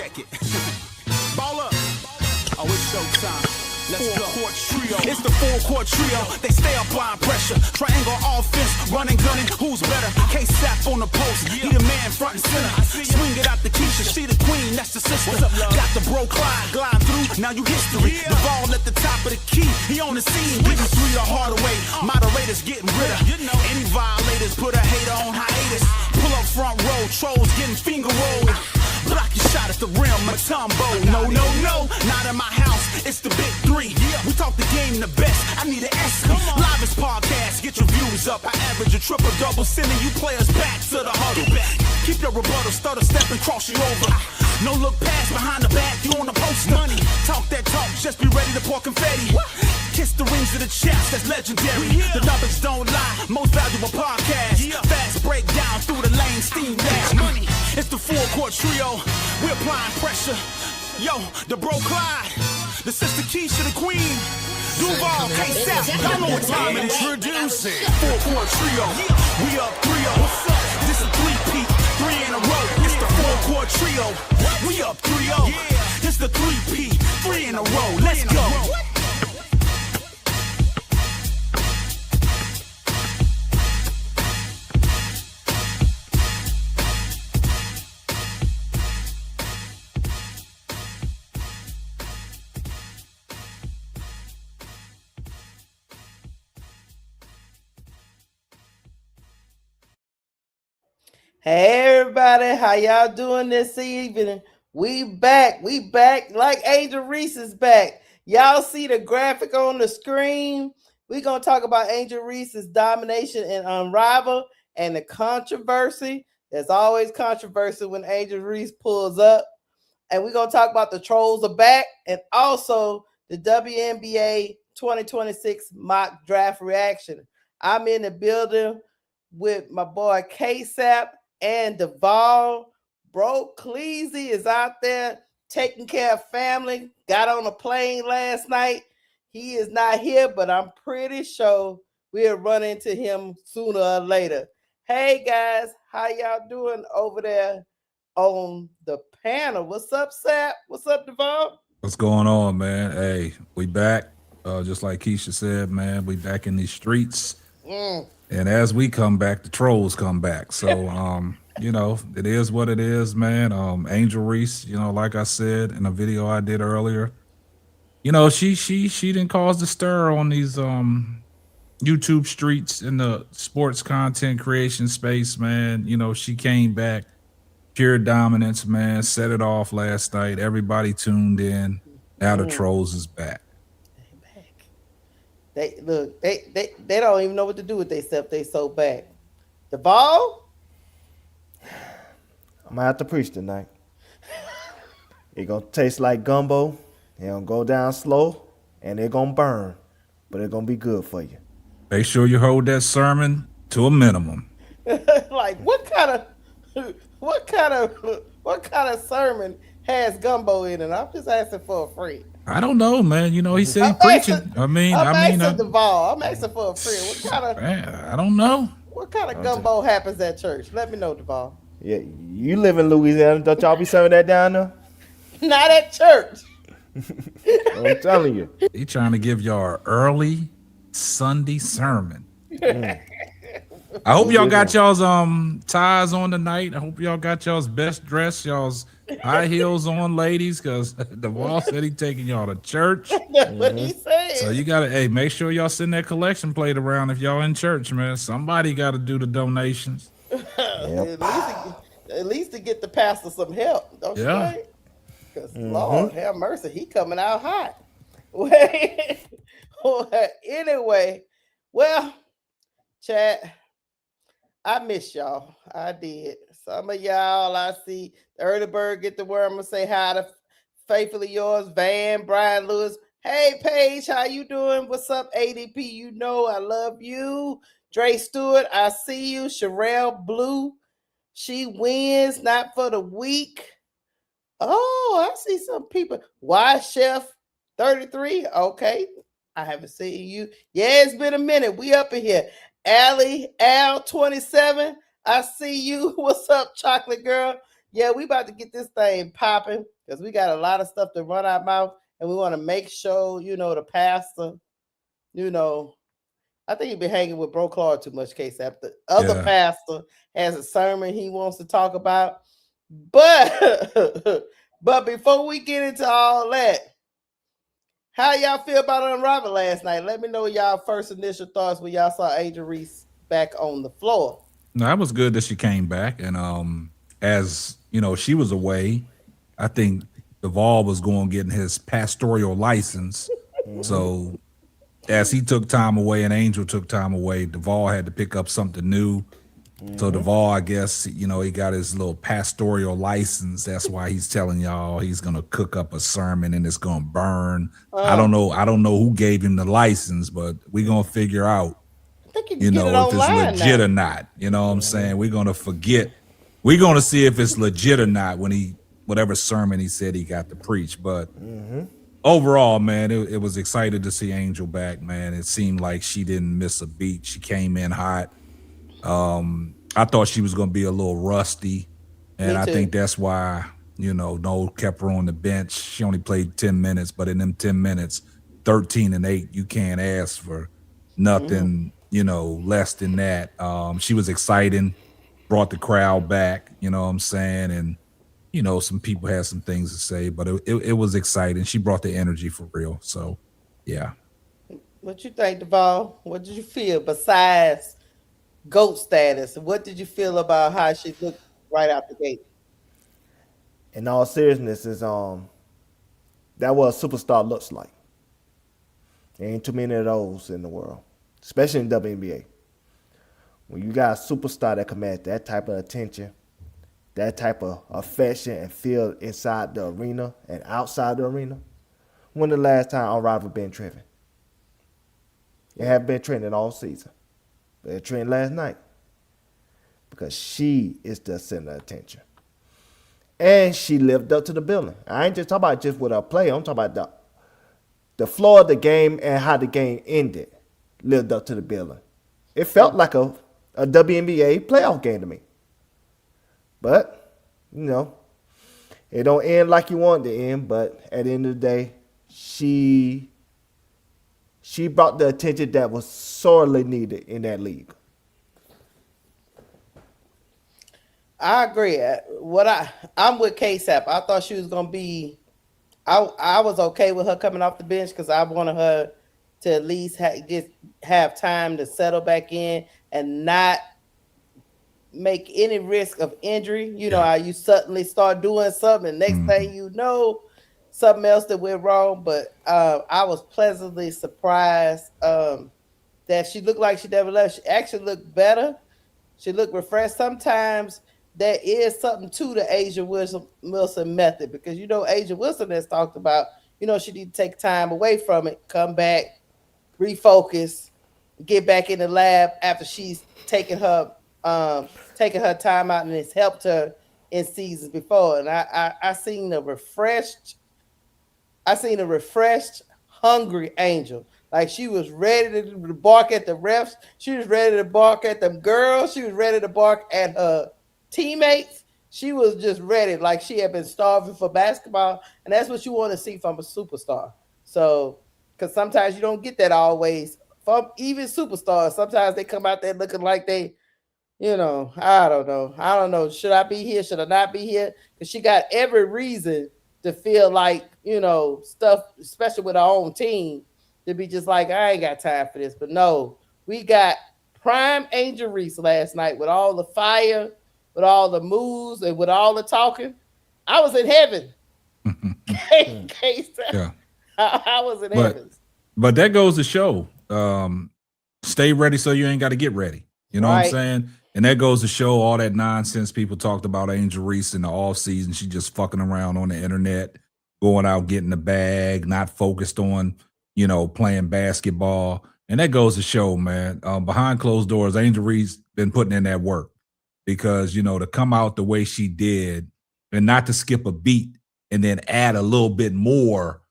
Check it. Ball up. Oh, it's showtime. Let's go. Four-court trio. It's the four-court trio. They stay applying pressure. Triangle offense, running, gunning. Who's better? K-Sap on the post. He the man front and center. Swing it out the Keisha. She the queen, that's the sister. Got the bro Clyde glide through. Now you history. The ball at the top of the key. He on the scene. Getting three the hard way. Moderators getting rid of. Any violators put a hater on hiatus. Pull up front row. Trolls getting finger rolled. Block your shot at the rim, Matumbo. No, no, no, not in my house. It's the big three. We talk the game the best. I need an S. Livest podcast, get your views up. I average a triple double, sending you players back to the huddle. Keep your rebuttal, stutter step and cross you over. No look past behind the back, you on the post. Money, talk that talk, just be ready to pour confetti. Kiss the rings of the chest, that's legendary. The numbers don't lie, most valuable podcast. Fast breakdown through the lane, steam dash. Money, it's the four-court trio. We're applying pressure. Yo, the bro Clyde, the sister Keisha, the queen. Duval, K-Sap, y'all know what time it is. Introducing four-court trio. We up 3-0. What's up? This is three-peat, 3 in a row. It's the four-court trio. We up 3-0. It's the three-peat, 3 in a row. Let's go. Hey everybody, how y'all doing this evening? We back like Angel Reese is back. Y'all see the graphic on the screen? We're gonna talk about Angel Reese's domination and Unrivaled and the controversy. There's always controversy when Angel Reese pulls up. And we're gonna talk about the trolls are back and also the WNBA 2026 mock draft reaction. I'm in the building with my boy K-Sap and Duval. Bro Cleasy is out there taking care of family. Got on a plane last night. He is not here, but I'm pretty sure we'll run into him sooner or later. Hey guys, how y'all doing over there on the panel? What's up, Sap? What's up, Duval? What's going on, man? Hey, we back. Just like Keisha said, man, we back in these streets. And as we come back, the trolls come back. So, you know, it is what it is, man. Angel Reese, you know, like I said in a video I did earlier, you know, she didn't cause the stir on these YouTube streets in the sports content creation space, man. You know, she came back, pure dominance, man. Set it off last night. Everybody tuned in. Now the trolls is back. They look, they don't even know what to do with themselves. They so back. Duval? I'm gonna have to preach tonight. It gonna taste like gumbo. It gonna go down slow, and it gonna burn, but it gonna be good for you. Make sure you hold that sermon to a minimum. Like what kind of sermon has gumbo in it? I'm just asking for a friend. I don't know, man. You know, he said he preaching. I'm asking Duval. I'm asking for a friend. What kind of? Man, I don't know. What kind of gumbo happens at church? Let me know, Duval. Yeah, you live in Louisiana. Don't y'all be serving that down there? Not at church. I'm telling you. He trying to give y'all an early Sunday sermon. I hope y'all got y'all's ties on tonight. I hope y'all got y'all's best dress, y'all's high heels on, ladies, because the wall said he taking y'all to church. That's what he said. So you gotta, make sure y'all send that collection plate around if y'all in church, man. Somebody got to do the donations. Yep. At least to get the pastor some help, don't you think? Because Lord have mercy, he coming out hot. Anyway, well, chat, I miss y'all. I did. Some of y'all I see. The early bird get the word. I'm gonna say hi to faithfully yours, Van, Brian Lewis. Hey Paige, how you doing? What's up, ADP? You know I love you. Dre Stewart, I see you. Sherelle Blue, she wins, not for the week. Oh, I see some people. Why Chef 33? Okay, I haven't seen you. Yeah, it's been a minute. We up in here. Allie Al 27, I see you. What's up, Chocolate Girl? Yeah, we about to get this thing popping because we got a lot of stuff to run our mouth, and we want to make sure, the pastor, you know, I think you've been hanging with Bro Claude too much, KSAP. The other pastor has a sermon he wants to talk about. But but before we get into all that, how y'all feel about Unravel last night? Let me know y'all first initial thoughts when y'all saw Angel Reese back on the floor. No, that was good that she came back. And as she was away, I think Duvall was going getting his pastoral license. So as he took time away and Angel took time away, Duvall had to pick up something new. So Duvall, I guess, he got his little pastoral license. That's why he's telling y'all he's gonna cook up a sermon and it's gonna burn. I don't know who gave him the license, but we're gonna figure out, if it's legit or not. You know what I'm saying? We're gonna forget. We're gonna see if it's legit or not when whatever sermon he said he got to preach. But overall, man, it was excited to see Angel back, man. It seemed like she didn't miss a beat. She came in hot. I thought she was going to be a little rusty, and I think that's why, Noel kept her on the bench. She only played 10 minutes, but in them 10 minutes, 13 and 8, you can't ask for nothing, less than that. She was exciting, brought the crowd back, you know what I'm saying? And, some people had some things to say, but it was exciting. She brought the energy for real. So, yeah. What you think, Duvall? What did you feel besides GOAT status? What did you feel about how she looked right out the gate? In all seriousness, is that what a superstar looks like. There ain't too many of those in the world, especially in WNBA. When you got a superstar that commands that type of attention, that type of affection and feel inside the arena and outside the arena, when the last time our rival been trending? It haven't been trending all season. But it trended last night because she is the center of attention. And she lived up to the billing. I ain't just talking about just with her play. I'm talking about the floor of the game and how the game ended lived up to the billing. It felt like a WNBA playoff game to me. But, it don't end like you want it to end. But at the end of the day, she brought the attention that was sorely needed in that league. I agree. I'm with KSAP. I thought she was gonna be. I was okay with her coming off the bench because I wanted her to at least have time to settle back in and not make any risk of injury. How you suddenly start doing something, and next thing you know, something else that went wrong. But I was pleasantly surprised that she looked like she never left. She actually looked better. She looked refreshed. Sometimes there is something to the Asia Wilson method because Asia Wilson has talked about she need to take time away from it, come back, refocus, get back in the lab after she's taken her time out, and it's helped her in seasons before. And I seen a refreshed, hungry Angel. Like she was ready to bark at the refs. She was ready to bark at them girls. She was ready to bark at her teammates. She was just ready, like she had been starving for basketball. And that's what you want to see from a superstar. So, because sometimes you don't get that always from even superstars. Sometimes they come out there looking like they, I don't know. Should I be here? Should I not be here? Because she got every reason to feel like, stuff, especially with our own team, to be just like, I ain't got time for this. But no, we got prime Angel Reese last night with all the fire, with all the moves, and with all the talking. I was in heaven. Yeah. I was in heaven. But that goes to show, stay ready so you ain't got to get ready. You know what I'm saying? And that goes to show all that nonsense people talked about Angel Reese in the offseason. She just fucking around on the internet, going out getting the bag, not focused on, playing basketball. And that goes to show, man, behind closed doors, Angel Reese been putting in that work because, to come out the way she did and not to skip a beat and then add a little bit more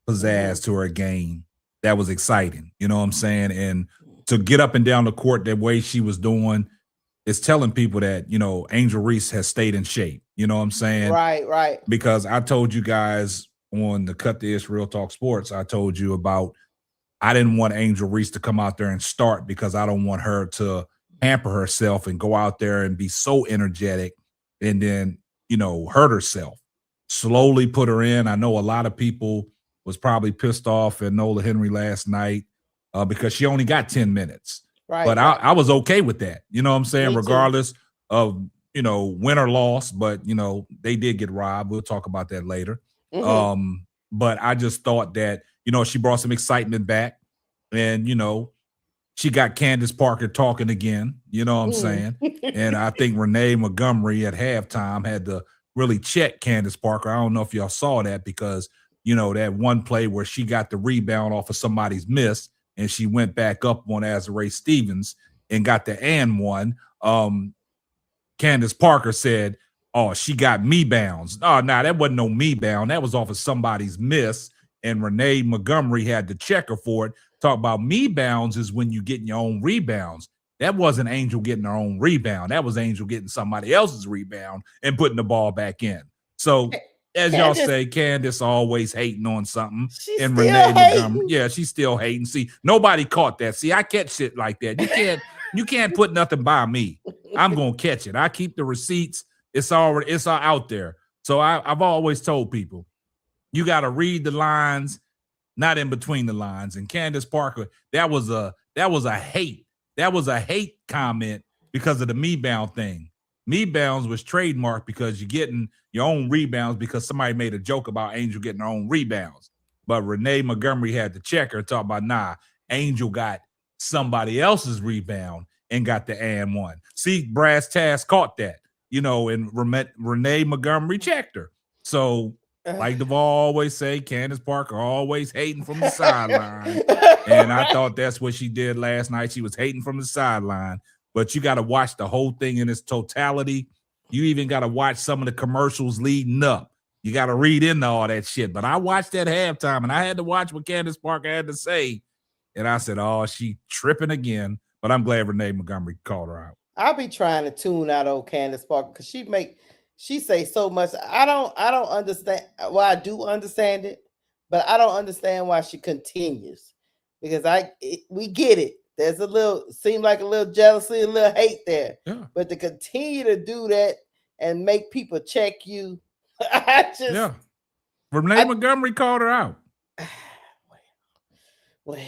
pizzazz to her game, that was exciting. You know what I'm saying? And to get up and down the court the way she was doing, it's telling people that, Angel Reese has stayed in shape. You know what I'm saying? Right. Because I told you guys on the Cut the Ish Real Talk Sports, I told you about I didn't want Angel Reese to come out there and start because I don't want her to hamper herself and go out there and be so energetic and then, hurt herself. Slowly put her in. I know a lot of people was probably pissed off at Nola Henry last night because she only got 10 minutes. But I was okay with that. You know what I'm saying? Regardless of, win or loss, but, they did get robbed. We'll talk about that later. But I just thought that, she brought some excitement back and, she got Candace Parker talking again. You know what I'm saying? And I think Renee Montgomery at halftime had to really check Candace Parker. I don't know if y'all saw that because, that one play where she got the rebound off of somebody's miss and she went back up on Azzi Stevens and got the and one. Candace Parker said, "Oh, she got me bounds." Oh, that wasn't no me bound. That was off of somebody's miss. And Renee Montgomery had to check her for it. Talk about me bounds is when you getting your own rebounds. That wasn't Angel getting her own rebound. That was Angel getting somebody else's rebound and putting the ball back in. So, as y'all say, Candace always hating on something. And Renee Montgomery, she's still hating. See, nobody caught that. See, I catch shit like that. You can't put nothing by me. I'm gonna catch it. I keep the receipts. It's all out there. So I've always told people, you got to read the lines, not in between the lines. And Candace Parker, that was a hate. That was a hate comment because of the me bound thing. Me bounds was trademarked because you're getting your own rebounds because somebody made a joke about Angel getting her own rebounds. But Renee Montgomery had to check her, talk about, Angel got somebody else's rebound and got the and one. See, Brass Tass caught that, and Renee Montgomery checked her. So, like Duvall always say, Candace Parker always hating from the sideline. And I thought that's what she did last night. She was hating from the sideline. But you got to watch the whole thing in its totality. You even got to watch some of the commercials leading up. You got to read into all that shit. But I watched that halftime, and I had to watch what Candace Parker had to say. And I said, oh, she tripping again. But I'm glad Renee Montgomery called her out. I'll be trying to tune out old Candace Parker because she say so much. I don't understand. Well, I do understand it, but I don't understand why she continues because we get it. There's seem like a little jealousy, a little hate there. Yeah. But to continue to do that and make people check you, Renee Montgomery called her out. Well,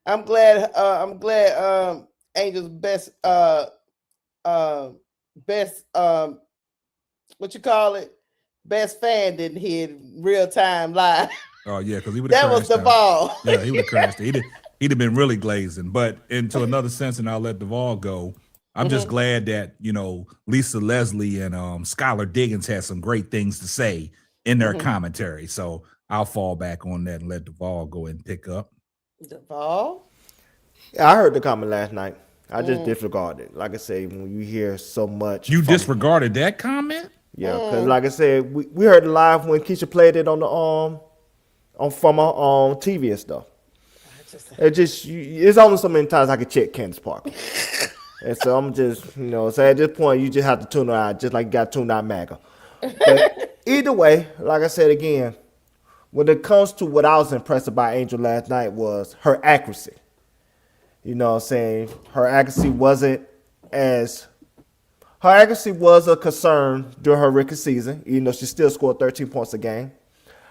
I'm glad. Angel's best best fan didn't hear real time live. Oh yeah, because he would have that was the ball. Yeah, he would have crashed it. He'd have been really glazing. But into another sense, and I'll let Duvall go. I'm just glad that Lisa Leslie and Skylar Diggins had some great things to say in their commentary. So I'll fall back on that and let Duvall go and pick up. Duvall? Yeah, I heard the comment last night. I just disregarded it. Like I say, when you hear so much, you disregarded that comment. Yeah, because like I said, we heard it live when Keisha played it on from TV and stuff. It's only so many times I could check Candace Parker. And so I'm just, so at this point, you just have to tune her out, just like you got to tune out MAGA. But either way, like I said again, when it comes to what I was impressed about Angel last night was her accuracy. You know what I'm saying? Her accuracy was a concern during her rookie season, even though she still scored 13 points a game.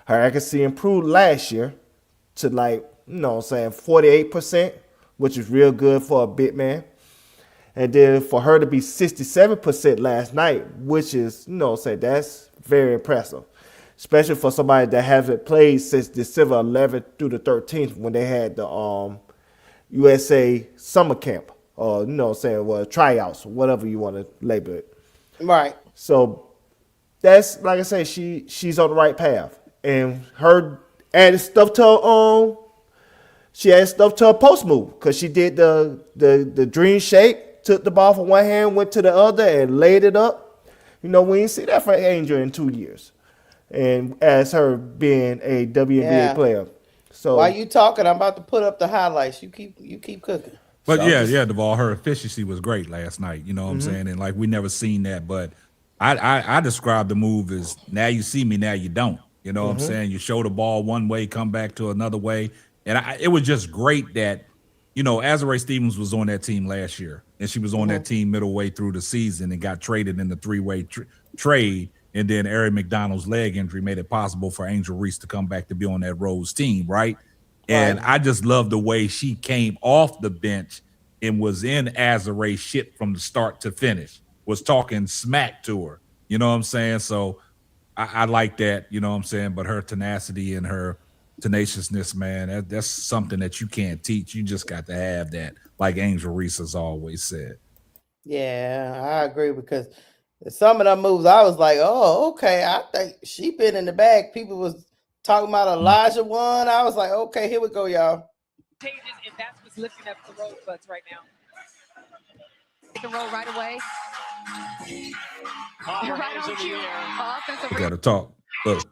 Her accuracy improved last year to 48%, which is real good for a big man. And then for her to be 67% last night, which is, that's very impressive. Especially for somebody that hasn't played since December 11th through the 13th when they had the USA summer camp. Or, tryouts, whatever you want to label it. Right. So that's, like I say, she's on the right path. And her added stuff to she added stuff to her post move because she did the dream shake, took the ball from one hand, went to the other, and laid it up. We didn't see that for Angel in 2 years. And as her being a WNBA player. So while you talking, I'm about to put up the highlights. You keep cooking. But So yeah, Duvall, her efficiency was great last night. You know what I'm saying? And like we never seen that. But I describe the move as now you see me, now you don't. You know what I'm saying? You show the ball one way, come back to another way. And it was just great that, you know, Azzi Stevens was on that team last year, and she was on that team middle way through the season and got traded in the three-way trade. And then Ari McDonald's leg injury made it possible for Angel Reese to come back to be on that Rose team, right? And I just love the way she came off the bench and was in Azzi shit from the start to finish, was talking smack to her. You know what I'm saying? So I like that, you know what I'm saying? But her tenacity and her tenaciousness, man, that's something that you can't teach. You just got to have that, like Angel Reese has always said. Yeah, I agree, because some of them moves, I was like, oh, okay, I think she been in the bag. People was talking about Elijah one. I was like, okay, here we go, y'all. Changes, and that's what's lifting up the Rosebuds right now. The roll right away. Right on cue. Offensive We got to talk. Look,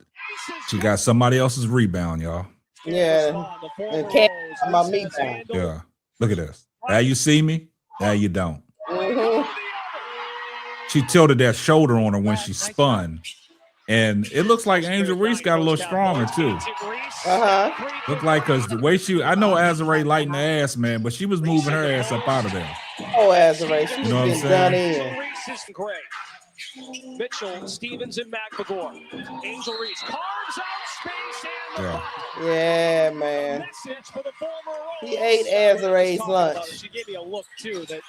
she got somebody else's rebound, y'all. Yeah, and can't my me down. Yeah, look at this. Now you see me, now you don't. She tilted that shoulder on her when she spun. And it looks like Angel Reese got a little stronger too. Looked like, because the way I know Azzi lighting the ass, man, but she was moving her ass up out of there. Oh, Azzi, she was know what I'm getting done in. Mitchell, Stevens, and McMagor. Angel Reese carves out space and Yeah, man. He ate Azzi's lunch. She gave me a look too that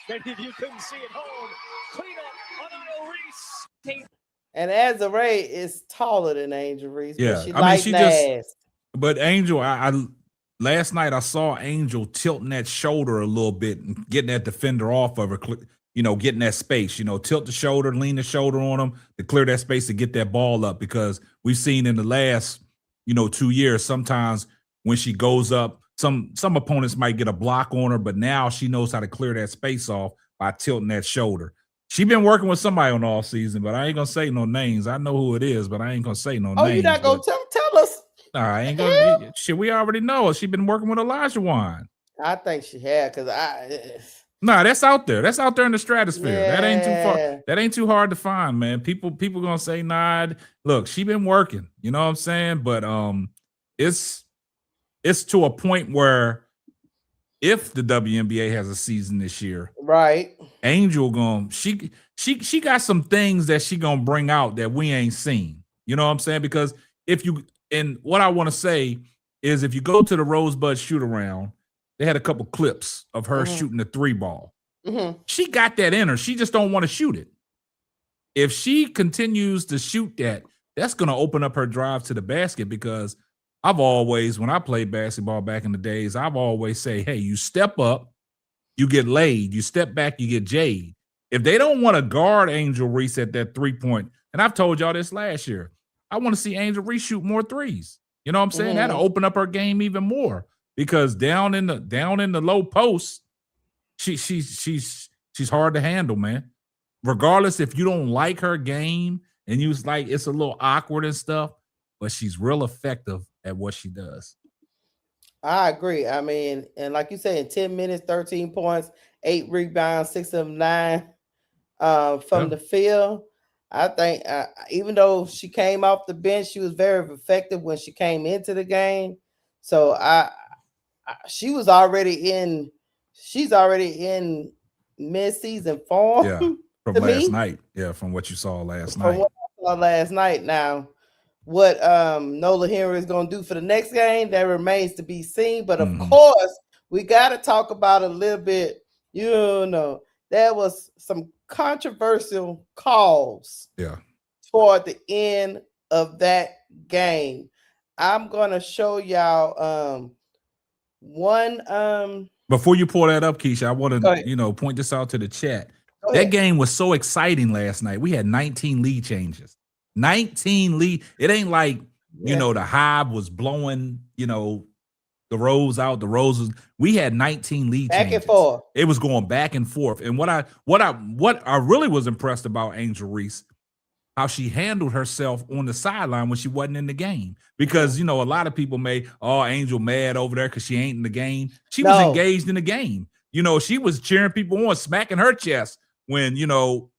many of you couldn't see at home. Clean up on Angel Reese. And Azzi is taller than Angel Reese. Yeah, But she likes ass. But Angel, I last night I saw Angel tilting that shoulder a little bit and getting that defender off of her. You know, getting that space, you know, tilt the shoulder, lean the shoulder on them to clear that space to get that ball up, because we've seen in the last, 2 years, sometimes when she goes up, some opponents might get a block on her, but now she knows how to clear that space off by tilting that shoulder. She been working with somebody on all season, but I ain't gonna say no names. I know who it is, but I ain't gonna say no names. Oh, you're not gonna tell us? Nah, I ain't gonna. Shit, we already know. She been working with Elijah Wine. I think she had, because Nah, that's out there. That's out there in the stratosphere. Yeah. That ain't too far. That ain't too hard to find, man. People gonna say, nah, look, she been working. You know what I'm saying? But it's to a point where if the WNBA has a season this year, right? Angel she got some things that she gonna bring out that we ain't seen. You know what I'm saying? Because what I want to say is, if you go to the Rosebud shoot around, they had a couple clips of her shooting the 3-ball. She got that in her. She just don't want to shoot it. If she continues to shoot that, that's going to open up her drive to the basket, because I've always, when I played basketball back in the days, I've always say, hey, you step up, you get laid. You step back, you get jade. If they don't want to guard Angel Reese at that 3-point, and I've told y'all this last year, I want to see Angel Reese shoot more threes. You know what I'm saying? That'll open up her game even more. Because down in the low post, she's hard to handle, man. Regardless if you don't like her game and you like it's a little awkward and stuff, but she's real effective at what she does. I agree. I mean, and like you say, in 10 minutes, 13 points, 8 rebounds, 6 of 9 from the field. I think even though she came off the bench, she was very effective when she came into the game. So she's already in mid-season form. Yeah, from last night. Yeah, from what you saw last night. From what I saw last night. Now, what Nola Henry is going to do for the next game, that remains to be seen. But of course, we got to talk about a little bit. There was some controversial calls. Yeah. Toward the end of that game. I'm going to show y'all one. Before you pull that up, Keisha, I want to point this out to the chat. That game was so exciting last night. We had 19 lead changes. 19 lead. It ain't like the Hive was blowing the Rose out. The Roses. We had 19 lead changes. Back and forth. It was going back and forth. And what I really was impressed about Angel Reese, how she handled herself on the sideline when she wasn't in the game. Because, a lot of people Angel mad over there because she ain't in the game. She was engaged in the game. You know, she was cheering people on, smacking her chest when, you know,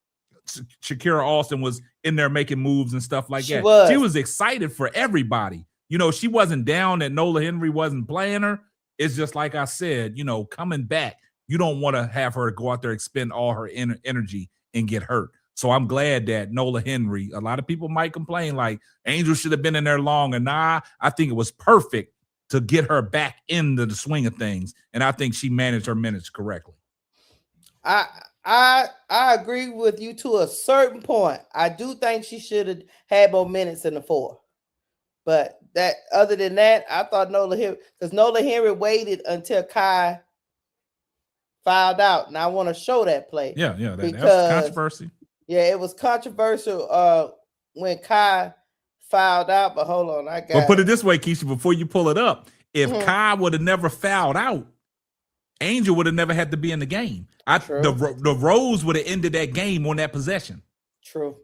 Shakira Austin was in there making moves and stuff like that. She was excited for everybody. You know, she wasn't down that Nola Henry wasn't playing her. It's just like I said, you know, coming back, you don't want to have her go out there and expend all her energy and get hurt. So I'm glad that Nola Henry, a lot of people might complain like Angel should have been in there longer. Nah, I think it was perfect to get her back into the swing of things. And I think she managed her minutes correctly. I agree with you to a certain point. I do think she should have had more minutes in the 4. But that other than that, I thought Nola Henry, because Nola Henry waited until Kai fouled out. And I want to show that play. Yeah, that was controversy. Yeah, it was controversial when Kai fouled out. But hold on, But put it this way, Keisha, before you pull it up, if Kai would have never fouled out, Angel would have never had to be in the game. The Rose would have ended that game on that possession. True.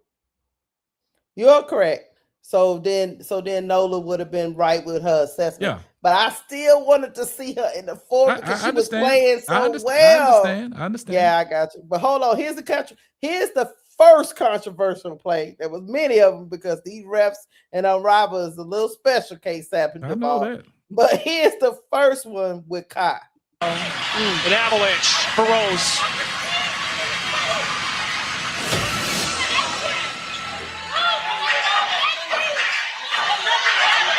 You're correct. So then Nola would have been right with her assessment. Yeah. But I still wanted to see her in the 4 because she was playing so well. I understand. Yeah, I got you. But hold on, here's the first controversial play. There was many of them because these refs and Unrivaled is a little special case happened. I know that. But here's the first one with Kai. An avalanche for Rose.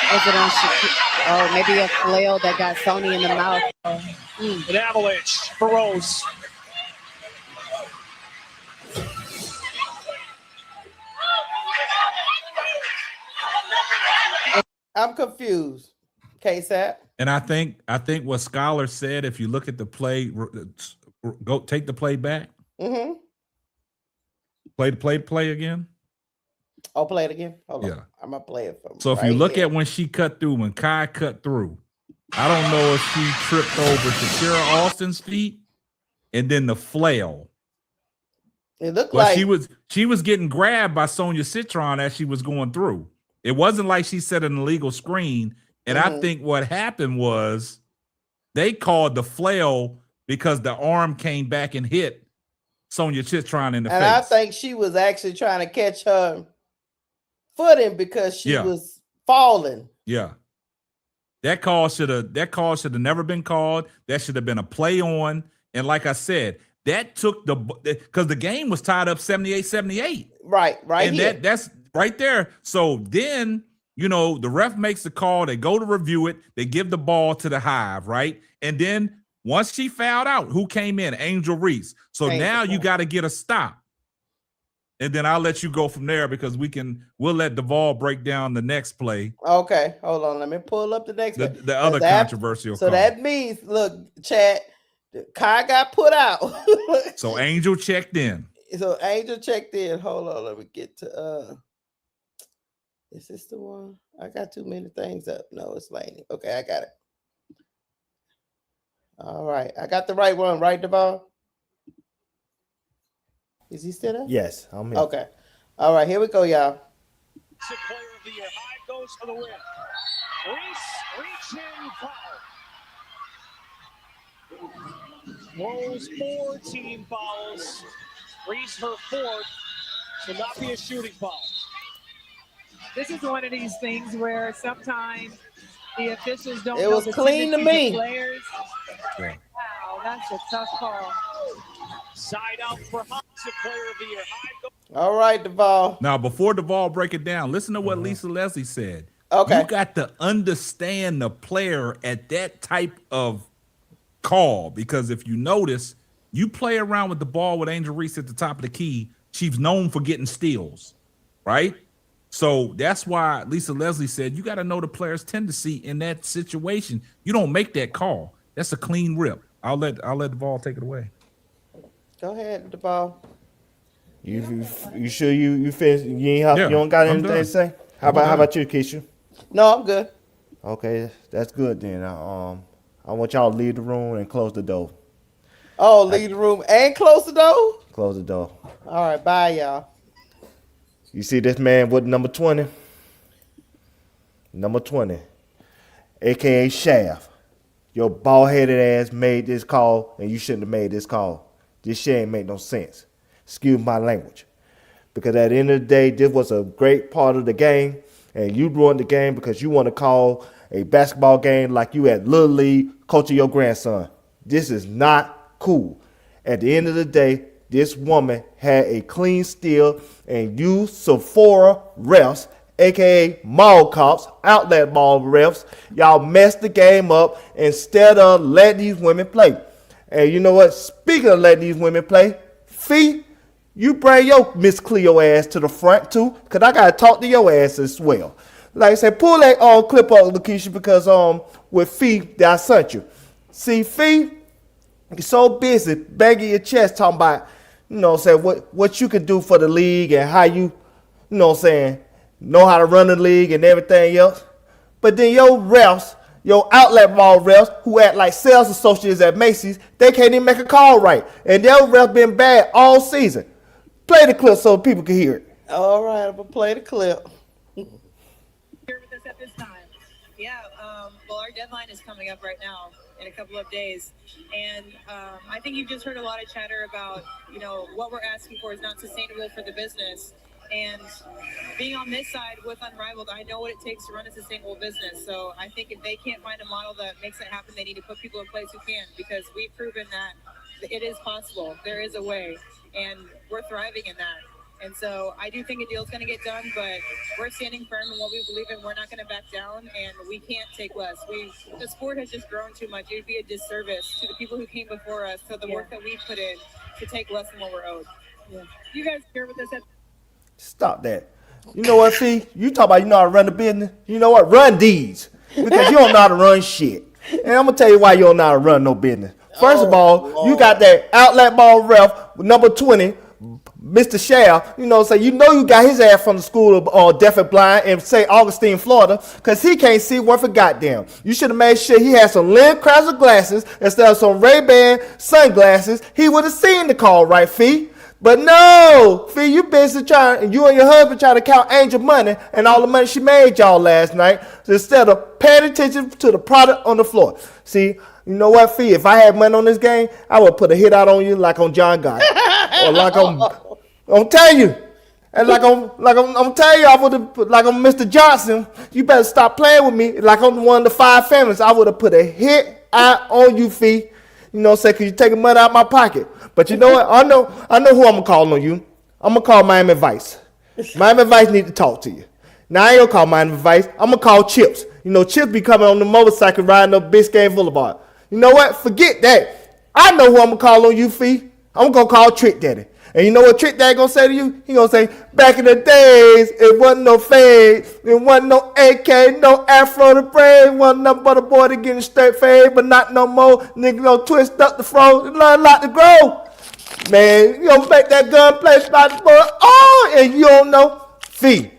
Was it on Shakira? Oh, maybe a flail that got Sony in the mouth. An avalanche for Rose. I'm confused. K-Sap. And I think what Scholar said, if you look at the play, go take the play back. Mm-hmm. Play again. I'll play it again. Hold on. Yeah. I'm gonna play it from. So if you look at when she cut through, when Kai cut through, I don't know if she tripped over Shakira Austin's feet and then the flail. It looked like she was getting grabbed by Sonia Citron as she was going through. It wasn't like she set an illegal screen. And I think what happened was they called the flail because the arm came back and hit Sonia Citron in the face. And I think she was actually trying to catch her footing because she was falling. Yeah. That call should have never been called. That should have been a play on. And like I said, that took because the game was tied up 78-78. Right. And here. That's right there. So then, you know, the ref makes the call. They go to review it. They give the ball to the Hive, right? And then once she fouled out, who came in? Angel Reese. So now you got to get a stop. And then I'll let you go from there because we'll let Duvall break down the next play. Okay, hold on. Let me pull up the next play. The other controversial call. That means, look, chat, Kai got put out. So Angel checked in. Hold on, let me get to is this the one? I got too many things up. No, it's Laney. Okay, I got it. All right. I got the right one, right, Duvall? Is he still there? Yes, I'm here. Okay. All right, here we go, y'all. Player of the year. Hive goes for the win. Reese reaching foul. Rose 4 team fouls. Reese her 4th. Should not be a shooting foul. This is one of these things where sometimes the officials don't. It was clean to me. Players. Yeah. Wow, that's a tough call. Side out for Hobson, player of the year. All right, Duvall. Now, before Duvall break it down, listen to what Lisa Leslie said. Okay. You got to understand the player at that type of call because if you notice, you play around with the ball with Angel Reese at the top of the key. She's known for getting steals, right? So that's why Lisa Leslie said you got to know the player's tendency in that situation. You don't make that call. That's a clean rip. I'll let Duvall take it away. Go ahead, Duvall. You sure you finished? You don't got anything to say? How about you, Keisha? No, I'm good. Okay, that's good then. I want y'all to leave the room and close the door. Oh, leave the room and close the door? Close the door. All right, bye, y'all. You see this man with number 20? Number 20, a.k.a. Shaft. Your bald-headed ass made this call, and you shouldn't have made this call. This shit ain't make no sense. Excuse my language. Because at the end of the day, this was a great part of the game, and you ruined the game because you want to call a basketball game like you at Little League coaching your grandson. This is not cool. At the end of the day, this woman had a clean steal, and you Sephora refs, a.k.a. mall cops, outlet mall refs, y'all messed the game up instead of letting these women play. And you know what? Speaking of letting these women play, Fee, you bring your Miss Cleo ass to the front too, because I got to talk to your ass as well. Like I said, pull that clip up, Lakeisha, because with Fee that I sent you. See, Fee, you're so busy banging your chest talking about, what you can do for the league and how you, know how to run the league and everything else. But then your refs, your outlet mall refs who act like sales associates at Macy's, they can't even make a call right. And their refs been bad all season. Play the clip so people can hear it. All right, I'm going to play the clip. Here with us at this time. Yeah, well, our deadline is coming up right now in a couple of days. And I think you've just heard a lot of chatter about, what we're asking for is not sustainable for the business. And being on this side with Unrivaled, I know what it takes to run a sustainable business. So I think if they can't find a model that makes it happen, they need to put people in place who can, because we've proven that it is possible. There is a way, and we're thriving in that. And so I do think a deal's going to get done, but we're standing firm in what we believe in. We're not going to back down, and we can't take less. The sport has just grown too much. It would be a disservice to the people who came before us, to the work that we put in, to take less than what we're owed. Yeah. You guys here with us at... Stop that. You know what, Fee? You talk about you know how to run the business. You know what? Run these. Because you don't know how to run shit. And I'm going to tell you why you don't know how to run no business. First of all, you got that outlet ball ref with number 20, Mr. Shaw, you got his ass from the school of deaf and blind in St. Augustine, Florida, because he can't see worth a goddamn. You should have made sure he had some Lynn Krauser glasses instead of some Ray-Ban sunglasses. He would have seen the call, right, Fee? But no, Fee, you busy you and your husband trying to count Angel money and all the money she made y'all last night instead of paying attention to the product on the floor. See, you know what, Fee? If I had money on this game, I would put a hit out on you like on John Gotti. Or like I'm telling you. And I'm telling you, I would have put, like on Mr. Johnson, you better stop playing with me. Like on one of the 5 families, I would have put a hit out on you, Fee. Because you're taking money out of my pocket. But you know what? I know who I'm going to call on you. I'm going to call Miami Vice. Miami Vice need to talk to you. Now, I ain't going to call Miami Vice. I'm going to call Chips. Chips be coming on the motorcycle riding up Biscayne Boulevard. You know what? Forget that. I know who I'm going to call on you, Fee. I'm going to call Trick Daddy. And you know what Trick Daddy going to say to you? He going to say, back in the days, it wasn't no fade. It wasn't no AK, no afro to braid. Wasn't nothing but a boy to get a straight fade, but not no more. Nigga twist up the fro, learn a lot to grow. Man, you gonna make that gun play by the boy. And you don't know. Fee.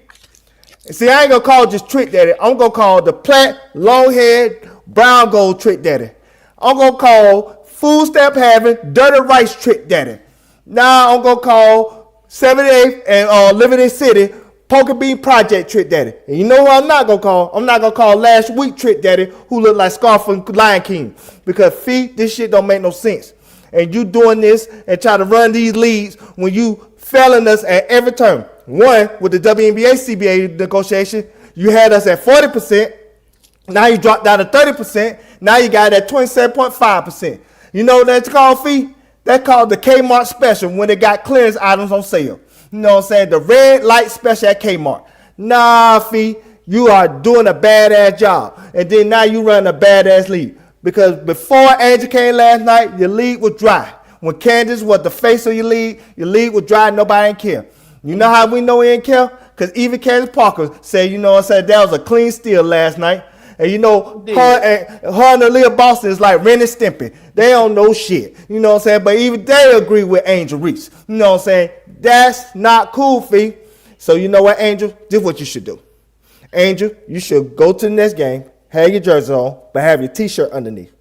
See, I ain't gonna call just Trick Daddy. I'm gonna call the plat, long head, brown gold Trick Daddy. I'm gonna call food stamp having, dirty rice Trick Daddy. Now I'm gonna call 78th and Liberty City Poker Bean Project Trick Daddy. And you know who I'm not gonna call? I'm not gonna call last week Trick Daddy who looked like Scar from Lion King. Because Fee, this shit don't make no sense. And you doing this and try to run these leagues when you failing us at every turn. One, with the WNBA CBA negotiation, you had us at 40%. Now you dropped down to 30%. Now you got it at 27.5%. You know what that's called, Fee? That's called the Kmart special when they got clearance items on sale. You know what I'm saying? The red light special at Kmart. Nah, Fee, you are doing a badass job. And then now you run a badass league. Because before Angel came last night, your league was dry. When Candace was the face of your league was dry, nobody didn't care. You know how we know we didn't care? Because even Candace Parker said, that was a clean steal last night. And her and Aaliyah Boston is like Ren and Stimpy. They don't know shit. You know what I'm saying? But even they agree with Angel Reese. You know what I'm saying? That's not cool, Fee. So you know what, Angel? This is what you should do. Angel, you should go to the next game, have your jersey on, but have your T-shirt underneath.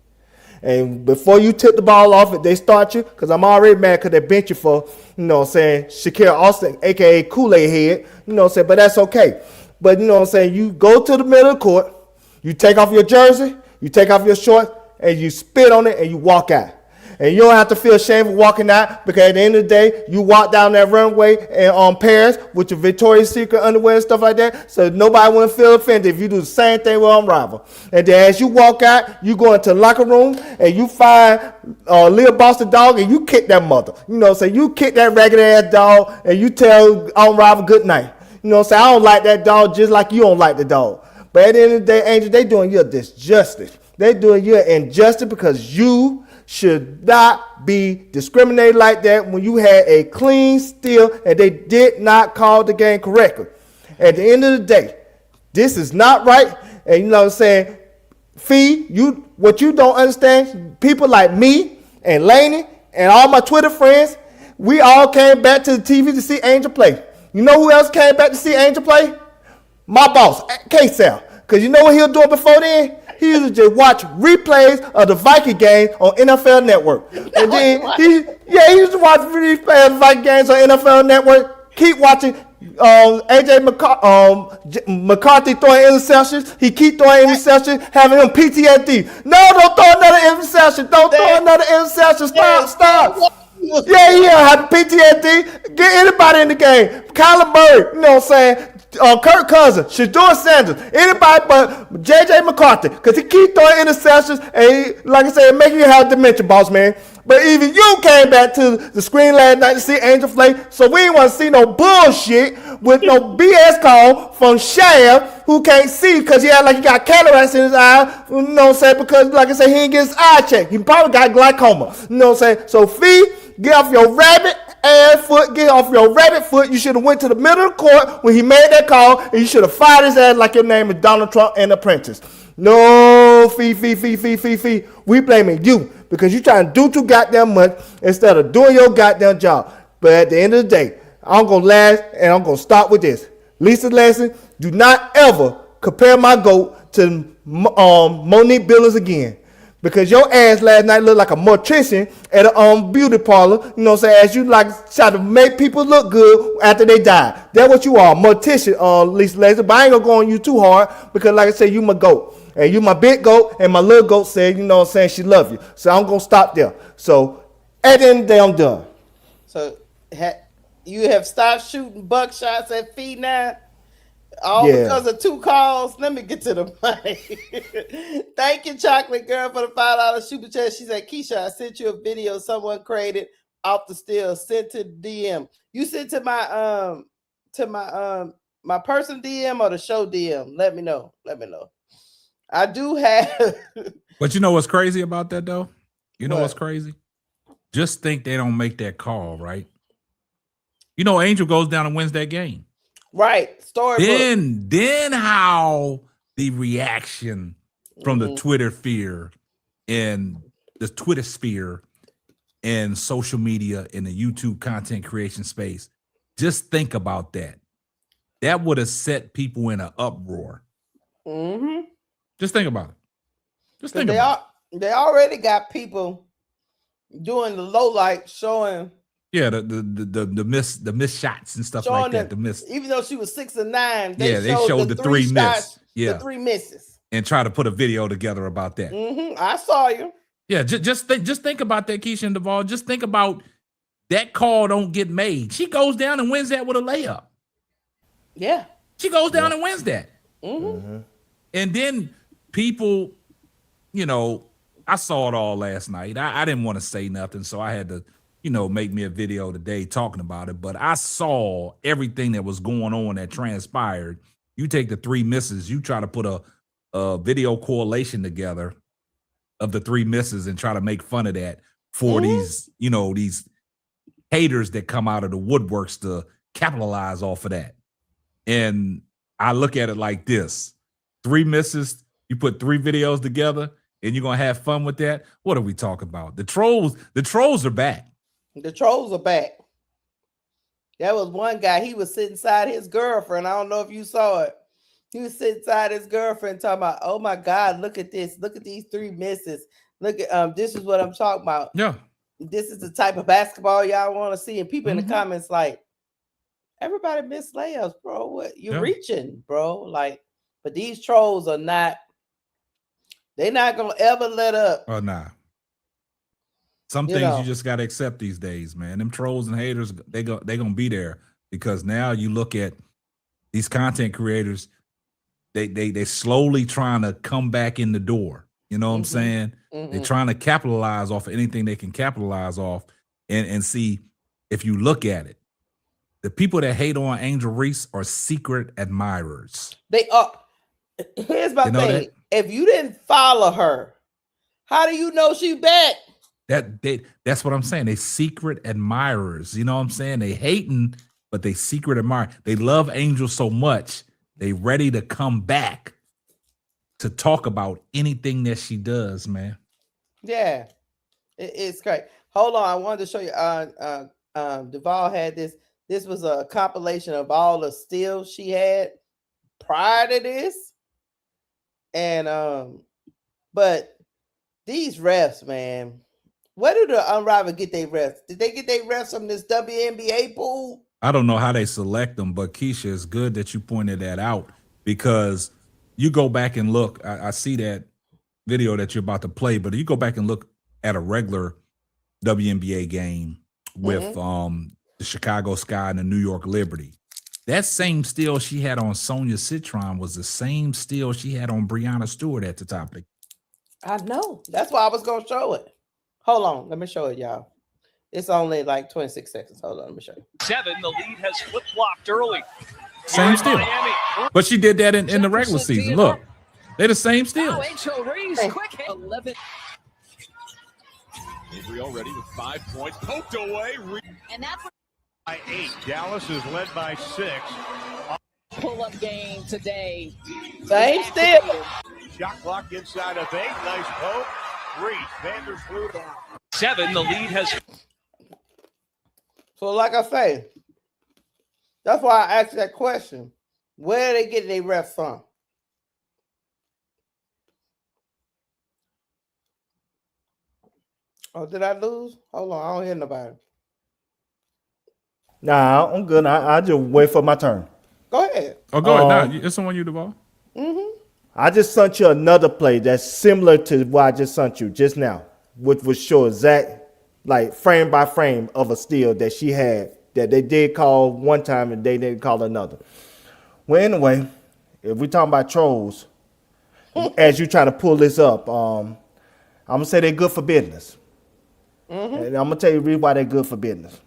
And before you tip the ball off, if they start you, because I'm already mad because they bench you for, Shakira Austin, a.k.a. Kool-Aid Head. You know what I'm saying? But that's okay. But you know what I'm saying? You go to the middle of the court, you take off your jersey, you take off your shorts, and you spit on it and you walk out. And you don't have to feel ashamed of walking out because at the end of the day, you walk down that runway and on Paris with your Victoria's Secret underwear and stuff like that. So nobody wouldn't feel offended if you do the same thing with Rival. And then as you walk out, you go into the locker room and you find Lil Boston Dog and you kick that mother. You know, so you kick that ragged ass dog and you tell Rival good night. You know what I'm saying? I don't like that dog just like you don't like the dog. But at the end of the day, Angel, they doing you a disjustice. They doing you an injustice because you should not be discriminated like that when you had a clean steal and they did not call the game correctly. At the end of the day, this is not right. And you know what I'm saying? Fee, what you don't understand, people like me and Laney and all my Twitter friends, we all came back to the TV to see Angel play. You know who else came back to see Angel play? My boss, K-Sal. Because you know what he'll do before then? He used to just watch replays of the Viking games on NFL Network. And then he used to watch replays of the Viking games on NFL Network. Keep watching AJ McCarthy throwing interceptions. He keep throwing interceptions, having him PTSD. No, don't throw another interception. Don't throw another interception. Stop. Yeah, have PTSD. Get anybody in the game. Kyler Murray, you know what I'm saying? Kirk Cousins, Shedeur Sanders, anybody but JJ McCarthy, because he keep throwing interceptions, and he, like I said, making you have dementia, boss man. But even you came back to the screen last night to see Angel play, so we ain't want to see no bullshit with no BS call from Shab, who can't see because he had like he got cataracts in his eye, you know what I'm saying, because like I said, he didn't get his eye checked. He probably got glaucoma, you know what I'm saying? So Fee, get off your rabbit ass foot, get off your rabbit foot. You should have went to the middle of the court when he made that call, and you should have fired his ass like your name is Donald Trump and Apprentice. No, Fee. We blaming you because you trying to do too goddamn much instead of doing your goddamn job. But at the end of the day, I'm going to last and I'm going to start with this. Lisa lesson, do not ever compare my GOAT to Monique Billings again. Because your ass last night looked like a mortician at a beauty parlor, you know what I'm saying, as you like try to make people look good after they die. That's what you are, mortician, Lisa Leslie. But I ain't gonna go on you too hard because like I said, you my GOAT. And you my big GOAT, and my little GOAT said, you know what I'm saying, she love you. So I'm gonna stop there. So at the end of the day, I'm done. So you have stopped shooting buckshots at Fee now? All because of 2 calls. Let me get to the money. Thank you, Chocolate Girl, for the $5 super chat. She said, Keisha, I sent you a video someone created off the steal. Sent to DM. You sent to my my personal DM or the show DM. Let me know. I do have. But you know what's crazy about that though? You know What? what's crazy? Just think they don't make that call, right? You know, Angel goes down and wins that game. Right. Storybook. Then how the reaction from the Twitter sphere and the Twitter sphere and social media and the YouTube content creation space. Just think about that. That would have set people in an uproar. Mm-hmm. Just think about it. Just think about it. They already got people doing the low light showing. Yeah, the miss shots and stuff like that. The miss, even though she was 6 and 9, they showed the 3 miss. Yeah, the 3 misses, and try to put a video together about that. I saw you. Yeah, just think about that, Keisha and Duvall. Just think about that call don't get made. She goes down and wins that with a layup. Yeah, she goes down and wins that. And then people, you know, I saw it all last night. I didn't want to say nothing, so I had to, you know, make me a video today talking about it. But I saw everything that was going on that transpired. You take the 3 misses, you try to put a video correlation together of the 3 misses and try to make fun of that for these, you know, these haters that come out of the woodworks to capitalize off of that. And I look at it like this: 3 misses, you put 3 videos together and you're going to have fun with that. What are we talking about? The trolls are back. The trolls are back. That was one guy. He was sitting beside his girlfriend. I don't know if you saw it. He was sitting beside his girlfriend talking about, oh my God, look at this. Look at these 3 misses. Look at this is what I'm talking about. Yeah. This is the type of basketball y'all want to see. And people in the comments like, everybody missed layups, bro. What you're reaching, bro? Like, but these trolls are not They not gonna ever let up. Oh, nah. Some things you just gotta accept these days, man. Them trolls and haters, they gonna be there because now you look at these content creators, they slowly trying to come back in the door. You know what I'm saying? They're trying to capitalize off of anything they can capitalize off and see if you look at it. The people that hate on Angel Reese are secret admirers. They are. Here's my thing. If you didn't follow her, how do you know she back? That's what I'm saying. They secret admirers. You know what I'm saying? They hating, but they secret admire. They love Angel so much, they ready to come back to talk about anything that she does, man. Yeah. It's great. Hold on. I wanted to show you. Duval had this. This was a compilation of all the steals she had prior to this. And but these refs, man, where do the Unrivaled get their refs? Did they get their refs from this WNBA pool? I don't know how they select them, but Keisha, it's good that you pointed that out because you go back and look. I see that video that you're about to play, but you go back and look at a regular WNBA game with the Chicago Sky and the New York Liberty. That same steal she had on Sonia Citron was the same steal she had on Breonna Stewart at the top of the. I know. That's why I was going to show it. Hold on. Let me show it, y'all. It's only like 26 seconds. Hold on. Let me show you. 7. The lead has flip-flopped early. Same steal. But she did that in the regular season. Look, they're the same steal. Oh, Angel Reese, quick hit. 11. Israel ready with 5 points. Poked away. And that's what By 8. Dallas is led by 6. pull-up game today. Same steal. Shot clock inside of 8. Nice poke. Reese. Vandersloot down. 7. The lead has. So like I say, that's why I asked that question. Where they get their refs from? Oh, did I lose? Hold on, I don't hear nobody. Nah, I'm good. I just wait for my turn. Go ahead. Oh, go ahead. Nah, it's on you, Duval. I just sent you another play that's similar to what I just sent you just now, which would show exact, like frame by frame of a steal that she had that they did call one time and they didn't call another. Well, anyway, if we're talking about trolls, as you try to pull this up, I'm gonna say they're good for business, and I'm gonna tell you the reason why they're good for business.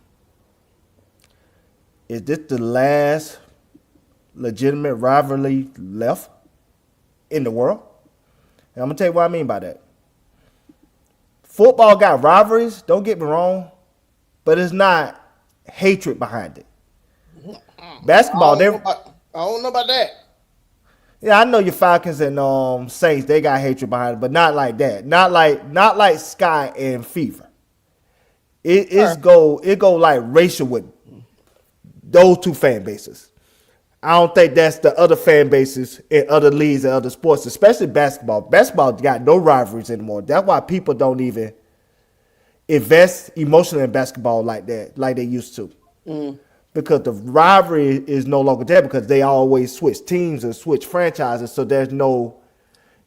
Is this the last legitimate rivalry left in the world? And I'm going to tell you what I mean by that. Football got rivalries, don't get me wrong, but it's not hatred behind it. Basketball, I don't know about that. Yeah, I know your Falcons and Saints, they got hatred behind it, but not like that. Not like Sky and Fever. It go like racial with those two fan bases. I don't think that's the other fan bases in other leagues and other sports, especially basketball. Basketball got no rivalries anymore. That's why people don't even invest emotionally in basketball like that, like they used to. Because the rivalry is no longer there because they always switch teams and switch franchises. So there's no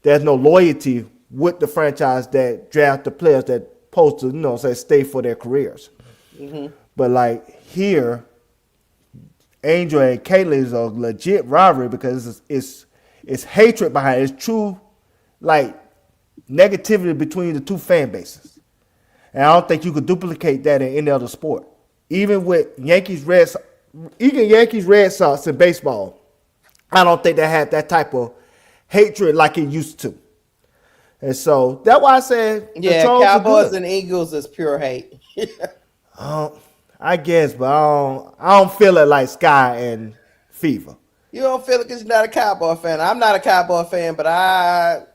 loyalty with the franchise that draft the players that supposed to, say stay for their careers. But like here, Angel and Kayla is a legit rivalry because it's hatred behind it. It's true, like, negativity between the two fan bases. And I don't think you could duplicate that in any other sport. Even with Yankees, Red Sox in baseball, I don't think they had that type of hatred like it used to. And so that's why I said the Trolls Cowboys are good. and Eagles is pure hate. I guess, but I don't feel it like Sky and Fever. You don't feel it because you're not a Cowboy fan. I'm not a Cowboy fan, but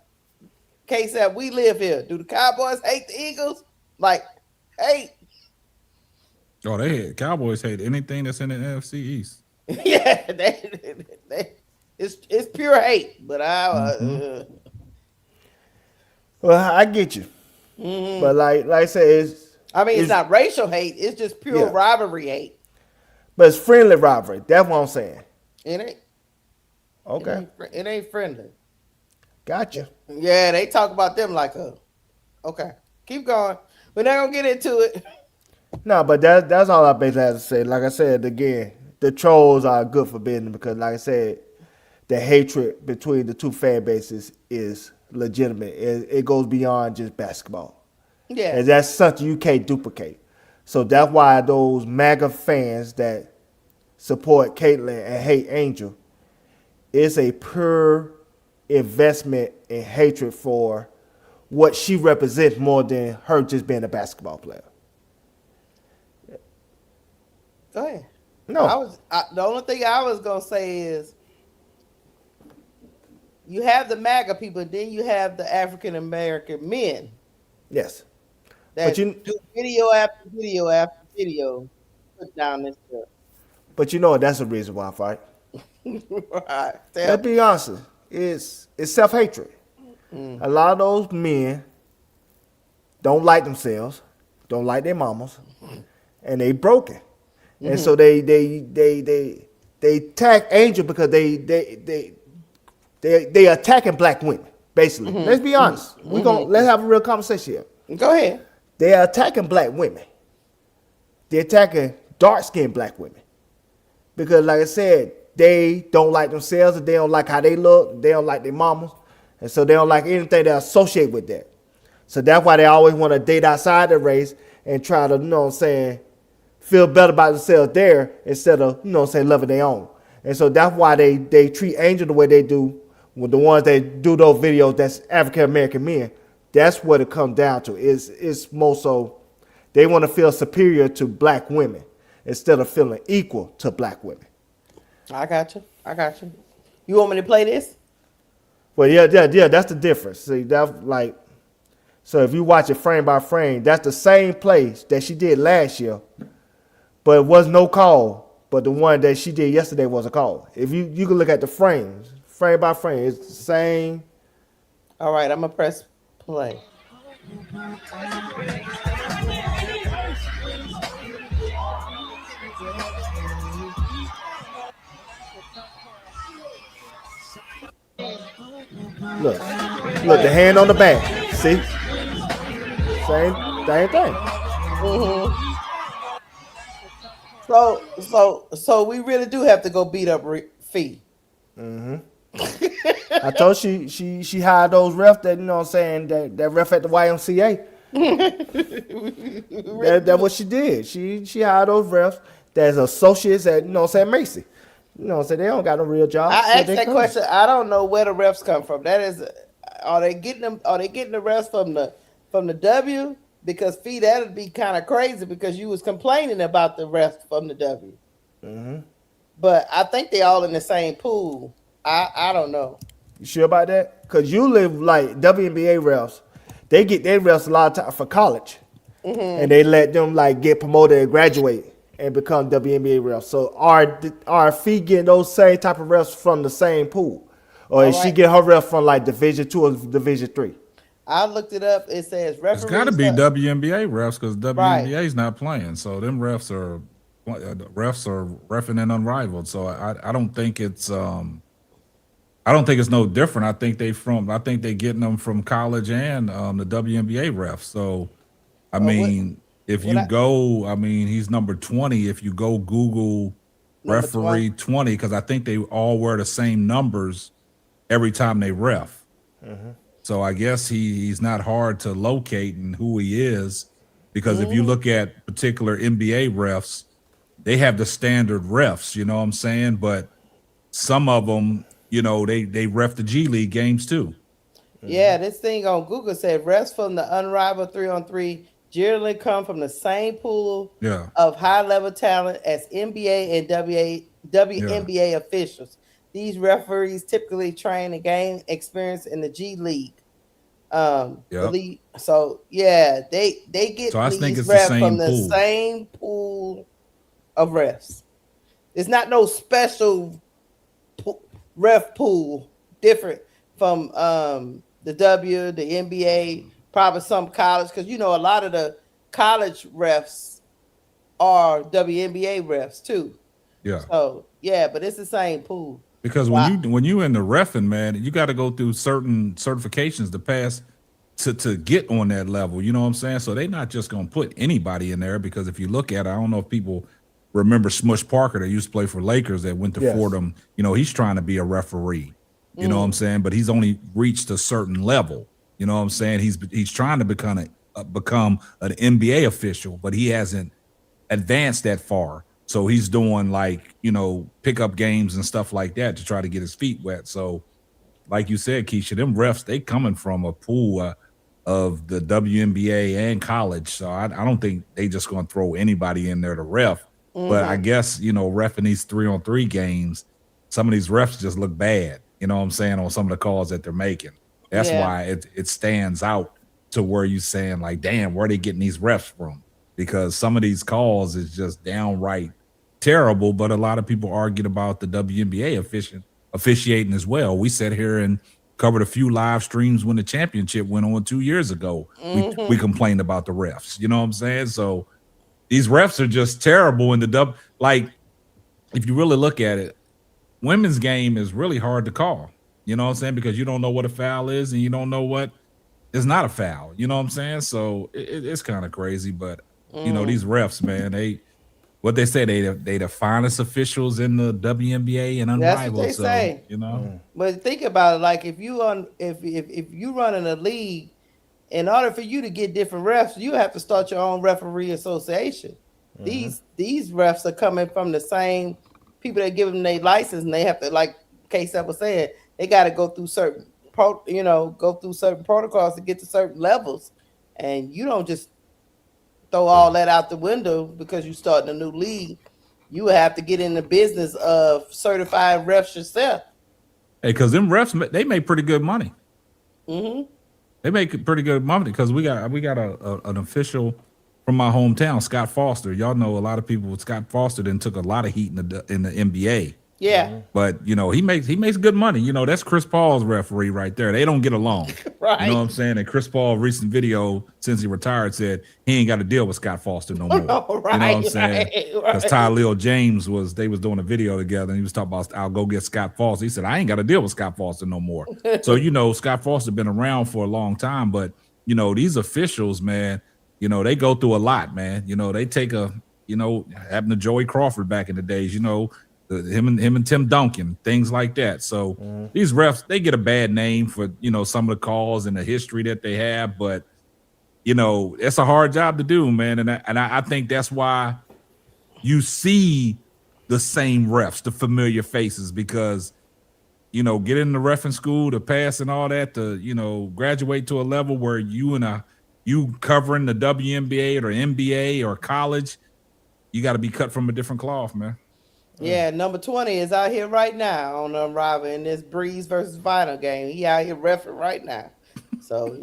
K-Sap, we live here. Do the Cowboys hate the Eagles? Like, hate. Oh, they hate Cowboys hate anything that's in the NFC East. Yeah, it's pure hate. But Well, I get you. But like I said, it's not racial hate. It's just pure rivalry hate. But it's friendly rivalry. That's what I'm saying. It ain't. Okay. It ain't friendly. Gotcha. Yeah, they talk about them like okay. Keep going. We're not gonna get into it. No, but that's all I basically have to say. Like I said again, the trolls are good for business because, like I said, the hatred between the two fan bases is legitimate. It goes beyond just basketball, Yeah. and that's something you can't duplicate. So that's why those MAGA fans that support Caitlyn and hate Angel is a pure investment in hatred for what she represents more than her just being a basketball player. Go ahead. No. The only thing I was gonna say is you have the MAGA people, then you have the African American men Yes. that But you do video after video after video, put down this stuff. but you know what, that's the reason why, right? Right. Let's be honest. It's self-hatred. A lot of those men don't like themselves, don't like their mamas, and they broken. And so they attack Angel because they attacking black women, basically. Let's be honest. Let's have a real conversation here. Go ahead. They are attacking black women. They're attacking dark-skinned black women. Because like I said, they don't like themselves, and they don't like how they look, they don't like their mamas, and so they don't like anything that associate with that. So that's why they always want to date outside the race and try to, feel better about themselves there instead of, loving their own. And so that's why they treat Angel the way they do with the ones that do those videos that's African American men. That's what it comes down to. It's more so they want to feel superior to black women instead of feeling equal to black women. I got you. You want me to play this? Well, yeah, that's the difference. See, so if you watch it frame by frame, that's the same play that she did last year, but it was no call. But the one that she did yesterday was a call. If you can look at the frames, frame by frame, it's the same. All right, I'm gonna press play. Look, the hand on the back. See, same thing. So we really do have to go beat up Fee. I told she hired those refs that that ref at the YMCA. That's what she did. She hired those refs that's associates at Macy. They don't got no real job. I asked that question. I don't know where the refs come from. That is, are they getting them? Are they getting the refs from the W? Because Fee, that'd be kind of crazy because you was complaining about the refs from the W. But I think they all in the same pool. I don't know. You sure about that? Because you live like WNBA refs. They get their refs a lot of time for college. And they let them get promoted and graduate and become WNBA refs. So are Fee getting those same type of refs from the same pool? Or is she getting her ref from Division 2 or Division 3? I looked it up. It says referees. It's got to be WNBA refs because WNBA's not playing. So them refs are reffing and unrivaled. So I don't think it's no different. I think they getting them from college and the WNBA refs. So I mean, if you go, he's number 20. If you go Google referee 20, because I think they all wear the same numbers every time they ref. So I guess he's not hard to locate in who he is, because if you look at particular NBA refs, they have the standard refs, you know what I'm saying? But some of them, they ref the G League games too. Yeah, this thing on Google said refs from the unrivaled 3-on-3 generally come from the same pool of high-level talent as NBA and WNBA officials. These referees typically train and gain experience in the G League. So yeah, they get these refs from the same pool of refs. It's not no special ref pool different from the W, the NBA, probably some college, because a lot of the college refs are WNBA refs too. Yeah. So yeah, but it's the same pool. Because when you in the reffing, man, you got to go through certain certifications to pass to get on that level. You know what I'm saying? So they're not just gonna put anybody in there, because if you look at it, I don't know if people remember Smush Parker that used to play for Lakers that went to Fordham. You know, he's trying to be a referee. You know what I'm saying? But he's only reached a certain level. You know what I'm saying? He's trying to become an NBA official, but he hasn't advanced that far. So he's doing like, you know, pickup games and stuff like that to try to get his feet wet. So like you said, Keisha, them refs, they coming from a pool of the WNBA and college. So I don't think they just going to throw anybody in there to ref. But I guess, you know, reffing these 3-on-3 games, some of these refs just look bad, you know what I'm saying, on some of the calls that they're making. That's why it stands out to where you saying like, damn, where are they getting these refs from? Because some of these calls is just downright terrible. But a lot of people argued about the WNBA officiating as well. We sat here and covered a few live streams when the championship went on 2 years ago. We complained about the refs, you know what I'm saying? So these refs are just terrible in the like, if you really look at it, women's game is really hard to call, you know what I'm saying? Because you don't know what a foul is and you don't know what is not a foul, you know what I'm saying? So it's kind of crazy, but you know, these refs, man, they say they the finest officials in the WNBA and unrivaled. That's what they say. You know, but think about it, like if you running a league, in order for you to get different refs, you have to start your own referee association. These refs are coming from the same people that give them their license, and they have to, like K-Sep was saying, they got to go through certain protocols to get to certain levels, and you don't just throw all that out the window because you starting a new league. You have to get in the business of certifying refs yourself. Hey, because them refs, they make pretty good money. They make pretty good money because we got an official from my hometown, Scott Foster. Y'all know a lot of people with Scott Foster then took a lot of heat in the NBA. Yeah. But you know, he makes good money. You know, that's Chris Paul's referee right there. They don't get along. Right. You know what I'm saying? And Chris Paul, recent video since he retired, said he ain't got to deal with Scott Foster no more. Right, you know what I'm saying? Because right. Tylil James they was doing a video together and he was talking about, I'll go get Scott Foster. He said, I ain't got to deal with Scott Foster no more. So, you know, Scott Foster been around for a long time, but you know, these officials, man, you know, they go through a lot, man. You know, they take happened to Joey Crawford back in the days, you know, him and Tim Duncan, things like that. So these refs, they get a bad name for, you know, some of the calls and the history that they have, but you know, it's a hard job to do, man. And I think that's why you see the same refs, the familiar faces, because, you know, get in the reffing school to pass and all that, to, you know, graduate to a level where you covering the WNBA or NBA or college, you got to be cut from a different cloth, man. Yeah, number 20 is out here right now on Unrivaled in this Breeze versus Vinyl game. He out here reffing right now. So,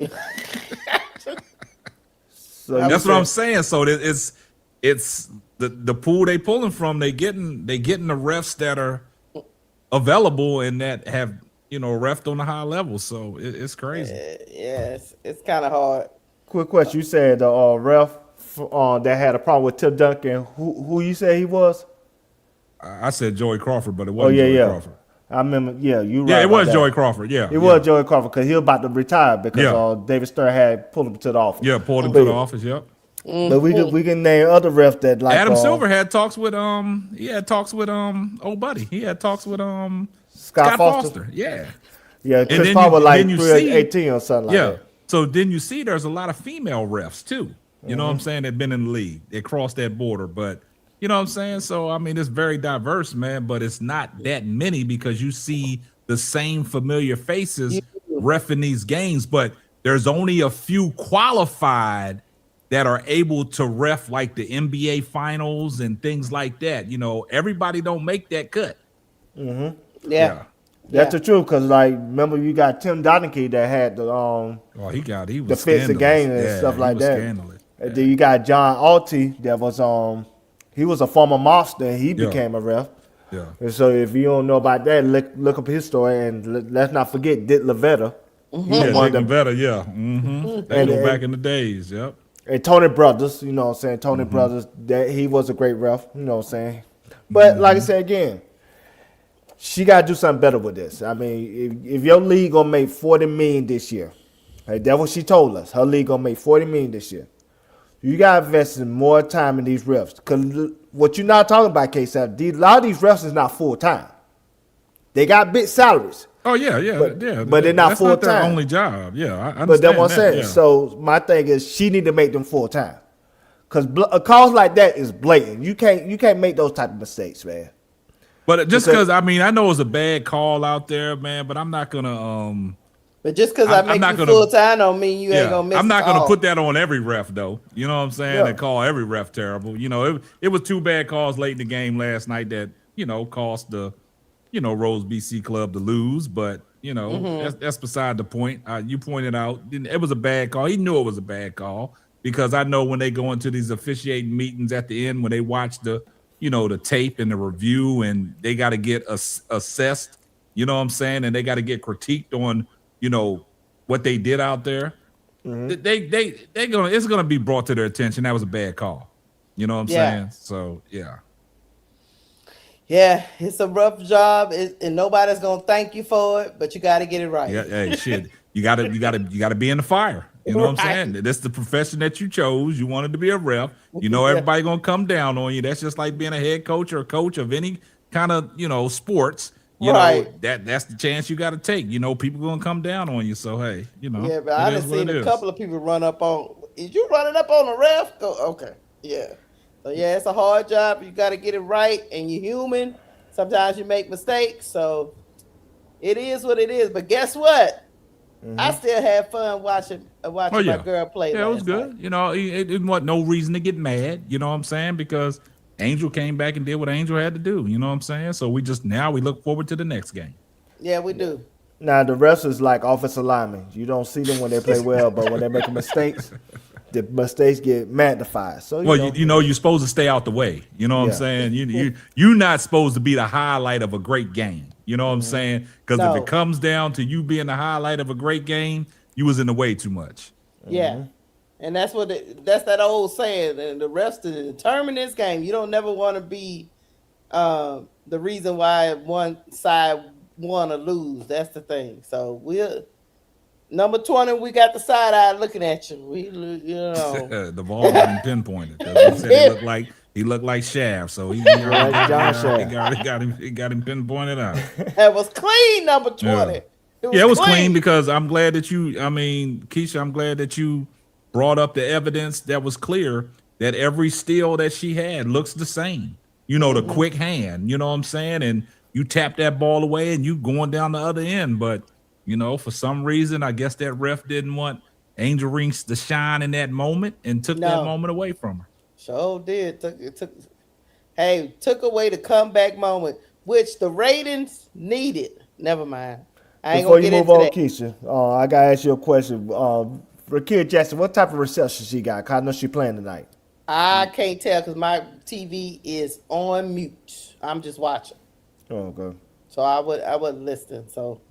that's what I'm saying. So it's the pool they pulling from. They getting the refs that are available and that have, you know, refed on a high level. So it's crazy. Yeah, it's kind of hard. Quick question: you said the ref that had a problem with Tim Duncan. Who you said he was? I said Joey Crawford, but it wasn't Joey Crawford. I remember, you right. Yeah, it was that. Joey Crawford, It was Joey Crawford because he was about to retire because David Stern had pulled him to the office. Yeah, pulled him to the office, yep. But we can name other refs that like Adam Silver had talks with old buddy. He had talks with Scott Foster. Yeah. Yeah, Chris Paul was like 18 or something like that. So then you see there's a lot of female refs too. You know what I'm saying? They've been in the league. They crossed that border, but you know what I'm saying? So, I mean, it's very diverse, man, but it's not that many because you see the same familiar faces reffing these games, but there's only a few qualified that are able to ref like the NBA finals and things like that. You know, everybody don't make that cut. Yeah. That's the truth, because like remember you got Tim Donaghy that had the he was defensive game and stuff like that. And then you got John Alty that was he was a former mobster and he became a ref. Yeah. And so if you don't know about that, look up his story, and let's not forget Dick Lavetta. Dick Lavetta, They go back in the days, yep. And Tony Brothers, you know what I'm saying? Tony Brothers, that he was a great ref, you know what I'm saying? But like I said again, she got to do something better with this. I mean, if your league gonna make $40 million this year, hey, that's what she told us. Her league gonna make $40 million this year. You got to invest in more time in these refs. Because what you're not talking about, K-Sap, a lot of these refs is not full time. They got big salaries. Oh yeah, but they're not full time. That's not their only job. Yeah, I understand. But that's what I'm saying. Yeah. So my thing is, she need to make them full time. Because a cause like that is blatant. You can't make those type of mistakes, man. But just because I mean, I know it's a bad call out there, man. But I'm not gonna But just because I make you full time don't mean you ain't gonna miss. I'm not gonna put that on every ref though. You know what I'm saying? Yeah. And call every ref terrible. You know, it was 2 bad calls late in the game last night that cost the Rose BC club to lose. But that's beside the point. You pointed out it was a bad call. He knew it was a bad call because I know when they go into these officiating meetings at the end when they watch the tape and the review and they got to get assessed. You know what I'm saying? And they got to get critiqued on. What they did out there, it's gonna be brought to their attention. That was a bad call. You know what I'm saying? So yeah, it's a rough job, and nobody's gonna thank you for it, but you got to get it right. Yeah, hey, shit, you gotta be in the fire. You know what I'm saying? That's the profession that you chose. You wanted to be a ref. Everybody gonna come down on you. That's just like being a head coach or a coach of any kind of sports. You know, that's the chance you got to take. People gonna come down on you. So hey, Yeah, but I done seen a couple of people run up on. Is you running up on a ref? Okay, yeah. So yeah, it's a hard job. You got to get it right, and you're human. Sometimes you make mistakes, so it is what it is. But guess what? I still had fun watching my girl play. Yeah, it was good. Night. It didn't want no reason to get mad. You know what I'm saying? Because Angel came back and did what Angel had to do. You know what I'm saying? So we look forward to the next game. Yeah, we do. Now, the refs is like offensive linemen. You don't see them when they play well, but when they make mistakes, the mistakes get magnified. So you're supposed to stay out the way. You know what I'm saying? You're not supposed to be the highlight of a great game. You know what I'm saying? Because if it comes down to you being the highlight of a great game, you was in the way too much. Yeah. And that's that old saying, and the refs to determine this game. You don't never want to be the reason why one side won or lose. That's the thing. So we're number 20. We got the side eye looking at you. The ball got him pinpointed. He said he looked like Shaft. So he got him pinpointed out. That was clean, number 20. Yeah. It was clean because I'm glad that Keisha, I'm glad that you brought up the evidence that was clear that every steal that she had looks the same. The quick hand, you know what I'm saying? And you tap that ball away and you going down the other end. But, for some reason, I guess that ref didn't want Angel Reese to shine in that moment and took that moment away from her. Sure did. Took away the comeback moment, which the ratings needed. Never mind. Before you move on, Keisha, I got to ask you a question. Rakia Jackson, what type of reception she got? 'Cause I know she playing tonight. I can't tell because my TV is on mute. I'm just watching. Oh, okay. So I wasn't listening. So,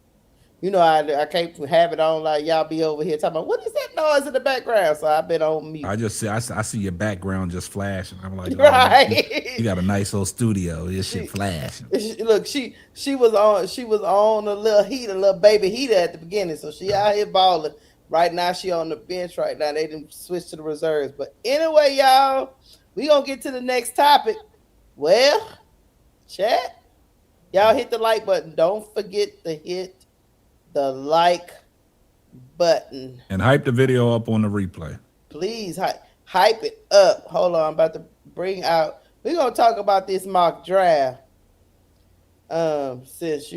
I can't have it on like y'all be over here talking about what is that noise in the background. So I've been on mute. I see your background just flashing. I'm like, right. You got a nice old studio. This shit flashing. Look, she was on a little baby heater at the beginning. So she out here balling. Right now, she on the bench right now. They didn't switch to the reserves. But anyway, y'all, we going to get to the next topic. Well, chat, y'all hit the like button. Don't forget to hit the like button. And hype the video up on the replay. Please hype it up. Hold on. I'm about to bring out. We're going to talk about this mock draft. Since,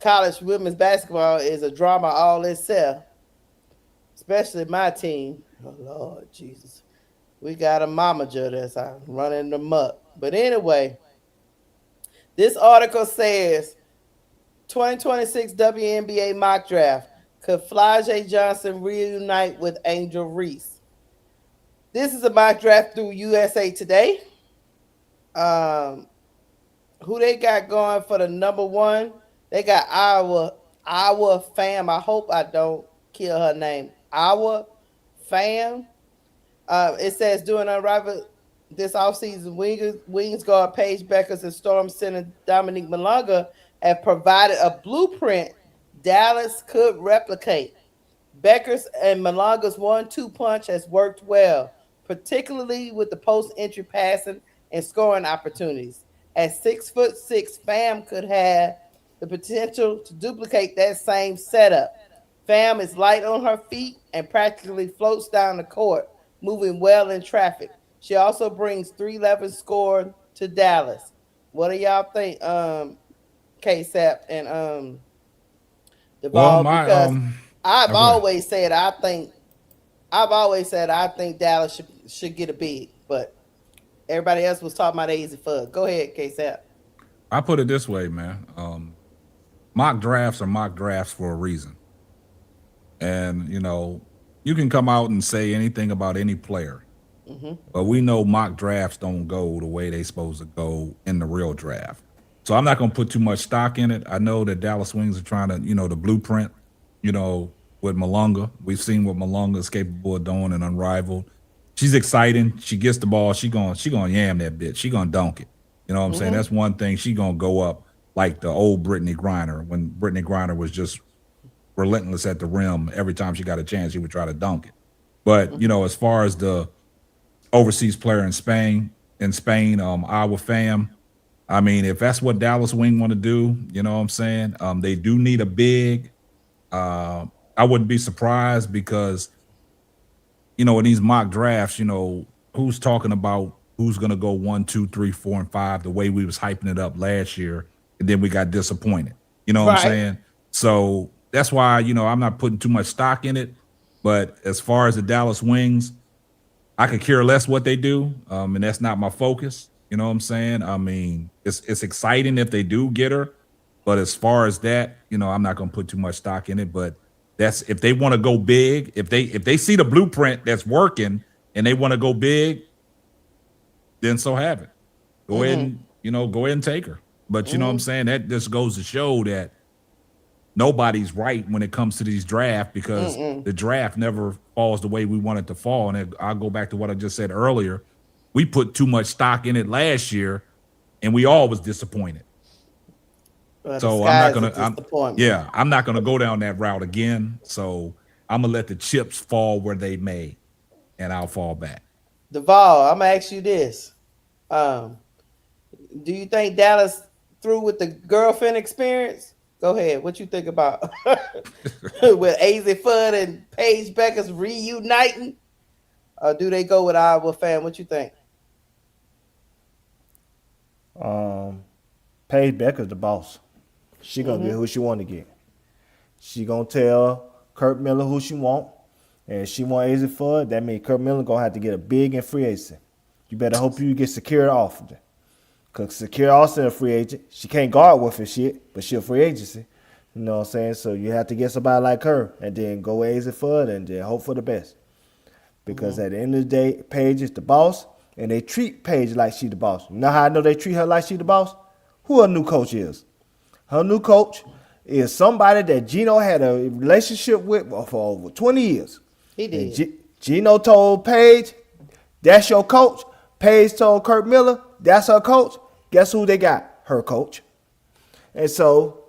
college women's basketball is a drama all itself, especially my team. Oh, Lord Jesus. We got a momager that's out running the muck. But anyway, this article says 2026 WNBA Mock Draft. Could Flau'jae Johnson reunite with Angel Reese? This is a mock draft through USA Today. Who they got going for the number one? They got Awa Fam. I hope I don't kill her name. Awa Fam. It says during this offseason, Wings guard Paige Beckers and Storm Center Dominique Malonga have provided a blueprint Dallas could replicate. Beckers and Malonga's 1-2 punch has worked well, particularly with the post-entry passing and scoring opportunities. At 6'6", Fam could have the potential to duplicate that same setup. Fam is light on her feet and practically floats down the court, moving well in traffic. She also brings 3-11 score to Dallas. What do y'all think, K-Sap and Well, Duvall? my Because I've go ahead. always said I think Dallas should get a big, but everybody else was talking about Azzi Fudd. Go ahead, K-Sap. I put it this way, man. Mock drafts are mock drafts for a reason. And, you can come out and say anything about any player, but we know mock drafts don't go the way they supposed to go in the real draft. So I'm not going to put too much stock in it. I know that Dallas Wings are trying to, the blueprint, with Malonga. We've seen what Malonga is capable of doing and unrivaled. She's exciting. She gets the ball. She gonna yam that bitch. She gonna dunk it. You know what I'm saying? That's one thing. She gonna go up like the old Brittany Griner, when Brittany Griner was just relentless at the rim. Every time she got a chance, she would try to dunk it. But as far as the overseas player in Spain, Awa Fam, I mean, if that's what Dallas Wing want to do, you know what I'm saying? They do need a big. I wouldn't be surprised because, in these mock drafts, who's talking about who's going to go 1, 2, 3, 4, and 5 the way we was hyping it up last year, and then we got disappointed. You know what I'm saying? So that's why, I'm not putting too much stock in it. But as far as the Dallas Wings, I could care less what they do, and that's not my focus. You know what I'm saying? I mean, it's exciting if they do get her, but as far as that, I'm not going to put too much stock in it. But that's if they want to go big, if they see the blueprint that's working and they want to go big, then so have it. Go ahead and take her. But you know what I'm saying? That just goes to show that nobody's right when it comes to these drafts, because the draft never falls the way we want it to fall. And I'll go back to what I just said earlier. We put too much stock in it last year, and we all was disappointed. So I'm not gonna go down that route again. So I'm gonna let the chips fall where they may, and I'll fall back. Duvall, I'm gonna ask you this: do you think Dallas through with the girlfriend experience? Go ahead. What you think about with Azzi Fudd and Paige Beckers reuniting? Or do they go with Awa Fam? What you think? Paige Becker's the boss. She gonna get who she want to get. She gonna tell Kurt Miller who she want, and if she want Azzi Fudd, that means Kurt Miller gonna have to get a big in free agency. You better hope you get Secure Austin, cause Secure Austin a free agent. She can't guard with her shit, but she a free agency. You know what I'm saying? So you have to get somebody like her, and then go with Azzi Fudd, and then hope for the best. Because at the end of the day, Paige is the boss, and they treat Paige like she the boss. You know how I know they treat her like she the boss? Who her new coach is? Her new coach is somebody that Gino had a relationship with for over 20 years. He did. Gino told Paige, that's your coach. Paige told Kurt Miller, that's her coach. Guess who they got? Her coach. And so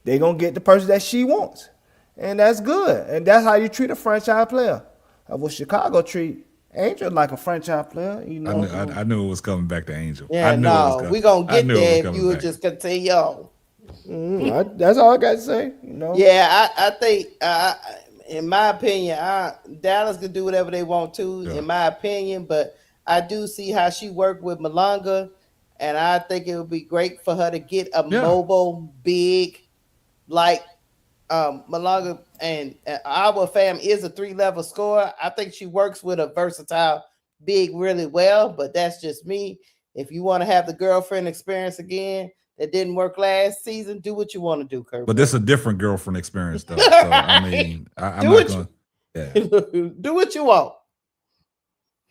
they're going to get the person that she wants. And that's good. And that's how you treat a franchise player. Well, Chicago treat Angel like a franchise player. I knew it was coming back to Angel. Yeah, no, we're going to get there if you would just continue on. That's all I got to say. Yeah, I think, in my opinion, Dallas can do whatever they want to, in my opinion, but I do see how she worked with Malonga, and I think it would be great for her to get a mobile, big, like Malonga, and Awa Fam is a 3-level scorer. I think she works with a versatile big really well, but that's just me. If you want to have the girlfriend experience again that didn't work last season, do what you want to do, Kurt. But this is a different girlfriend experience, though. So, I mean, I'm not going to. Do what you want.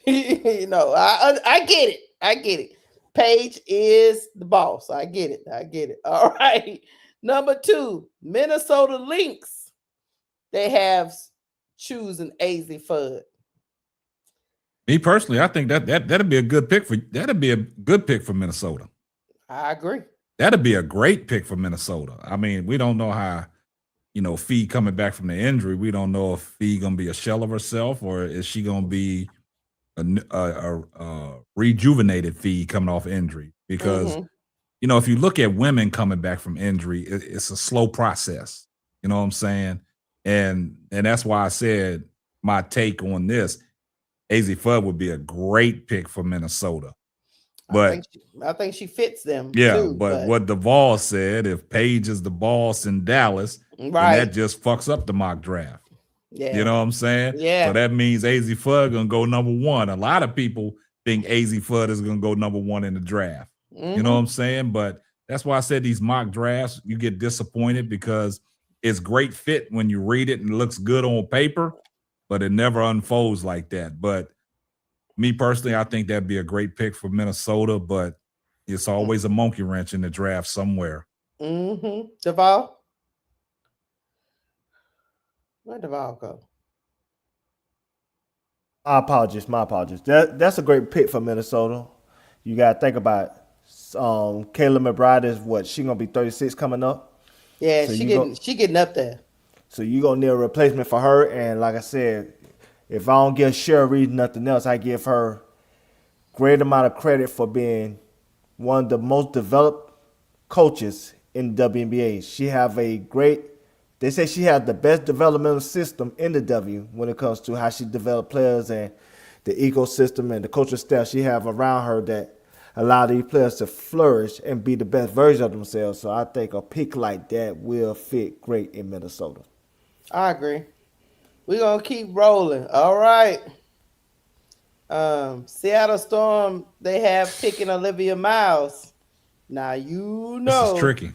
I get it. I get it. Paige is the boss. I get it. All right. Number 2, Minnesota Lynx. They have chosen Azzi Fudd. Me personally, I think that'd be a good pick for Minnesota. I agree. That'd be a great pick for Minnesota. I mean, we don't know how, Fee coming back from the injury. We don't know if Fee gonna be a shell of herself or is she gonna be a rejuvenated Fee coming off injury? Because if you look at women coming back from injury, it's a slow process. You know what I'm saying? And that's why I said my take on this. Azzi Fudd would be a great pick for Minnesota. But I think she fits them. yeah, too, but what Duvall said, if Paige is the boss in Dallas, then that just fucks up the mock draft. Yeah. You know what I'm saying? Yeah. So that means Azzi Fudd gonna go number one. A lot of people think Azzi Fudd is gonna go number one in the draft. You know what I'm saying? But that's why I said these mock drafts, you get disappointed because it's great fit when you read it and it looks good on paper, but it never unfolds like that. But me personally, I think that'd be a great pick for Minnesota, but it's always a monkey wrench in the draft somewhere. Duvall? Where'd Duvall go? My apologies. That's a great pick for Minnesota. You got to think about it. Kayla McBride is what? She going to be 36 coming up? Yeah, so she getting up there. So you're going to need a replacement for her. And like I said, if I don't give Cheryl Reed nothing else, I give her great amount of credit for being one of the most developed coaches in the WNBA. They say she has the best developmental system in the W when it comes to how she develop players and the ecosystem and the coaching staff she have around her that allow these players to flourish and be the best version of themselves. So I think a pick like that will fit great in Minnesota. I agree. We're going to keep rolling. All right. Seattle Storm, they have picking Olivia Miles. Now, This is tricky.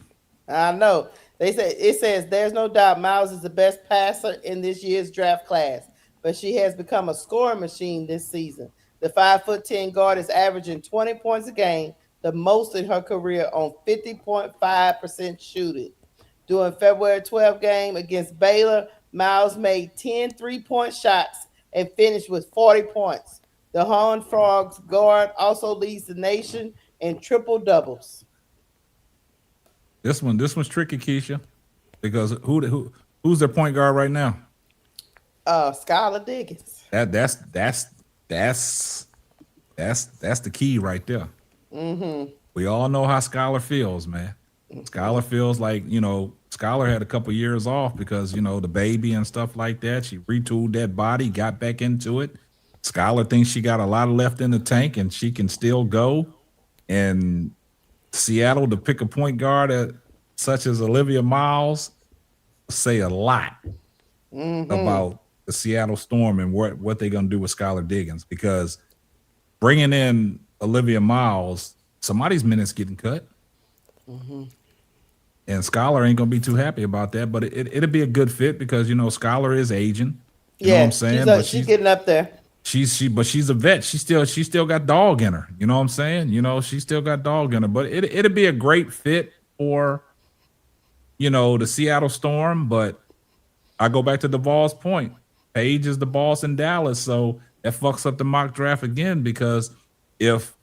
I know. It says there's no doubt Miles is the best passer in this year's draft class, but she has become a scoring machine this season. The 5'10" guard is averaging 20 points a game, the most in her career on 50.5% shooting. During February 12th game against Baylor, Miles made 10 three-point shots and finished with 40 points. The Horned Frogs guard also leads the nation in triple doubles. This one's tricky, Keisha, because who's their point guard right now? Skylar Diggins. That's the key right there. We all know how Skylar feels, man. Skylar feels like, Skylar had a couple years off because, the baby and stuff like that. She retooled that body, got back into it. Skylar thinks she got a lot left in the tank and she can still go. And Seattle to pick a point guard such as Olivia Miles say a lot about the Seattle Storm and what they're going to do with Skylar Diggins, because bringing in Olivia Miles, somebody's minutes getting cut. And Skylar ain't going to be too happy about that, but it'll be a good fit because, Skylar is aging. You know what I'm saying? She's getting up there. But she's a vet. She still got dog in her. You know what I'm saying? She still got dog in her. But it'd be a great fit for, the Seattle Storm. But I go back to Duvall's point. Paige is the boss in Dallas, so that fucks up the mock draft again, because if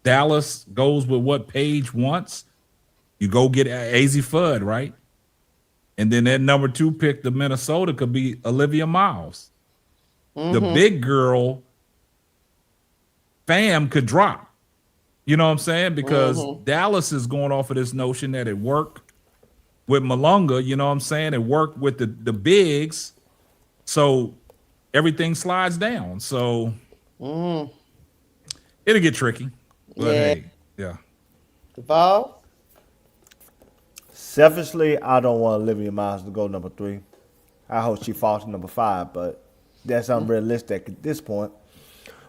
Dallas goes with what Paige wants, you go get Azzi Fudd, right? And then that number 2 pick to Minnesota could be Olivia Miles. The big girl fam could drop. You know what I'm saying? Because Dallas is going off of this notion that it worked with Malunga. You know what I'm saying? It worked with the bigs. So everything slides down. So it'll get tricky. But hey, yeah. Duvall? Selfishly, I don't want Olivia Miles to go number 3. I hope she falls to number 5, but that's unrealistic at this point.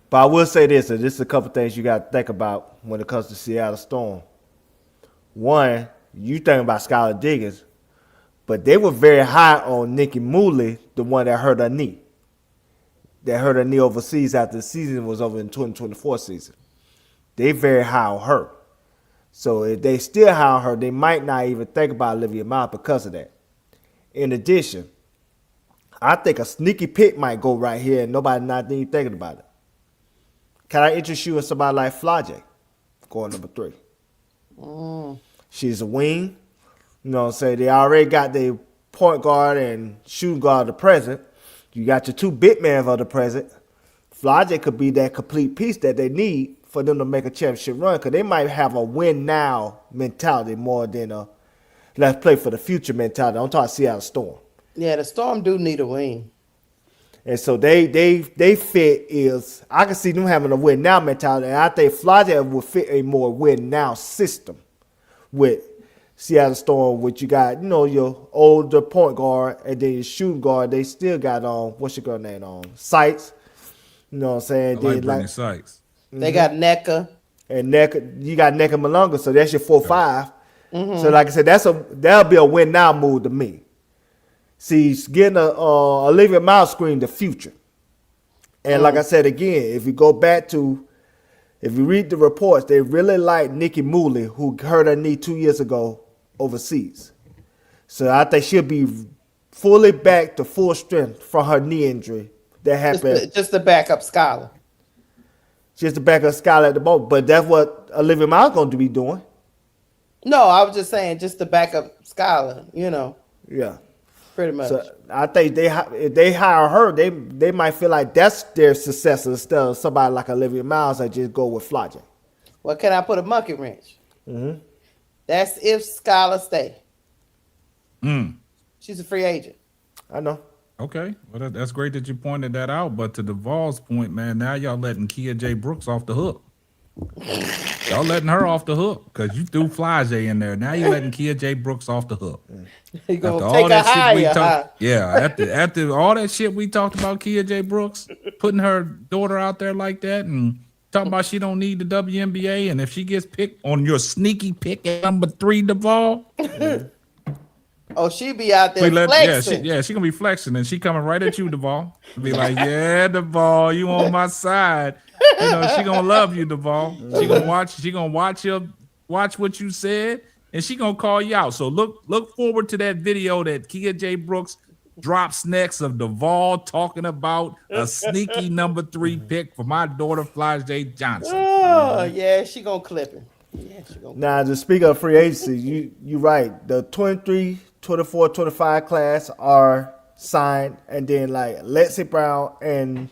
But I will say this, and this is a couple things you got to think about when it comes to Seattle Storm. One, you think about Skylar Diggins, but they were very high on Nikki Mooley, the one that hurt her knee. That hurt her knee overseas after the season was over in 2024 season. They very high on her. So if they still high on her, they might not even think about Olivia Miles because of that. In addition, I think a sneaky pick might go right here and nobody not even thinking about it. Can I interest you in somebody like Flage going number 3? She's a wing. You know what I'm saying? They already got their point guard and shooting guard of the present. You got your 2 big men of the present. Flage could be that complete piece that they need for them to make a championship run because they might have a win now mentality more than a let's play for the future mentality. I'm talking Seattle Storm. Yeah, the Storm do need a wing. And so they fit is I can see them having a win now mentality, and I think Florida will fit a more win now system with Seattle Storm, which you got, your older point guard and then your shooting guard. They still got what's your girl name Sykes. You know what I'm saying? I like Brittany Sykes. They got NECA. And NECA, you got NECA Malunga, so that's your 4-5. So like I said, that'll be a win now move to me. See, getting a Olivia Miles screen the future. And like I said again, if you read the reports, they really like Nikki Mooley, who hurt her knee 2 years ago overseas. So I think she'll be fully back to full strength from her knee injury that happened. Just the backup scholar. Just the backup scholar at the moment. But that's what Olivia Miles going to be doing. No, I was just saying, just the backup scholar, Yeah. Pretty much. So I think if they hire her, they might feel like that's their successor instead of somebody like Olivia Miles that just go with Flage. Well, can I put a monkey wrench? That's if Scholar stay. She's a free agent. I know. Okay, well that's great that you pointed that out. But to Duval's point, man, now y'all letting Kia J. Brooks off the hook. Y'all letting her off the hook because you threw Flage in there. Now you're letting Kia J. Brooks off the hook. You gonna take her higher, after all that shit we talked about Kia J. Brooks, putting her daughter out there like that and talking about she don't need the WNBA, and if she gets picked on your sneaky pick at number 3, Duval. Oh, she be out there flexing. She gonna be flexing, and she coming right at you, Duval. Be like, yeah, Duval, you on my side. She gonna love you, Duval. She gonna watch what you said, and she gonna call you out. So look forward to that video that Kia J. Brooks drops next of Duval talking about a sneaky number 3 pick for my daughter, Flage J. Johnson. Oh, yeah, she gonna clip him. Yeah, she gonna. Now, to speak of free agency, you right. The 23, 24, 25 class are signed, and then like Lexi Brown and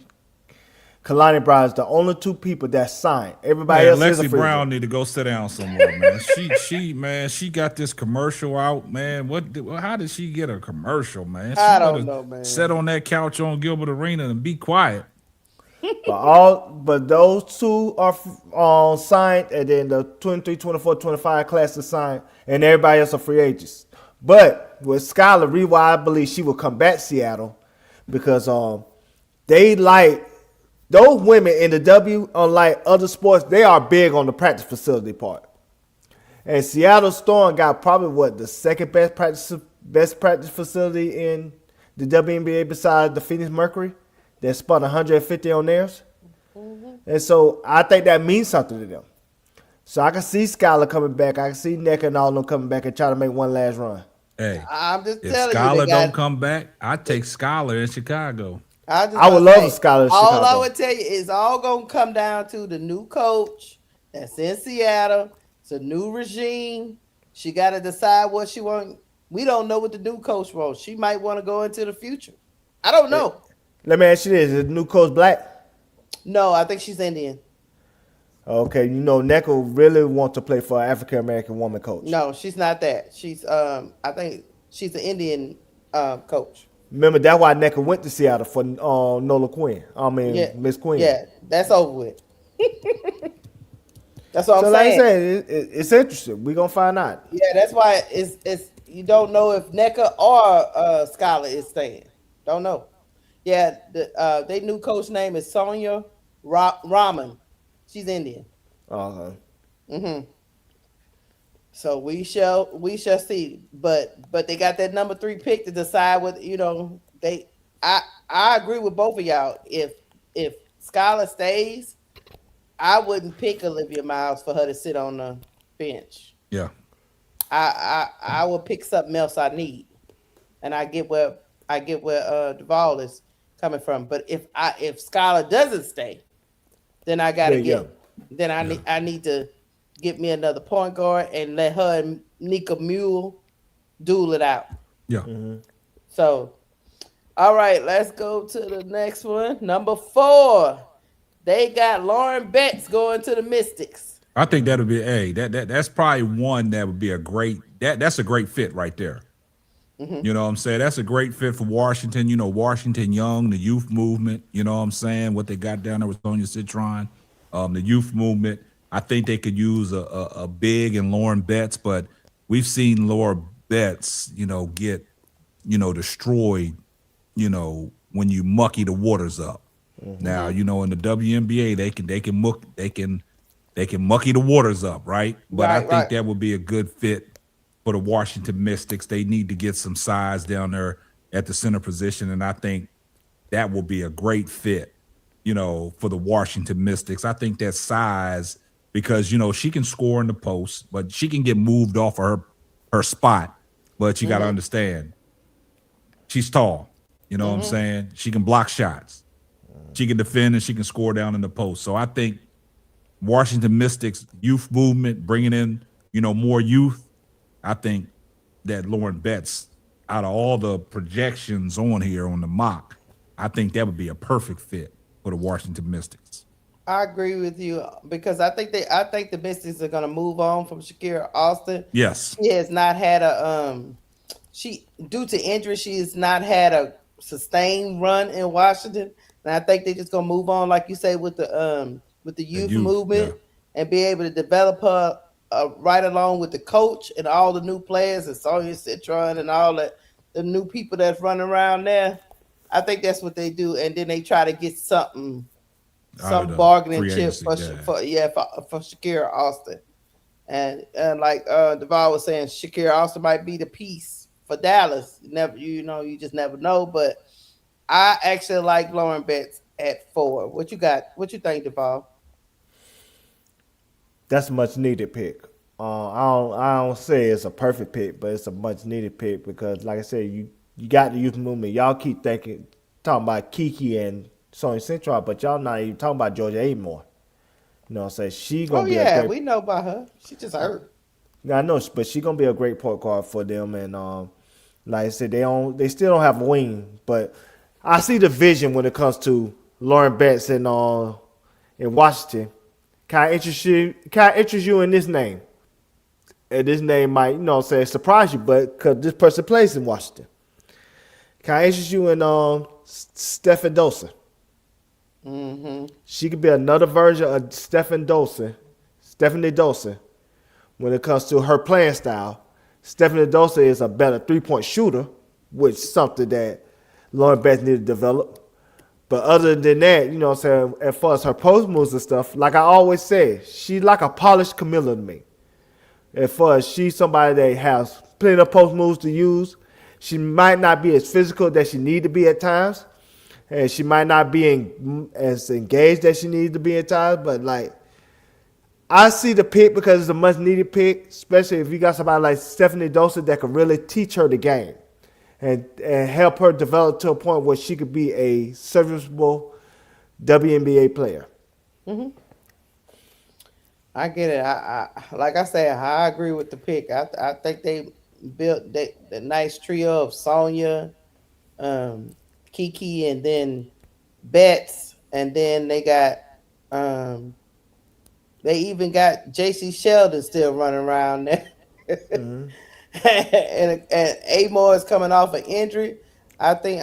Kalani Brown is the only 2 people that signed. Everybody else is a free Lexi Brown agent. need to go sit down somewhere, man. She got this commercial out, man. How did she get a commercial, man? I don't know, man. Sit on that couch on Gilbert Arena and be quiet. But those 2 are signed, and then the 23, 24, 25 class is signed, and everybody else are free agents. But with Skylar Reed, I believe she will come back to Seattle because they like those women in the W, unlike other sports, they are big on the practice facility part. And Seattle Storm got probably the second best practice facility in the WNBA besides the Phoenix Mercury. They spent 150 on theirs. And so I think that means something to them. So I can see Skylar coming back. I can see Neck and all of them coming back and try to make one last run. Hey, I'm just if telling Skylar you. don't come back, I'd take Skylar in Chicago. I would love a Skylar in All Chicago. I would tell you is all going to come down to the new coach that's in Seattle. It's a new regime. She got to decide what she wants. We don't know what the new coach wants. She might want to go into the future. I don't know. Let me ask you this. Is the new coach black? No, I think she's Indian. Okay, Neko really wants to play for an African-American woman coach. No, she's not that. She's I think she's an Indian coach. Remember, that's why Neko went to Seattle for Nola Quinn. Miss Quinn. Yeah, that's over with. That's what I'm saying. Like I said, it's interesting. We're going to find out. Yeah, that's why it's you don't know if NECA or Scholar is staying. Don't know. Yeah, their new coach name is Sonia Raman. She's Indian. Okay. So we shall see. But they got that number 3 pick to decide what I agree with both of y'all. If Skylar stays, I wouldn't pick Olivia Miles for her to sit on the bench. Yeah. I will pick something else I need. And I get where I get where Duvall is coming from. But if Skylar doesn't stay, then I gotta Yeah, yeah. get then I need to get me another point guard and let her and Nika Mule duel it out. Yeah. So all right, let's go to the next one. Number 4. They got Lauren Betts going to the Mystics. I think that'll be that's probably one that would be a that's a great fit right there. You know what I'm saying? That's a great fit for Washington. You know, Washington Young, the youth movement, you know what I'm saying? What they got down there with Sonia Citron, the youth movement. I think they could use a big and Lauren Betts, but we've seen Laura Betts, get, destroyed, when you mucky the waters up. Now, in the WNBA, they can mucky the waters up, right? But I think that would be a good fit for the Washington Mystics. They need to get some size down there at the center position, and I think that will be a great fit, for the Washington Mystics. I think that size, because she can score in the post, but she can get moved off of her spot. But you got to understand, she's tall. You know what I'm saying? She can block shots. She can defend and she can score down in the post. So I think Washington Mystics youth movement, bringing in, more youth. I think that Lauren Betts, out of all the projections on here on the mock, I think that would be a perfect fit for the Washington Mystics. I agree with you because I think the Mystics are gonna move on from Shakira Austin. Yes. She has not had she due to injury, she has not had a sustained run in Washington. And I think they're just gonna move on, like you say, with the youth movement and be able to develop her right along with the coach and all the new players and Sonia Citron and all the new people that's running around there. I think that's what they do, and then they try to get some bargaining chip for Shakira Austin, and like Duval was saying, Shakira Austin might be the piece for Dallas. You just never know. But I actually like Lauren Betts at 4. What you got? What you think, Duval? That's a much needed pick. I don't say it's a perfect pick, but it's a much needed pick because, like I said, you got the youth movement. Y'all keep talking about Kiki and Sonya Central, but y'all not even talking about Georgia Amore. You know what I'm saying? She gonna be a great, we know about her. She just hurt. I know, but she gonna be a great point guard for them. And like I said, they still don't have a wing, but I see the vision when it comes to Lauren Betts in Washington. Can I interest you in this name? And this name might, surprise you, but because this person plays in Washington. Can I interest you in Stephen Dolson? She could be another version of Stephanie Dolson when it comes to her playing style. Stephanie Dolson is a better three-point shooter, which is something that Lauren Betts needed to develop. But other than that, as far as her post moves and stuff, like I always say, she's like a polished Camilla to me. As far as she's somebody that has plenty of post moves to use, she might not be as physical that she need to be at times, and she might not be as engaged as she needs to be at times. But like, I see the pick because it's a much needed pick, especially if you got somebody like Stephanie Dolson that can really teach her the game and help her develop to a point where she could be a serviceable WNBA player. I get it. I like I said, I agree with the pick. I think they built the nice trio of Sonya, Kiki, and then Betts, and then they got they even got JC Sheldon still running around there. and Amore is coming off an injury. I think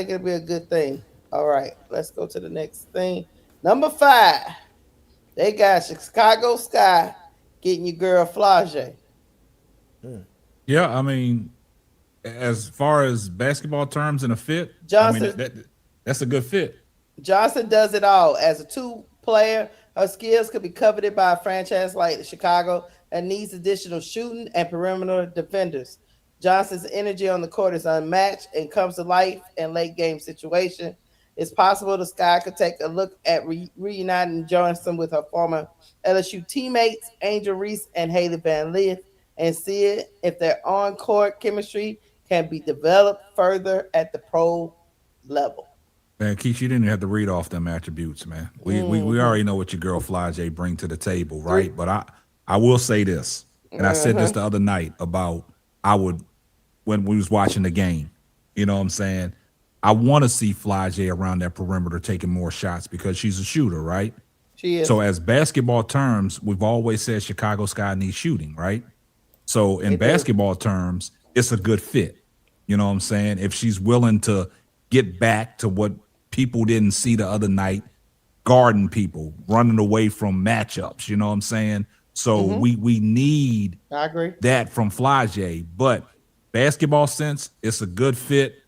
it'll be a good thing. All right, let's go to the next thing. Number 5. They got Chicago Sky getting your girl Flage. Yeah, I mean, as far as basketball terms and a fit, Johnson, that's a good fit. Johnson does it all. As a 2 player, her skills could be coveted by a franchise like Chicago that needs additional shooting and perimeter defenders. Johnson's energy on the court is unmatched and comes to life in late game situation. It's possible the Sky could take a look at reuniting Johnson with her former LSU teammates, Angel Reese and Haley Van Lith, and see if their on-court chemistry can be developed further at the pro level. Man, Keith, you didn't have to read off them attributes, man. We already know what your girl Fly J bring to the table, right? But I will say this, and I said this the other night about when we was watching the game. You know what I'm saying? I want to see Fly J around that perimeter taking more shots because she's a shooter, right? She is. So as basketball terms, we've always said Chicago Sky needs shooting, right? So in basketball terms, it's a good fit. You know what I'm saying? If she's willing to get back to what people didn't see the other night, guarding people, running away from matchups, you know what I'm saying? So we need I agree. that from Fly J. But basketball sense, it's a good fit,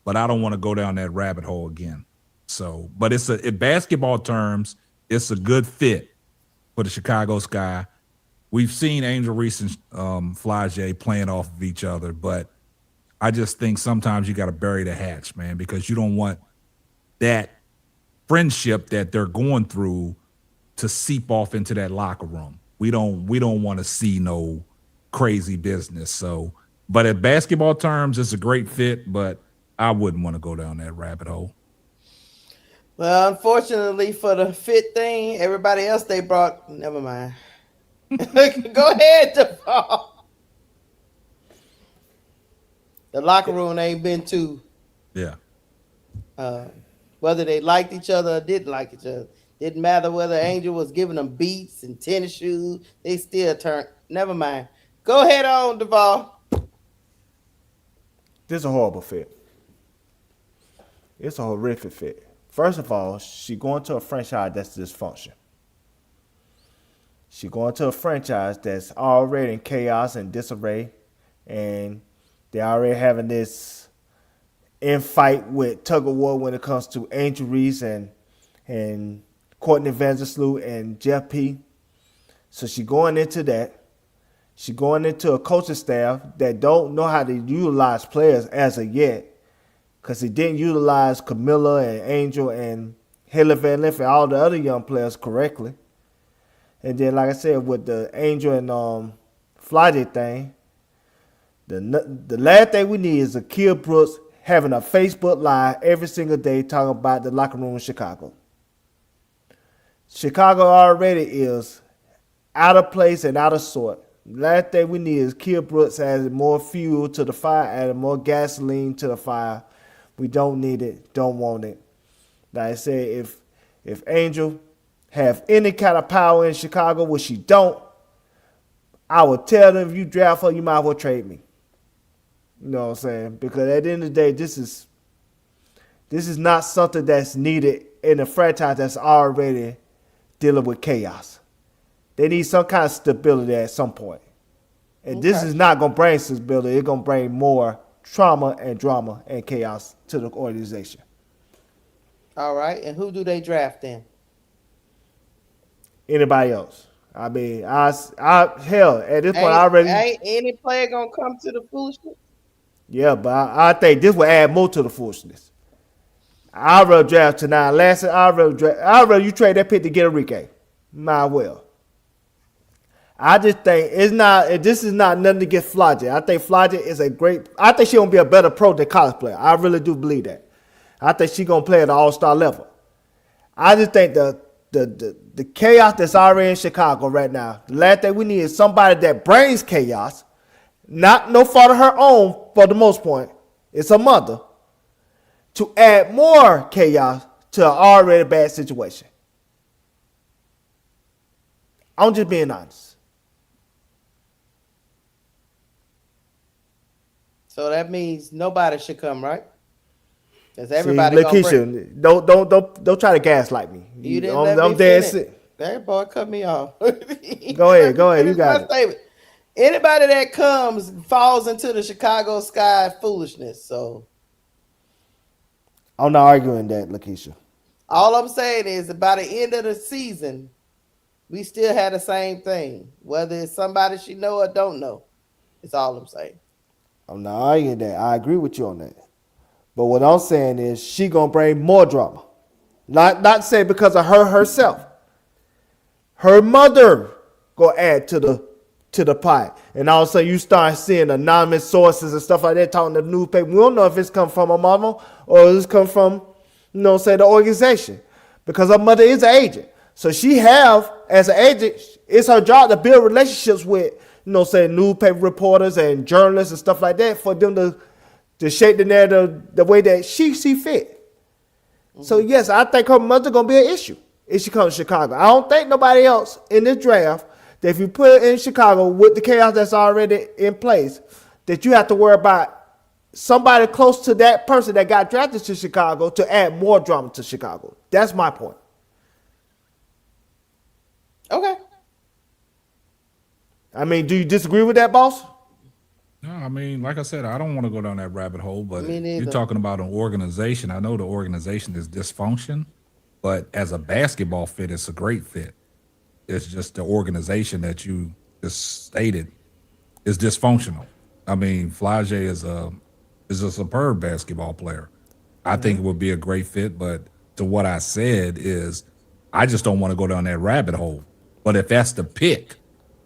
but I don't want to go down that rabbit hole again. So, but in basketball terms, it's a good fit for the Chicago Sky. We've seen Angel Reese and Fly J playing off of each other, but I just think sometimes you got to bury the hatch, man, because you don't want that friendship that they're going through to seep off into that locker room. We don't want to see no crazy business. So, but at basketball terms, it's a great fit, but I wouldn't want to go down that rabbit hole. Well, unfortunately for the fit thing, everybody else they brought, never mind. Go ahead, Deval. The locker room ain't been too. Yeah. Whether they liked each other or didn't like each other. Didn't matter whether Angel was giving them beats and tennis shoes. They still turned. Never mind. Go ahead on, Deval. This is a horrible fit. It's a horrific fit. First of all, she going to a franchise that's dysfunction. She going to a franchise that's already in chaos and disarray, and they already having this infight with tug of war when it comes to Angel Reese and Courtney Vandersloot and Jeff P. So she going into that. She going into a coaching staff that don't know how to utilize players as of yet, because he didn't utilize Camilla and Angel and Haley Van Lith and all the other young players correctly. And then, like I said, with the Angel and Fly thing, the last thing we need is Akia Brooks having a Facebook Live every single day talking about the locker room in Chicago. Chicago already is out of place and out of sort. The last thing we need is Kia Brooks adding more fuel to the fire, adding more gasoline to the fire. We don't need it, don't want it. Like I said, if Angel have any kind of power in Chicago, which she don't, I would tell them, if you draft her, you might as well trade me. You know what I'm saying? Because at the end of the day, this is not something that's needed in a franchise that's already dealing with chaos. They need some kind of stability at some point. And this is not going to bring stability. It's going to bring more trauma and drama and chaos to the organization. All right. And who do they draft then? Anybody else? I mean, hell, at this point, I already. Ain't any player going to come to the foolishness? Yeah, but I think this will add more to the foolishness. I'd rather draft tonight. I'd rather you trade that pick to get Enrique. Might well. I just think this is not nothing to get Fly-J. I think Fly-J is I think she's going to be a better pro than college player. I really do believe that. I think she's going to play at the all-star level. I just think the chaos that's already in Chicago right now, the last thing we need is somebody that brings chaos, not no fault of her own for the most part. It's her mother, to add more chaos to an already bad situation. I'm just being honest. So that means nobody should come, right? Because everybody. Lakeisha, don't try to gaslight me. You didn't let me finish. That boy cut me off. Go ahead. You got it. Anybody that comes falls into the Chicago Sky foolishness. So I'm not arguing that, Lakeisha. All I'm saying is, by the end of the season, we still had the same thing. Whether it's somebody she know or don't know, it's all I'm saying. I'm not arguing that. I agree with you on that. But what I'm saying is she gonna bring more drama. Not say because of her herself. Her mother gonna add to to the pot. And all of a sudden you start seeing anonymous sources and stuff like that talking to the newspaper. We don't know if it's come from her mama or it's come from, say the organization. Because her mother is an agent. So she have, as an agent, it's her job to build relationships with, say newspaper reporters and journalists and stuff like that for them to shape the narrative the way that she see fit. So yes, I think her mother gonna be an issue if she comes to Chicago. I don't think nobody else in this draft that if you put in Chicago with the chaos that's already in place, that you have to worry about somebody close to that person that got drafted to Chicago to add more drama to Chicago. That's my point. Okay. I mean, do you disagree with that, boss? No, I mean, like I said, I don't want to go down that rabbit hole, but Me neither. you're talking about an organization. I know the organization is dysfunction, but as a basketball fit, it's a great fit. It's just the organization that you just stated is dysfunctional. I mean, Flage is a superb basketball player. I think it would be a great fit, but to what I said is I just don't want to go down that rabbit hole. But if that's the pick,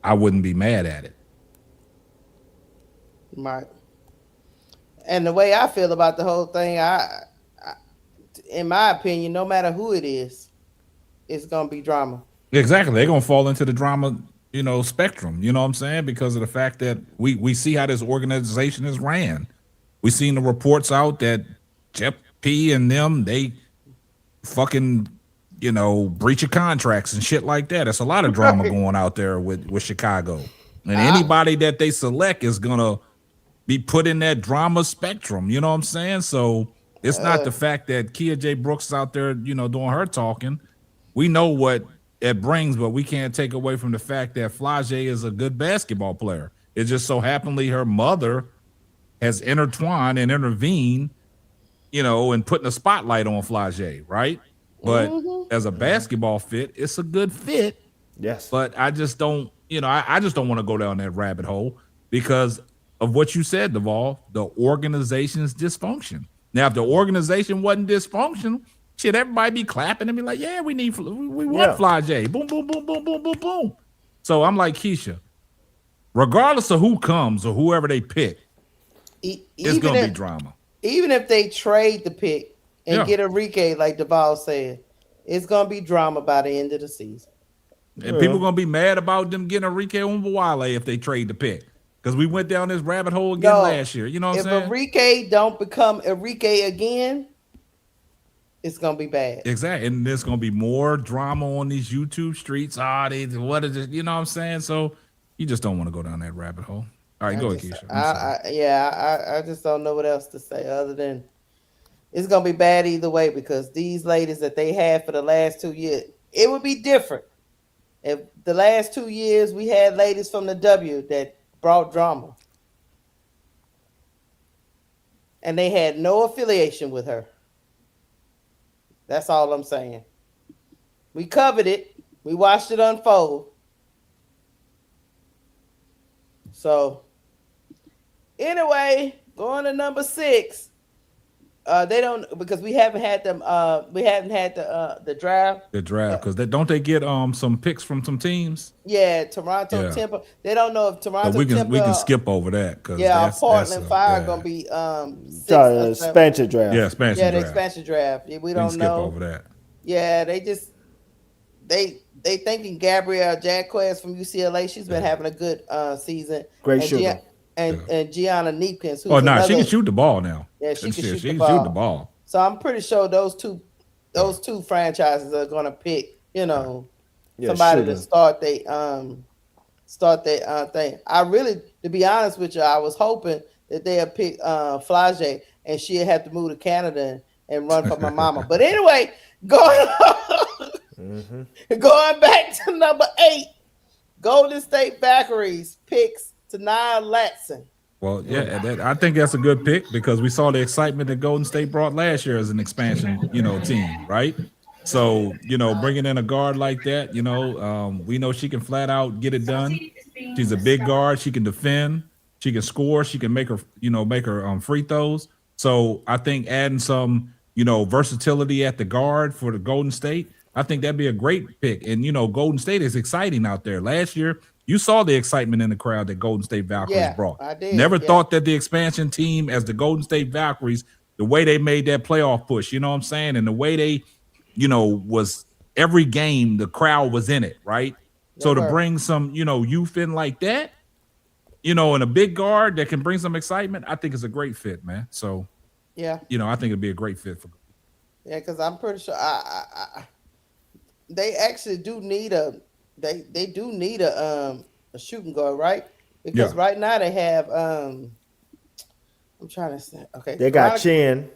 I wouldn't be mad at it. Right. And the way I feel about the whole thing, I in my opinion, no matter who it is, it's gonna be drama. Exactly. They're going to fall into the drama, spectrum, you know what I'm saying? Because of the fact that we see how this organization is ran. We seen the reports out that Jeff P and them, they fucking, breach of contracts and shit like that. It's a lot of drama going out there with Chicago. And anybody that they select is going to be put in that drama spectrum, you know what I'm saying? So it's not the fact that Kia J. Brooks is out there, doing her talking. We know what it brings, but we can't take away from the fact that Flage is a good basketball player. It just so happenly her mother has intertwined and intervened, and putting a spotlight on Flage, right? But as a basketball fit, it's a good fit. Yes. But I just don't, I just don't want to go down that rabbit hole because of what you said, Duvall, the organization's dysfunction. Now, if the organization wasn't dysfunctional, shit, everybody be clapping and be like, yeah, we want Flage. Boom, boom, boom, boom, boom, boom, boom. So I'm like, Keisha, regardless of who comes or whoever they pick, it's going to be drama. Even if they trade the pick and get Enrique, like Duvall said, it's going to be drama by the end of the season. And people are going to be mad about them getting Enrique Onwuale if they trade the pick. Because we went down this rabbit hole again last year. You know what I'm saying? If Enrique don't become Enrique again, it's going to be bad. Exactly. And there's going to be more drama on these YouTube streets. What is it? You know what I'm saying? So you just don't want to go down that rabbit hole. All right, go ahead, Keisha. I just don't know what else to say other than it's going to be bad either way because these ladies that they had for the last 2 years, it would be different. If the last 2 years we had ladies from the W that brought drama and they had no affiliation with her. That's all I'm saying. We covered it. We watched it unfold. So anyway, going to number 6. They don't because we haven't had them. We haven't had the draft. The draft because they get some picks from some teams. Yeah, Toronto, Tampa. They don't know if Toronto. So we Tampa, can skip over that because Portland Fire gonna be expansion draft. Yeah, expansion draft. The expansion draft. We don't skip know. Over that. Yeah, they thinking Gabrielle Jacquez from UCLA. She's been having a good season. Great shooter. And Gianna Neepkins. She can shoot the ball now. Yeah, she can shoot the ball. So I'm pretty sure those two franchises are gonna pick, somebody to start their thing. I really, to be honest with you, I was hoping that they'll pick Flage and she'll have to move to Canada and run for my mama. But anyway, going back to number 8, Golden State Valkyries picks Taniyah Latson. Well, yeah, I think that's a good pick because we saw the excitement that Golden State brought last year as an expansion, team, right? So, bringing in a guard like that, we know she can flat out get it done. She's a big guard. She can defend. She can score. She can make her free throws. So I think adding some, versatility at the guard for the Golden State, I think that'd be a great pick. And, Golden State is exciting out there. Last year, You saw the excitement in the crowd that Golden State Valkyries brought. I did. Never thought that the expansion team as the Golden State Valkyries, the way they made that playoff push, you know what I'm saying? And the way they, was every game, the crowd was in it, right? So to bring some, youth in like that, and a big guard that can bring some excitement, I think it's a great fit, man. So, I think it'd be a great fit for. Yeah, because I'm pretty sure they actually do need they do need a shooting guard, right? Because right now they have I'm trying to say, okay, they got Chin.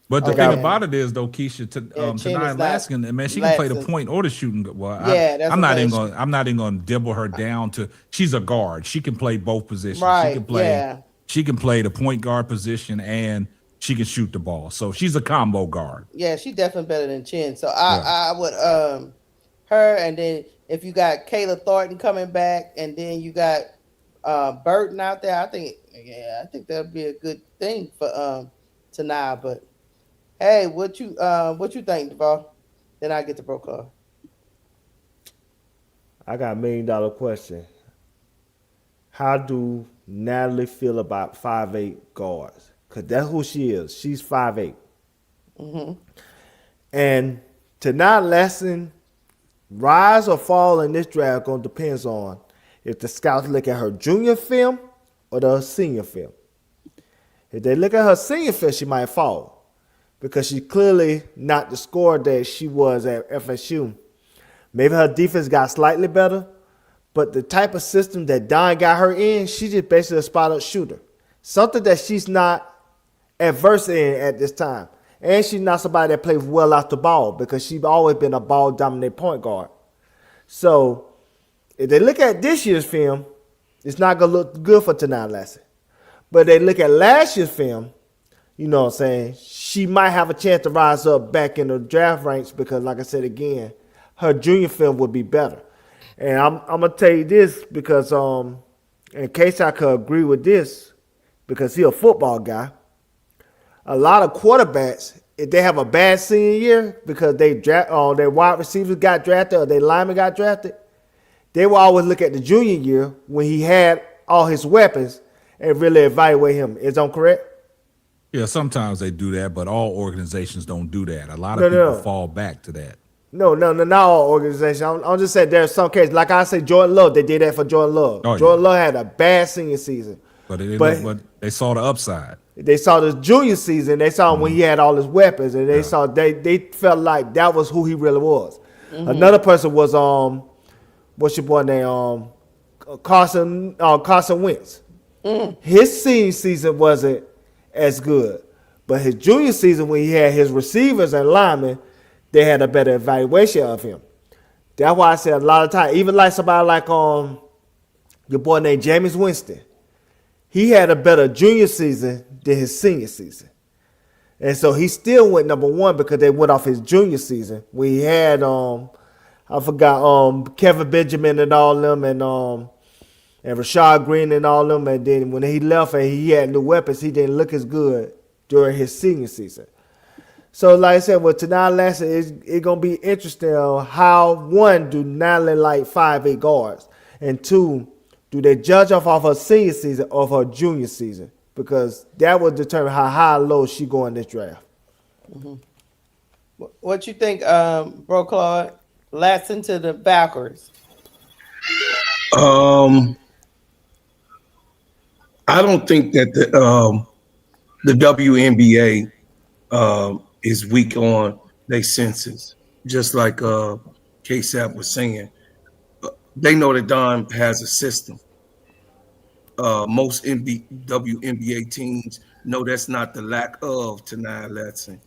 But the thing about it is, though, Keisha, Tania Laskin, man, she can play the point or the shooting. Well, I'm not even going to dibble her down to. She's a guard. She can play both positions. Right. She can play. She can play the point guard position and she can shoot the ball. So she's a combo guard. Yeah, she's definitely better than Chin. So I would her, and then if you got Kayla Thornton coming back, and then you got Burton out there, I think that'd be a good thing for Tania. But hey, what you think, Duval? Then I get the Bro Club. I got $1 million question. How do Natalie feel about 5'8" guards? Because that's who she is. She's 5'8". Mm-hmm. And Tania Laskin, rise or fall in this draft going to depends on if the scouts look at her junior film or the senior film. If they look at her senior film, she might fall because she's clearly not the scorer that she was at FSU. Maybe her defense got slightly better, but the type of system that Don got her in, she's just basically a spot-up shooter. Something that she's not adverse in at this time. And she's not somebody that plays well off the ball because she's always been a ball-dominant point guard. So if they look at this year's film, it's not going to look good for Tania Laskin. But they look at last year's film, you know what I'm saying, she might have a chance to rise up back in the draft ranks because, like I said again, her junior film would be better. And I'm going to tell you this because in case I could agree with this, because he's a football guy, a lot of quarterbacks, if they have a bad senior year because their wide receivers got drafted or their linemen got drafted, they will always look at the junior year when he had all his weapons and really evaluate him. Is that correct? Yeah, sometimes they do that, but all organizations don't do that. A lot of people fall back to that. No, not all organizations. I'm just saying there's some cases. Like I said, Jordan Love, they did that for Jordan Love. Jordan Love had a bad senior season. But they saw the upside. They saw the junior season. They saw him when he had all his weapons, and they saw they felt like that was who he really was. Mm-hmm. Another person was what's your boy name? Carson Wentz. Mm. His senior season wasn't as good, but his junior season when he had his receivers and linemen, they had a better evaluation of him. That's why I said a lot of times, even like somebody like your boy named Jameis Winston, he had a better junior season than his senior season. And so he still went number one because they went off his junior season. We had I forgot Kevin Benjamin and all them and Rashad Green and all them. And then when he left and he had new weapons, he didn't look as good during his senior season. So like I said, with Tania Laskin, it's going to be interesting on how, one, do Natalie like 5'8" guards? And two, do they judge off of her senior season or of her junior season? Because that will determine how high or low she go in this draft. Mm-hmm. What you think, Bro Claude? Laskin to the Valkyries. I don't think that the WNBA is weak on their senses. Just like K-Sap was saying, they know that Don has a system. Most WNBA teams know that's not the lack of Tania Laskin.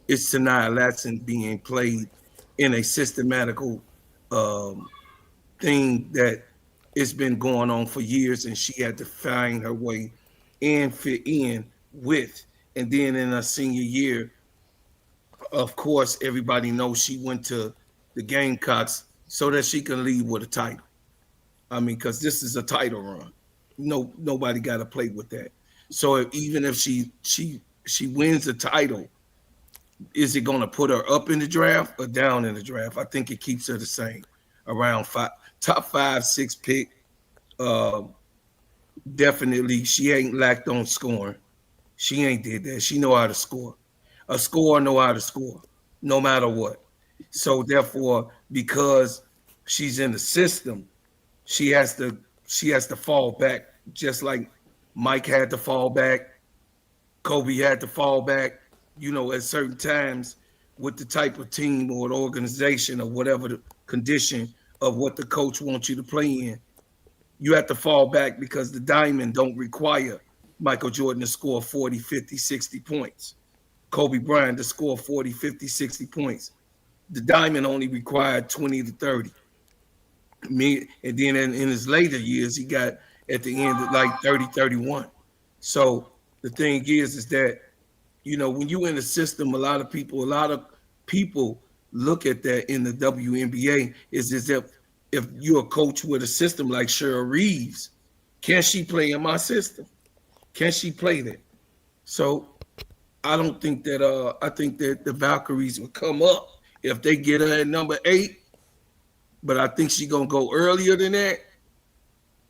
It's Tania Laskin being played in a systematical thing that it's been going on for years, and she had to find her way and fit in with. And then in her senior year, of course, everybody knows she went to the Gamecocks so that she can leave with a title. I mean, because this is a title run. Nobody got to play with that. So even if she wins the title, is it going to put her up in the draft or down in the draft? I think it keeps her the same, around top 5, 6 pick. Definitely, she ain't lacked on scoring. She ain't did that. She know how to score. A scorer know how to score, no matter what. So therefore, because she's in the system, she has to fall back, just like Mike had to fall back, Kobe had to fall back. At certain times with the type of team or an organization or whatever the condition of what the coach wants you to play in, you have to fall back because the diamond don't require Michael Jordan to score 40, 50, 60 points. Kobe Bryant to score 40, 50, 60 points. The diamond only required 20 to 30. And then in his later years, he got at the end of like 30, 31. So the thing is that, when you in the system, a lot of people look at that in the WNBA is as if you're a coach with a system like Cheryl Reeves, can she play in my system? Can she play that? So I don't think that I think that the Valkyries will come up if they get her at number 8, but I think she's gonna go earlier than that.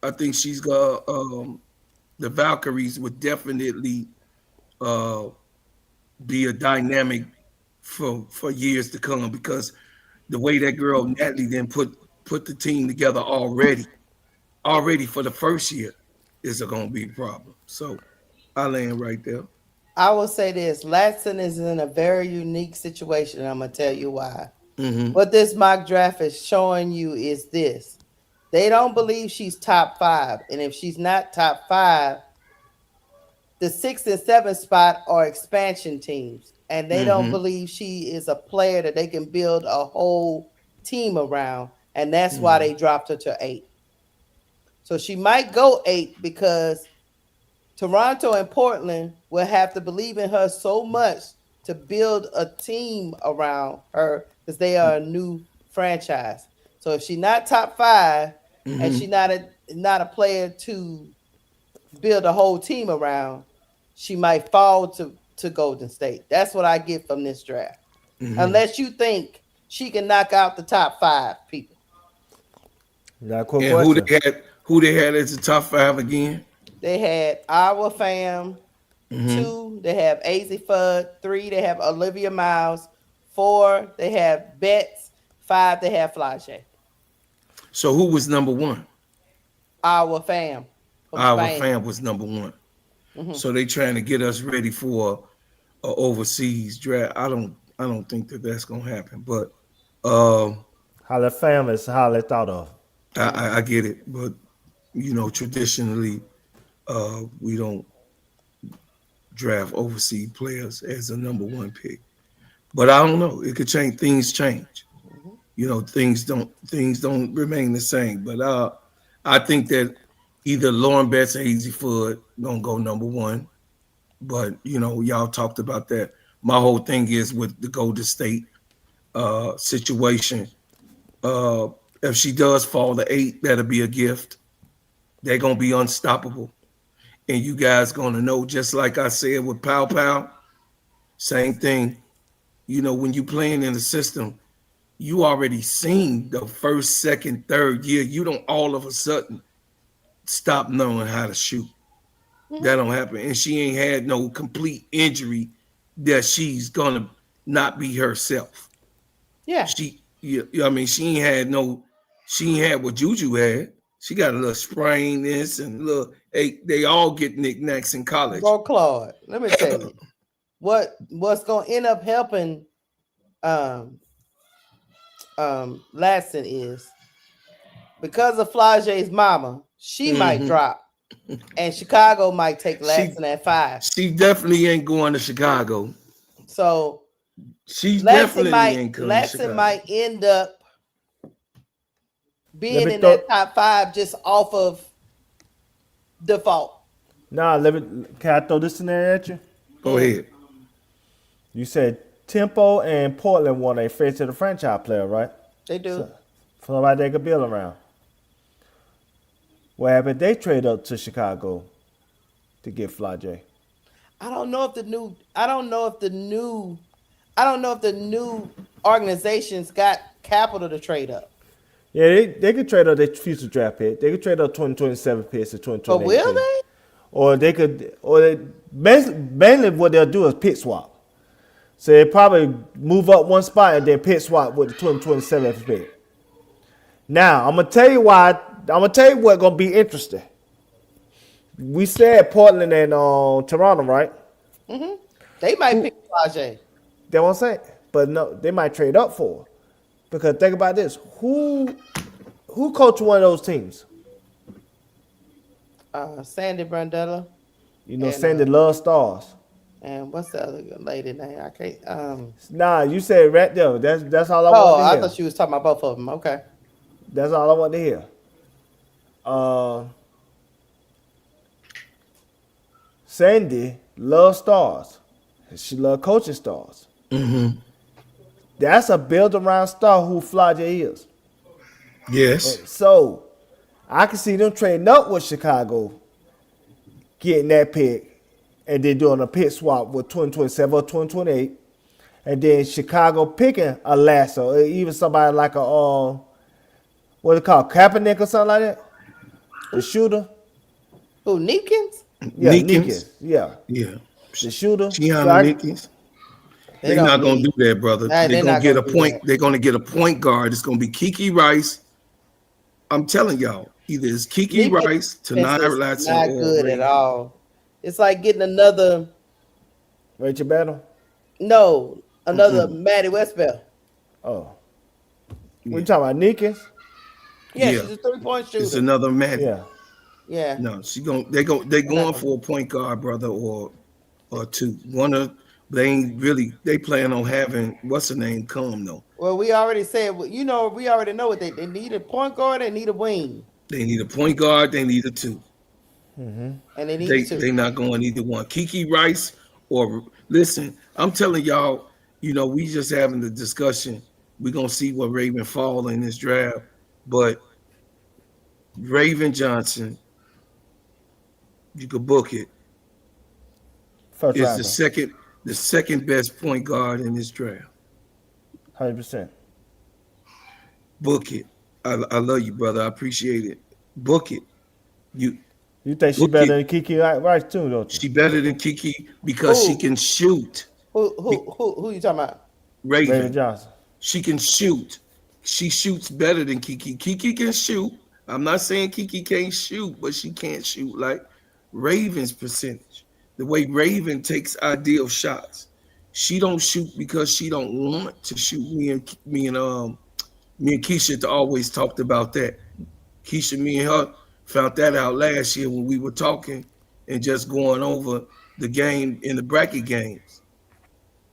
I think she's gonna the Valkyries would definitely be a dynamic for years to come because the way that girl Natalie then put the team together already for the first year is going to be a problem. So I land right there. I will say this: Latson is in a very unique situation. And I'm gonna tell you why. What this mock draft is showing you is this: they don't believe she's top 5, and if she's not top 5, the 6th and 7th spot are expansion teams, and they don't believe she is a player that they can build a whole team around, and that's why they dropped her to 8. So she might go 8 because Toronto and Portland will have to believe in her so much to build a team around her because they are a new franchise. So if she's not top 5 and she's not a player to build a whole team around, she might fall to Golden State. That's what I get from this draft. Unless you think she can knock out the top 5 people. Got a quick And question. who they had as the top 5 again? They had Awa Fam. 2, they have Azzi Fudd. 3, they have Olivia Miles. 4, they have Betts. 5, they have Flage. So who was number 1? Awa Fam. Our Fam was number 1. So they trying to get us ready for an overseas draft. I don't think that that's gonna happen. But How the fam is highly thought of. I get it. But traditionally, we don't draft overseas players as a number 1 pick. But I don't know. It could change. Things change. Things don't remain the same. But I think that either Lauren Betts or Azzi Fudd gonna go number 1. But y'all talked about that. My whole thing is with the Golden State situation. If she does fall to 8, that'll be a gift. They're gonna be unstoppable. And you guys gonna know, just like I said with Pow Pow, same thing. When you playing in the system, you already seen the first, second, third year. You don't all of a sudden stop knowing how to shoot. That don't happen. And she ain't had no complete injury that she's gonna not be herself. Yeah. She ain't had what Juju had. She got a little sprain this and they all get knickknacks in college. Bro, Claude, let me tell you. What's gonna end up helping Latson is because of Flage's mama, she might drop, and Chicago might take Latson at 5. She definitely ain't going to Chicago. So she definitely ain't going to Chicago. Latson might end up being in that top 5 just off of default. Nah, can I throw this scenario at you? Go ahead. You said Tempo and Portland want a face of the franchise player, right? They do. So somebody they could build around. What happened? They trade up to Chicago to get Flage. I don't know if the new organizations got capital to trade up. Yeah, they could trade up their future draft pick. They could trade up 2027 picks to But 2028 will picks. they? Or they could, mainly what they'll do is pick swap. So they probably move up one spot and then pick swap with the 2027 pick. Now I'm gonna tell you why. I'm gonna tell you what's gonna be interesting. We said Portland and Toronto, right? They might pick Rajay. That's what I'm saying. But no, they might trade up for her. Because think about this: who coached one of those teams? Sandy Brandella. You know, And, Sandy loves stars. And what's the other lady name? I can't. Nah, you said right there. That's all I Oh, want to I hear. thought you was talking about both of them. Okay. That's all I want to hear. Sandy loves stars. She loves coaching stars. That's a build around star who Flage is. Yes. So I can see them trading up with Chicago, getting that pick, and then doing a pick swap with 2027 or 2028. And then Chicago picking a Lasso, or even somebody like a what it called, Kaepernick or something like that? The shooter? Who, Neekins? Yeah, Neekins. Neekins. Yeah. Yeah. The shooter. Gianna Neekins. They're not gonna do that, brother. Nah, They're gonna not get gonna a do point. that. They're gonna get a point guard. It's gonna be Kiki Rice. I'm telling y'all, either it's Kiki Neekins Rice, is Tanaya Latson, not or good Ray. at all. It's like getting another Rachel Battle? Maddie Westbell. Oh. We talking about Neekins? Yeah, Yeah. she's a 3-point shooter. It's another man. Yeah. Yeah. No, they're going for a point guard, brother, or two. One of they ain't really they plan on having what's the name come though. Well, we already said, we already know what they need: a point guard, they need a wing, They need a point guard, they need a two. and they need a two. They not going either one. Kiki Rice or listen, I'm telling y'all, we just having the discussion. We're gonna see what Raven fall in this draft, but Raven Johnson, you could book it. First Is round. the second best point guard in this draft. 100%. Book it. I love you, brother. I appreciate it. Book it. You think she book better it. than Kiki Rice too, don't you? She better than Kiki because she Who? can shoot. Who you talking about? Raven Johnson. She can shoot. She shoots better than Kiki. Kiki can shoot. I'm not saying Kiki can't shoot, but she can't shoot like Raven's percentage. The way Raven takes ideal shots. She don't shoot because she don't want to shoot. Me and Keisha always talked about that. Keisha, me and her found that out last year when we were talking and just going over the game in the bracket games.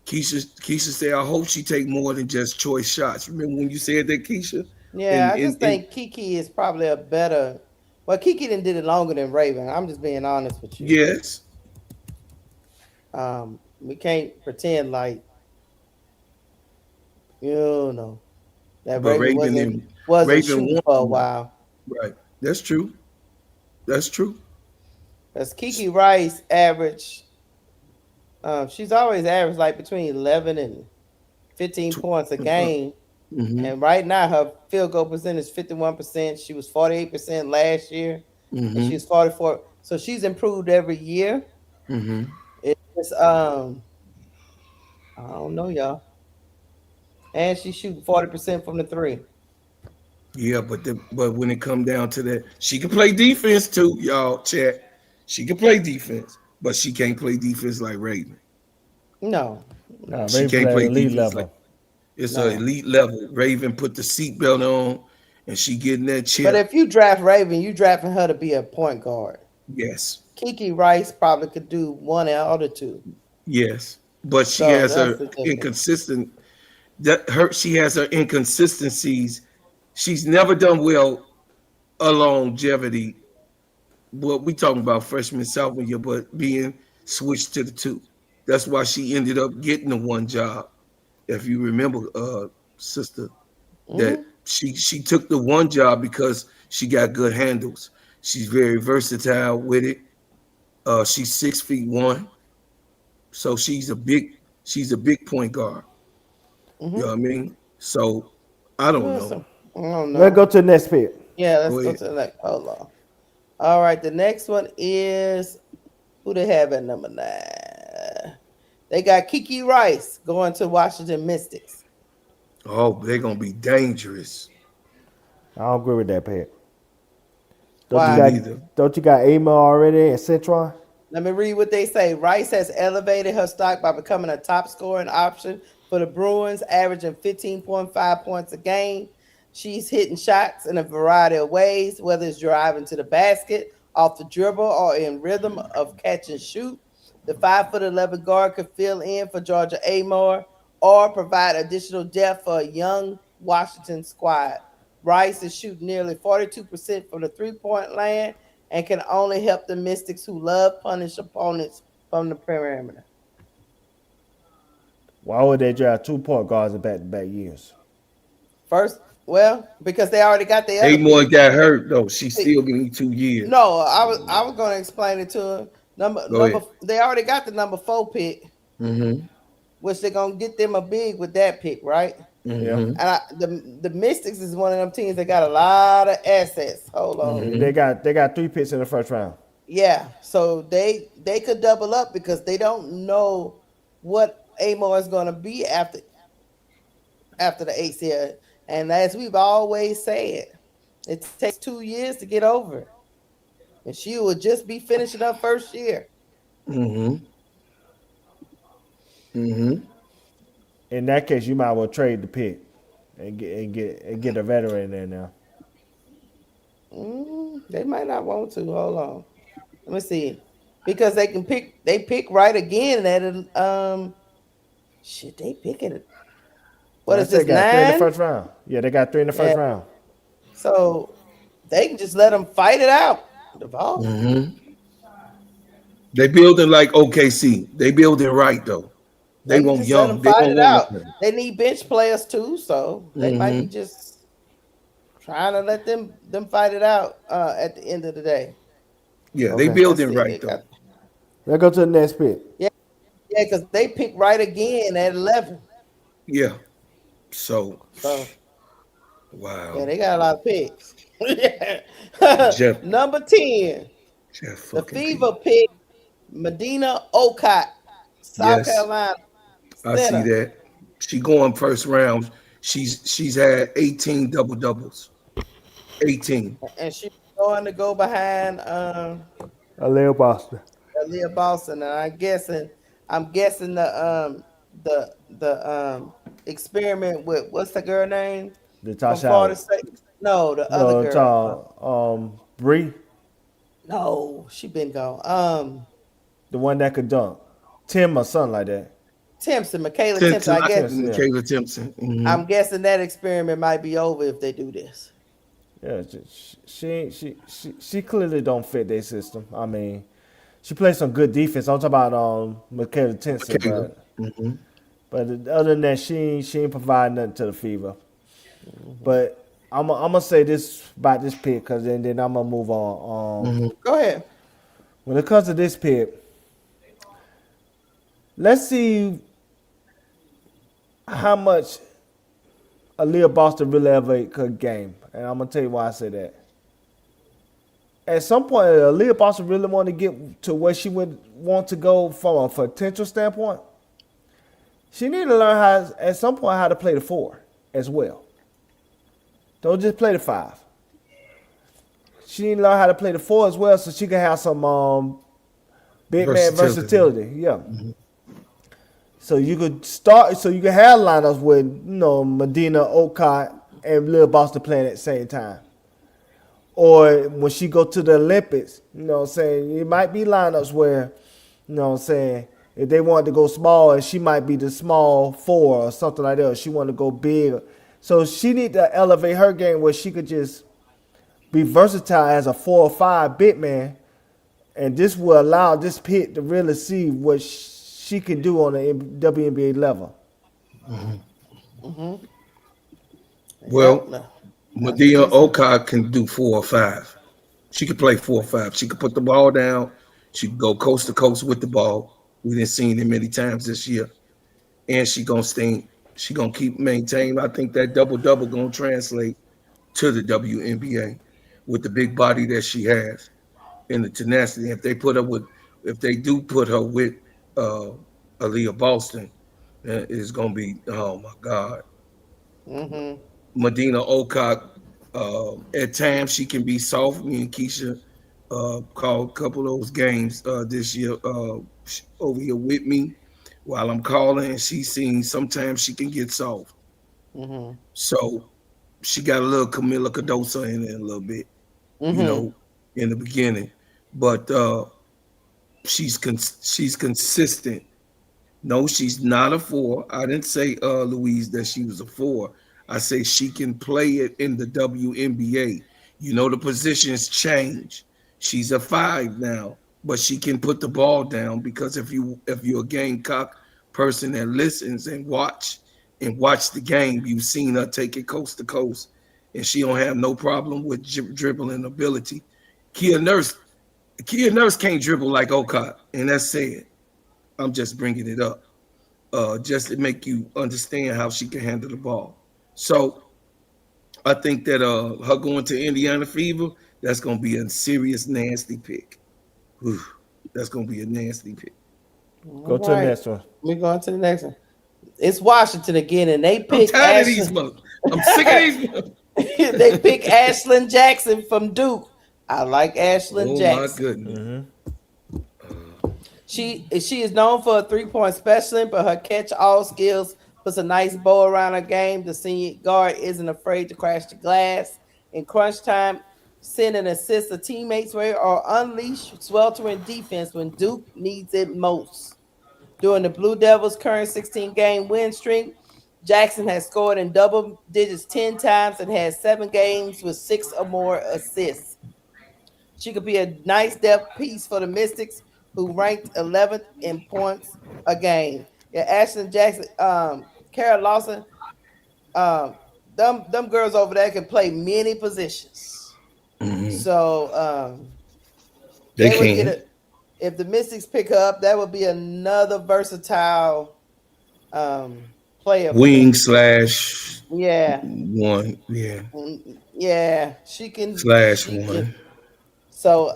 Keisha said, I hope she take more than just choice shots. Remember when you said that, Keisha? Yeah, I just think Kiki is probably a better. Well, Kiki didn't did it longer than Raven. I'm just being honest with you. Yes. We can't pretend like that But Raven wasn't shooting for a while. Right. That's true. That's true. Because Kiki Rice averaged, she's always averaged like between 11 and 15 points a game. Mm-hmm. And right now her field goal percentage is 51%. She was 48% last year. Mm-hmm. And she's 44. So she's improved every year. Mm-hmm. It's I don't know, y'all. And she's shooting 40% from the three. Yeah, but when it come down to that, she can play defense too, y'all. Chat. She can play defense, but she can't play defense like Raven. No, she can't play elite defense level. It's an elite level. Raven put the seatbelt on, and she getting that chip. But if you draft Raven, you drafting her to be a point guard. Yes. Kiki Rice probably could do one out of two. Yes, but she has her inconsistent. She has her inconsistencies. She's never done well a longevity. What we talking about freshman, sophomore year, but being switched to the two. That's why she ended up getting the one job. If you remember, sister, that she took the one job because she got good handles. She's very versatile with it. She's 6'1", so she's a big point guard. You know what I mean? So I don't know. I don't know. Let's go to the next pick. Yeah, let's Go go ahead. to the next. Hold on. All right, the next one is who they have at number 9. They got Kiki Rice going to Washington Mystics. Oh, they're gonna be dangerous. I don't agree with that pick. Why? Don't you got Amo already and Citron? Let me read what they say. Rice has elevated her stock by becoming a top scoring option for the Bruins, averaging 15.5 points a game. She's hitting shots in a variety of ways, whether it's driving to the basket, off the dribble, or in rhythm of catch and shoot. The 5'11" guard could fill in for Georgia Amore or provide additional depth for a young Washington squad. Rice is shooting nearly 42% from the three-point line and can only help the Mystics, who love punish opponents from the perimeter. Why would they draft 2 point guards in back-to-back years? First, well, because they already got the other Amore pick. got hurt though. She's still getting 2 years. No, I was going to explain it to him. Go ahead. They already got the number 4 pick, which they're gonna get them a big with that pick, right? Mm-hmm. And the Mystics is one of them teams that got a lot of assets. Hold on. They got 3 picks in the first round. Yeah, so they could double up because they don't know what Amore is going to be after the ACL. And as we've always said, it takes 2 years to get over it. And she will just be finishing her first year. In that case, you might well trade the pick and get a veteran in there now. They might not want to. Hold on. Let me see. Because they pick right again at they pick it. What is this, 9? 3 in the 9? first round. Yeah, they got 3 in the first round. So they can just let them fight it out. They building like OKC. They building right though. They want just let young. them They fight want it out. women. They need bench players too, so they might be just trying to let them fight it out at the end of the day. Yeah, they building right though. Let's go to the next pick. Yeah, because they pick right again at 11. Yeah. So yeah, wow. they got a lot of picks. Jeff. Number 10, Jeff the fucking Fever pick, Medina Okot, South Carolina. I see that. She going first round. She's had 18 double doubles. 18. And she's going to go behind Aaliyah Boston. Aaliyah Boston, and I'm guessing the experiment with what's the girl name? Natasha From Florida State? No, the other girl. Bree. No, she been gone. The one that could dunk. Tim or something like that. Timpson, Michaela Timpson. I guess Michaela Timpson. I'm guessing that experiment might be over if they do this. Yeah, she clearly don't fit their system. I mean, she plays some good defense. I'm talking about Michaela Timpson, but other than that, she ain't provide nothing to the Fever. But I'm gonna say this about this pick, cause then I'm gonna move on. Go ahead. When it comes to this pick, let's see how much Aaliyah Boston really elevate her game, and I'm gonna tell you why I say that. At some point, Aaliyah Boston really want to get to where she would want to go from a potential standpoint. She need to learn at some point how to play the 4 as well. Don't just play the 5. She need to learn how to play the 4 as well, so she can have some big man versatility. Yeah. So you could start. So you can have lineups with Medina, Okot, and Lil Boston playing at the same time. Or when she go to the Olympics, it might be lineups where, if they want to go small, and she might be the small 4 or something like that. Or she want to go big. So she need to elevate her game where she could just be versatile as a 4 or 5 big man, and this will allow this pick to really see what she can do on the WNBA level. Well, Medina Okot can do 4 or 5. She can play 4 or 5. She can put the ball down. She can go coast to coast with the ball. We didn't see it many times this year. And she gonna stay. She gonna keep maintaining. I think that double-double gonna translate to the WNBA with the big body that she has and the tenacity. If they do put her with uh, Aaliyah Boston, it's gonna be, oh my God. Mm-hmm. Medina Ocock. At times she can be soft. Me and Keisha called a couple of those games this year over here with me while I'm calling, and she's seen sometimes she can get soft. Mm-hmm. So she got a little Camila Cadosa in there a little bit, you Mm-hmm. know, in the beginning, but she's consistent. No, she's not a four. I didn't say Louise that she was a four. I say she can play it in the WNBA. You know the positions change. She's a five now, but she can put the ball down because if you're a Gamecock person that listens and watch the game, you've seen her take it coast to coast, and she don't have no problem with dribbling ability. Kia Nurse, Kia Nurse can't dribble like Ocott, and that's said. I'm just bringing it up just to make you understand how she can handle the ball. So I think that her going to Indiana Fever, that's going to be a serious nasty pick. Whew, that's going to be a nasty pick. Go to the next one. We're going to the next one. It's Washington again, and they I'm pick tired of these mother. I'm sick of these mother. They pick Ashlyn Jackson from Duke. I like Ashlyn Oh Jackson. my goodness. Mm-hmm. She is known for a 3-point specialist, but her catch-all skills puts a nice bow around her game. The senior guard isn't afraid to crash the glass. In crunch time, send and assist the teammates or unleash sweltering defense when Duke needs it most. During the Blue Devils' current 16-game win streak, Jackson has scored in double digits 10 times and has 7 games with 6 or more assists. She could be a nice depth piece for the Mystics, who ranked 11th in points a game. Yeah, Ashton Jackson, Kara Lawson, them girls over there can play many positions. Mm-hmm. So They would can. get it if the Mystics pick her up. That would be another versatile player. Wing slash Yeah. one. Yeah. Yeah. She can Slash one. So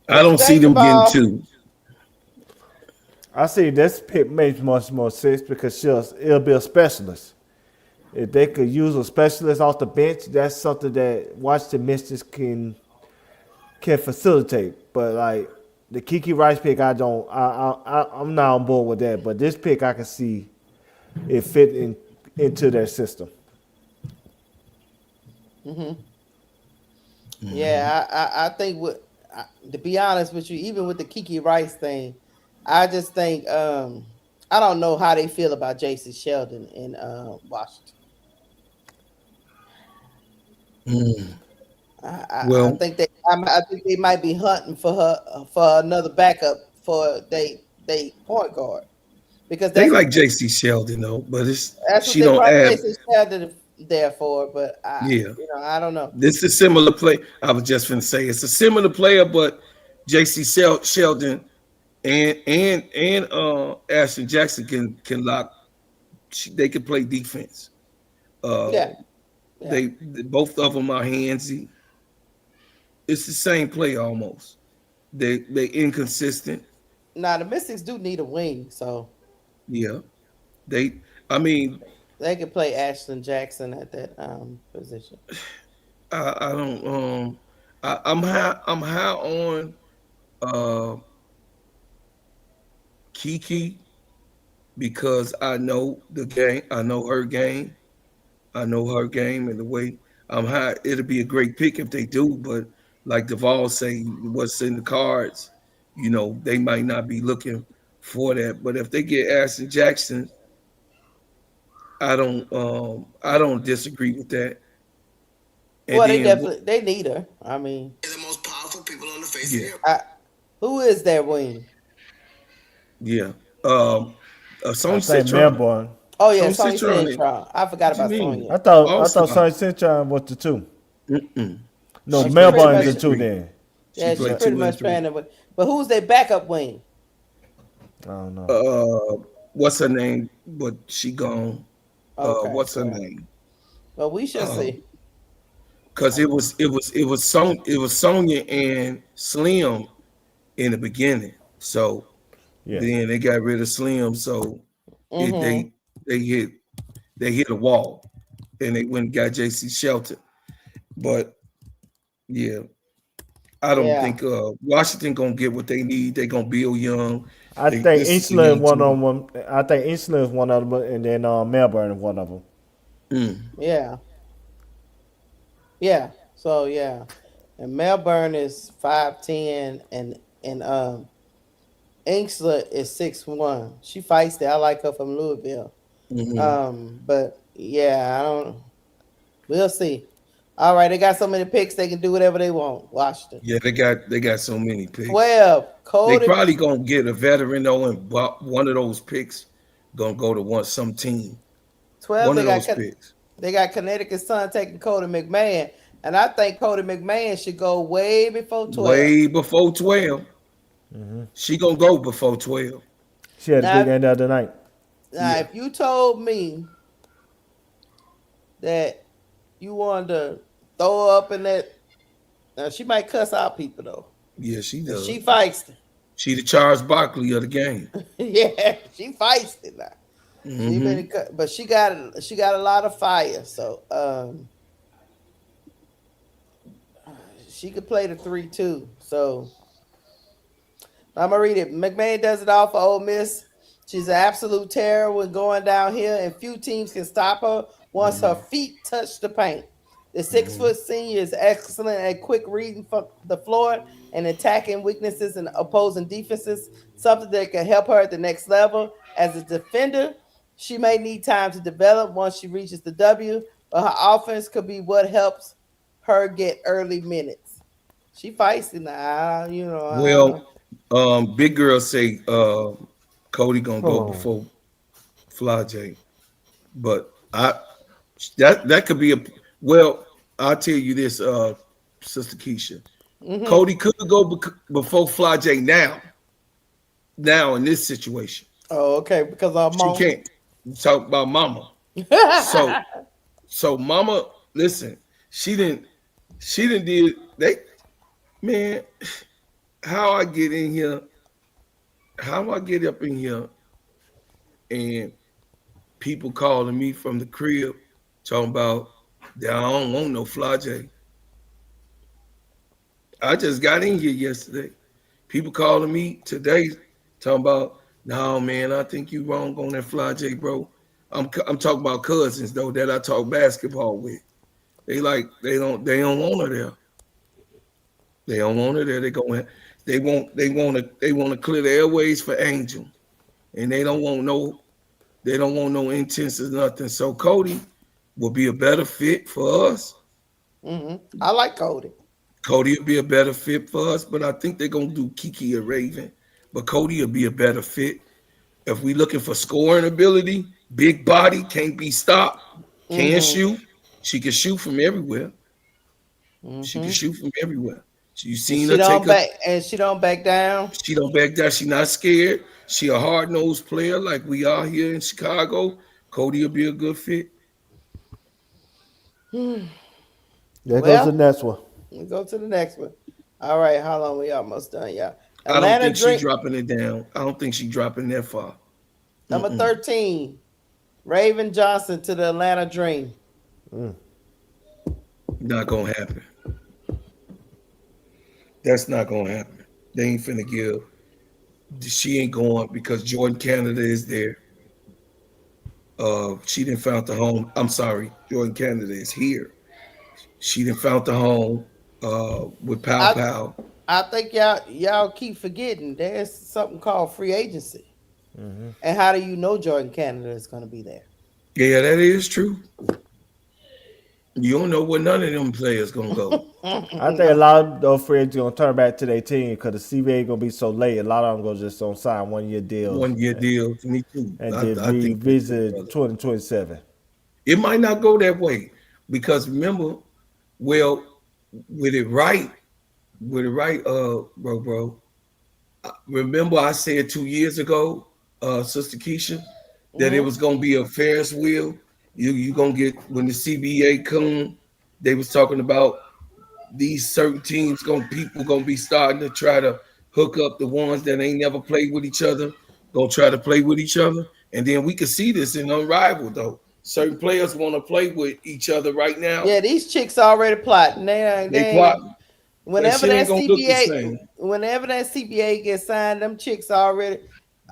I don't see them getting two. I see this pick makes much more sense because it'll be a specialist. If they could use a specialist off the bench, that's something that Washington Mystics can facilitate. But like the Kiki Rice pick, I'm not on board with that. But this pick, I can see it fit into their system. Mm-hmm. Yeah, I think to be honest with you, even with the Kiki Rice thing, I just think I don't know how they feel about Jason Sheldon in Washington. I think they might be hunting for her for another backup for they point guard because they like JC Sheldon though, but she don't have Jason Sheldon there for, but I don't know. This is a similar play. I was just going to say it's a similar player, but JC Sheldon and Ashton Jackson can lock. They can play defense. They both of them are handsy. It's the same play almost. They inconsistent. Now the Mystics do need a wing, so yeah, they can play Ashton Jackson at that position. I don't I'm high on Kiki because I know the game. I know her game. I know her game and the way I'm high. It'll be a great pick if they do, but like Duvall say, what's in the cards, they might not be looking for that. But if they get Ashton Jackson, I don't disagree with that. And well, they need her. I mean, they're the most powerful people on the face of the earth. Who is their wing? Yeah. Sonny Citron. Oh yeah, Sonny Citron. I forgot about Sonny. I thought Sonny Citron was the two. No, Melbourne's the two then. Yeah, she's pretty much playing it. But who's their backup wing? I don't know. What's her name? But she gone. Okay. What's her name? Well, we shall see. Because it was Sonya and Slim in the beginning. So then they got rid of Slim. So they hit a wall, and they went and got JC Shelton. But yeah, I don't think Washington gonna get what they need. They gonna build young. I think Insula is one of them. I think Insula is one of them, and then Melbourne is one of them. Yeah. Yeah. So yeah, and Melbourne is 5'10", and Insula is 6'1". She feisty. I like her from Louisville. But yeah, I don't. We'll see. All right, they got so many picks they can do whatever they want. Washington. Yeah, they got so many picks. 12. They probably gonna get a veteran though, and one of those picks gonna go to some team. 12. One of those picks. They got Connecticut's son taking Cody McMahon, and I think Cody McMahon should go way before 12. Way before 12. She gonna go before 12. She had a big end of the night. Now, if you told me that you wanted to throw up in that, now she might cuss out people though. Yeah, she does. She feisty. She the Charles Barkley of the game. Yeah, she feisty now. But she got a lot of fire, so she could play the 3 too. So I'm gonna read it. McMahon does it all for Ole Miss. She's an absolute terror when going downhill, and few teams can stop her once her feet touch the paint. The 6-foot senior is excellent at quick reading from the floor and attacking weaknesses in opposing defenses, something that can help her at the next level. As a defender, she may need time to develop once she reaches the W, but her offense could be what helps her get early minutes. She feisty now, you know. Well, big girl say Cody gonna go before Fly J, but that could be I'll tell you this, Sister Keisha. Cody could go before Fly J now in this situation. Oh, okay, because our mom. She can't talk about Mama. so Mama, listen, she didn't man, how I get up in here and people calling me from the crib talking about that I don't want no Fly J. I just got in here yesterday. People calling me today talking about, no man, I think you wrong on that Fly J, bro. I'm talking about cousins though that I talk basketball with. They don't want her there. They don't want her there. They want to clear the airways for Angel, and they don't want no intense or nothing. So Cody will be a better fit for us. I like Cody. Cody will be a better fit for us, but I think they're gonna do Kiki or Raven. But Cody will be a better fit. If we looking for scoring ability, big body, can't be stopped, can shoot. She can shoot from everywhere. She can shoot from everywhere. You seen her take her, and she don't back down. She don't back down. She not scared. She a hard-nosed player like we are here in Chicago. Cody will be a good fit. There goes the next one. We'll go to the next one. All right, how long we almost done, y'all? I don't think she's dropping it down. I don't think she's dropping that far. Number 13, Raven Johnson to the Atlanta Dream. Not gonna happen. That's not gonna happen. They ain't finna give. She ain't going because Jordan Canada is there. She didn't found the home. I'm sorry, Jordan Canada is here. She didn't found the home with Pow. I think y'all keep forgetting there's something called free agency. And how do you know Jordan Canada is going to be there? Yeah, that is true. You don't know where none of them players gonna go. I think a lot of those free agents gonna turn back to their team because the CBA gonna be so late. A lot of them gonna just on sign 1 year deals. 1 year deals. Me too. And then revisit 2027. It might not go that way because remember, with it right, bro. Remember I said 2 years ago, Sister Keisha, that it was gonna be a Ferris wheel. You gonna get when the CBA come. They was talking about these certain teams people gonna be starting to try to hook up the ones that ain't never played with each other. Gonna try to play with each other, and then we can see this in Unrivaled though. Certain players want to play with each other right now. Yeah, these chicks already plotting. They plotting. Whenever that CBA gets signed, them chicks already.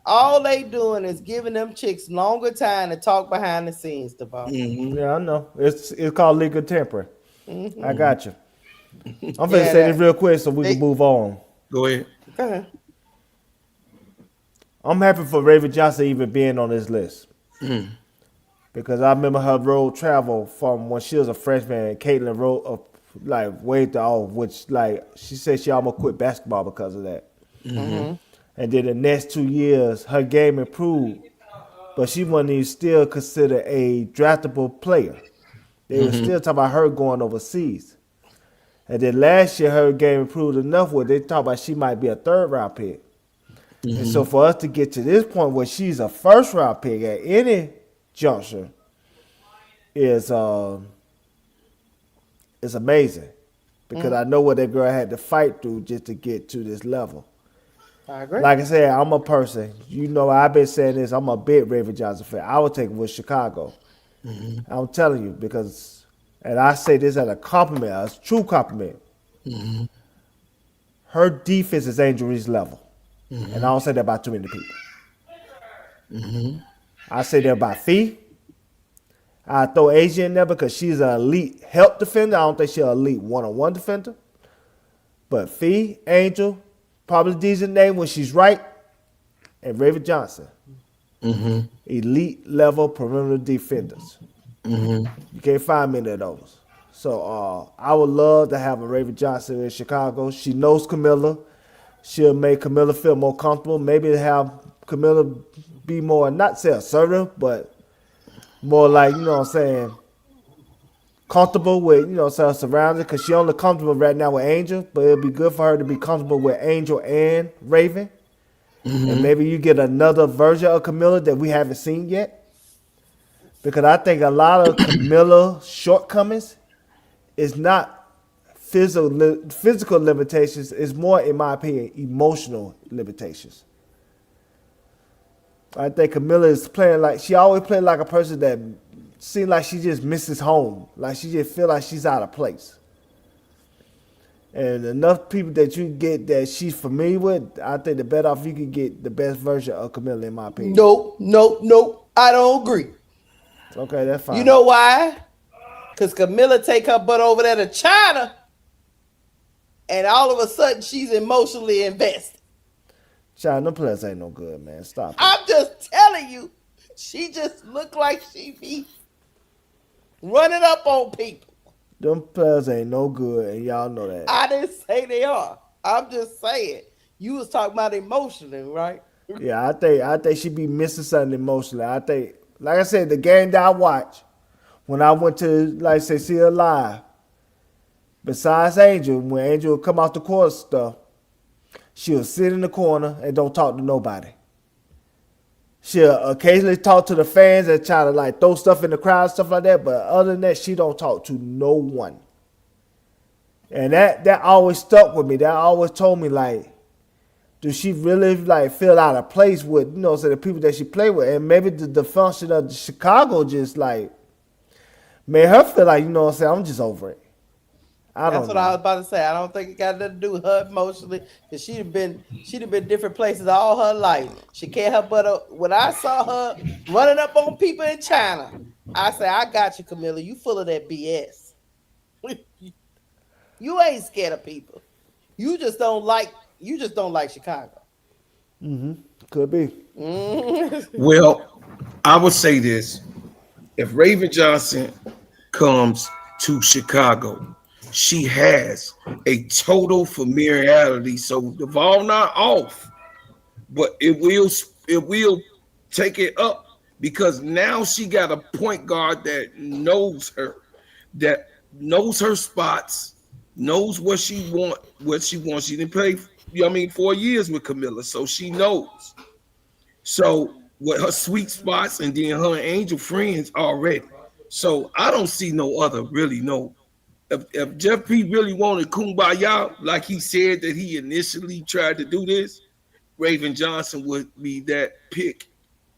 All they doing is giving them chicks longer time to talk behind the scenes, Devon. Mm-hmm. Yeah, I know. It's called legal tampering. Mm-hmm. I got you. I'm gonna say this real quick so we can move on. Go ahead. Go ahead. I'm happy for Raven Johnson even being on this list. Because I remember her road travel from when she was a freshman and Caitlin wrote up like way off, which like she said she almost quit basketball because of that. Mm-hmm. And then the next 2 years, her game improved, but she wasn't even still considered a draftable player. They were still talking about her going overseas. And then last year, her game improved enough where they talk about she might be a 3rd round pick. And so for us to get to this point where she's a 1st round pick at any juncture is amazing. Because I know what that girl had to fight through just to get to this level. I agree. Like I said, I'm a person. You know, I've been saying this. I'm a big Raven Johnson fan. I would take it with Chicago. I'm telling you because, and I say this as a compliment, a true compliment. Her defense is Angel Reese level. And I don't say that about too many people. I say that about Fee. I throw Asia in there because she's an elite help defender. I don't think she's an elite one-on-one defender. But Fee, Angel, probably decent name when she's right, and Raven Johnson. Elite level perimeter defenders. You can't find many of those. So I would love to have a Raven Johnson in Chicago. She knows Camilla. She'll make Camilla feel more comfortable. Maybe have Camilla be more, not say assertive, but more like, you know what I'm saying, comfortable with, you know, her surroundings, because she only comfortable right now with Angel, but it'll be good for her to be comfortable with Angel and Raven. And maybe you get another version of Camilla that we haven't seen yet. Because I think a lot of Camilla's shortcomings is not physical limitations, it's more, in my opinion, emotional limitations. I think Camilla is playing like, she always played like a person that seems like she just misses home. Like she just feel like she's out of place. And enough people that you get that she's familiar with, I think the better off you can get the best version of Camilla, in my opinion. No. I don't agree. Okay, that's fine. You know why? Because Camilla take her butt over there to China, and all of a sudden she's emotionally invested. China, them players ain't no good, man. Stop it. I'm just telling you, she just look like she be running up on people. Them players ain't no good, and y'all know that. I didn't say they are. I'm just saying. You was talking about emotionally, right? Yeah, I think she be missing something emotionally. I think, like I said, the game that I watched, when I went to, like say, see her live, besides Angel, when Angel would come out the court stuff, she'll sit in the corner and don't talk to nobody. She'll occasionally talk to the fans and try to like throw stuff in the crowd, stuff like that. But other than that, she don't talk to no one. And that always stuck with me. That always told me like, does she really like feel out of place with, you know, so the people that she play with? And maybe the function of the Chicago just like made her feel like, you know what I'm saying, I'm just over it. That's what I was about to say. I don't think it got nothing to do with her emotionally, because she'd have been different places all her life. She can't help but when I saw her running up on people in China, I said, I got you, Camilla. You full of that BS. You ain't scared of people. You just don't like Chicago. Could be. Well, I would say this. If Raven Johnson comes to Chicago, she has a total familiarity. So the ball not off, but it will take it up, because now she got a point guard that knows her spots, knows what she wants. She didn't play, 4 years with Camilla, so she knows. So with her sweet spots, and then her and Angel friends already. So I don't see no other really no. If Jeff P really wanted Kumbaya, like he said that he initially tried to do this, Raven Johnson would be that pick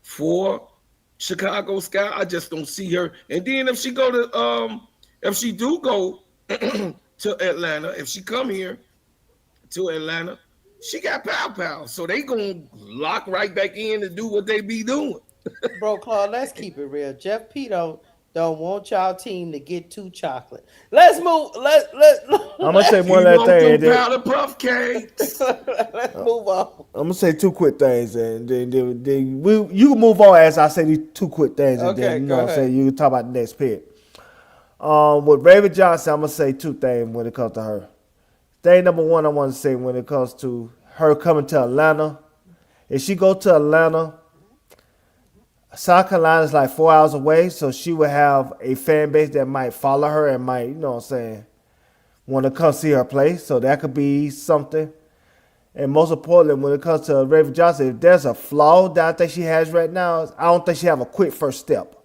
for Chicago Sky. I just don't see her. And then if she do go to Atlanta, if she come here to Atlanta, she got pow. So they gonna lock right back in to do what they be doing. Bro, Claude, let's keep it real. Jeff P don't want y'all team to get too chocolate. Let's move. I'm gonna say one last thing. Powder puff cakes. Let's move on. I'm gonna say two quick things, and then you can move on as I say these two quick things, and then you know what I'm saying, you can talk about the next pick. With Raven Johnson, I'm gonna say two things when it comes to her. Thing number one, I want to say when it comes to her coming to Atlanta, if she go to Atlanta, South Carolina is like 4 hours away, so she would have a fan base that might follow her and might, you know what I'm saying, want to come see her play. So that could be something. And most importantly, when it comes to Raven Johnson, if there's a flaw that I think she has right now, I don't think she have a quick first step.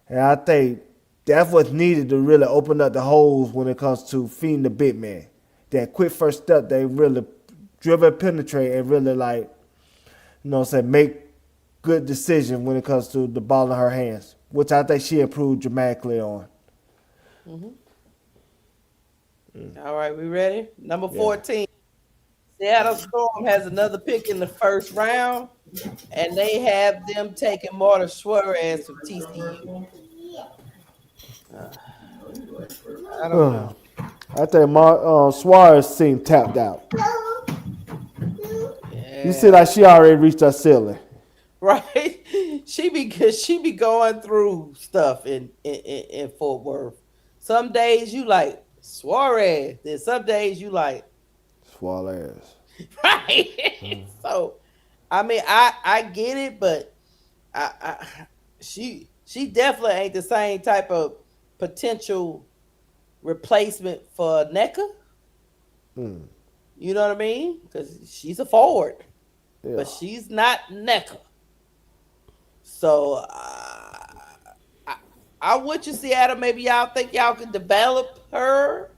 And I think that's what's needed to really open up the holes when it comes to feeding the big man. That quick first step, they really dribble, penetrate, and really like, you know what I'm saying, make good decision when it comes to the ball in her hands, which I think she improved dramatically on. All right, we ready? Number 14. Seattle Storm has another pick in the first round, and they have them taking Marta Suarez from TCU. I don't know. I think Suarez seemed tapped out. Yeah. You see like she already reached her ceiling. Right? She be going through stuff in Fort Worth. Some days you like Suarez, then some days you like Suarez. Right. So I mean I get it, but she definitely ain't the same type of potential replacement for NECA. You know what I mean? Because she's a forward, but she's not NECA. So I want you, Seattle. Maybe y'all think y'all can develop her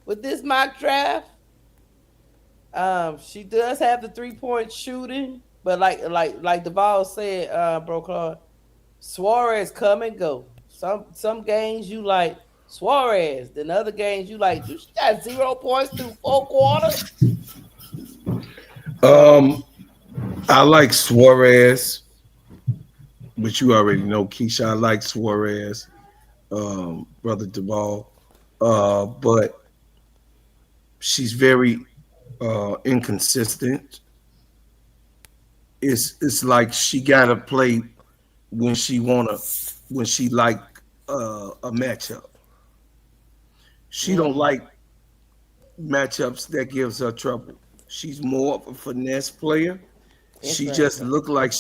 with this mock draft. She does have the 3-point shooting, but like Duval said, bro, Claude, Suarez come and go. Some games you like Suarez, then other games you like, she got 0 points through 4 quarters. I like Suarez, but you already know, Keisha. I like Suarez, brother Duval, but she's very inconsistent. It's like she gotta play when she like a matchup. She don't like matchups that gives her trouble. She's more of a finesse player. She just look like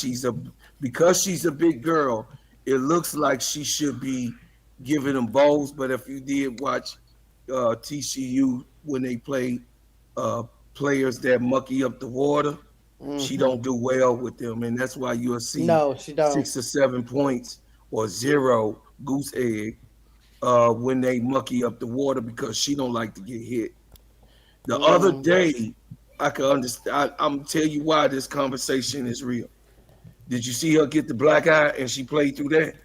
because she's a big girl, it looks like she should be giving them balls. But if you did watch TCU when they play players that mucky up the water, she don't do well with them, and that's why you'll see she don't. 6 or 7 points or 0 goose egg when they mucky up the water, because she don't like to get hit. The other day, I could understand. I'm tell you why this conversation is real. Did you see her get the black eye and she played through that?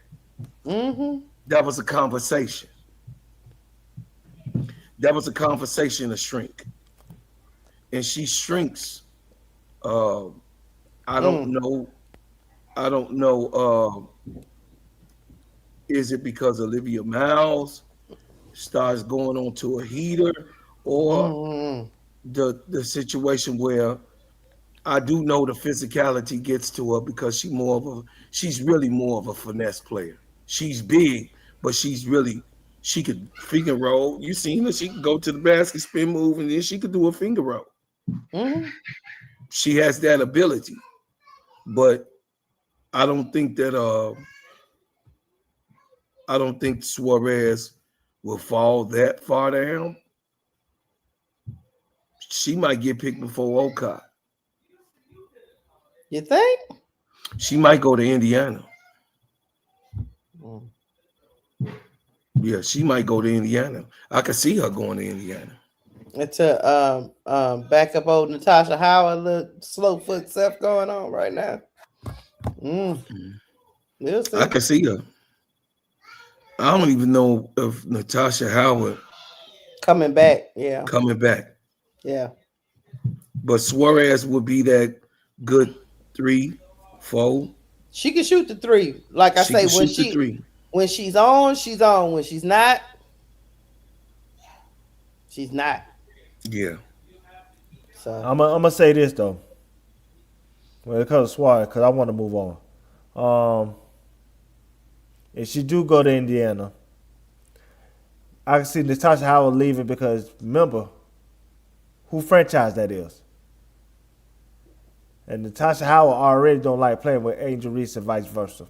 That was a conversation. That was a conversation to shrink, and she shrinks. I don't know. Is it because Olivia Miles starts going on to a heater, or the situation where I do know the physicality gets to her, because she's really more of a finesse player. She's big, but she could finger roll. You seen her? She could go to the basket, spin move, and then she could do a finger roll. She has that ability, but I don't think Suarez will fall that far down. She might get picked before Okot. You think? She might go to Indiana. Yeah, she might go to Indiana. I could see her going to Indiana. And to back up old Natasha Howard, little slow foot stuff going on right now. We'll see. I could see her. I don't even know if Natasha Howard coming back. Yeah. Coming back. Yeah. But Suarez would be that good 3, 4. She can shoot the 3. Like I say, when she's on, she's on. When she's not, she's not. Yeah. So I'm gonna say this though. When it comes to Suarez, because I want to move on. If she do go to Indiana, I can see Natasha Howard leaving because remember who franchise that is. And Natasha Howard already don't like playing with Angel Reese and vice versa.